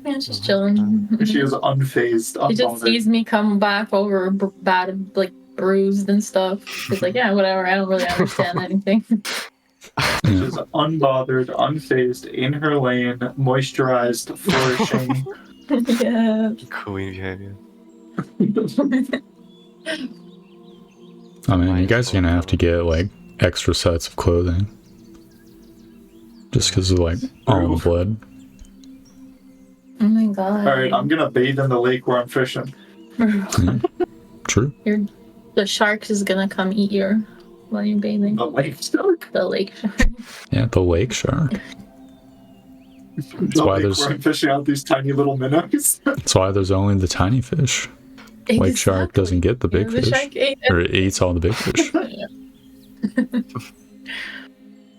Yeah, she's chilling. She is unfazed. She just sees me come back over bad, like bruised and stuff. She's like, yeah, whatever. I don't really understand anything. She's unbothered, unfazed, in her lane, moisturized, flourishing. Yeah. Queen behavior. I mean, you guys are gonna have to get like extra sets of clothing. Just because of like all the blood. Oh my god. Alright, I'm gonna bathe in the lake where I'm fishing. True. The shark is gonna come eat you while you're bathing. The lake shark? The lake shark. Yeah, the lake shark. The why lake there's- where I'm fishing out these tiny little minnows. That's why there's only the tiny fish. Lake shark doesn't get the big The fish. shark ate Or it eats all the big fish.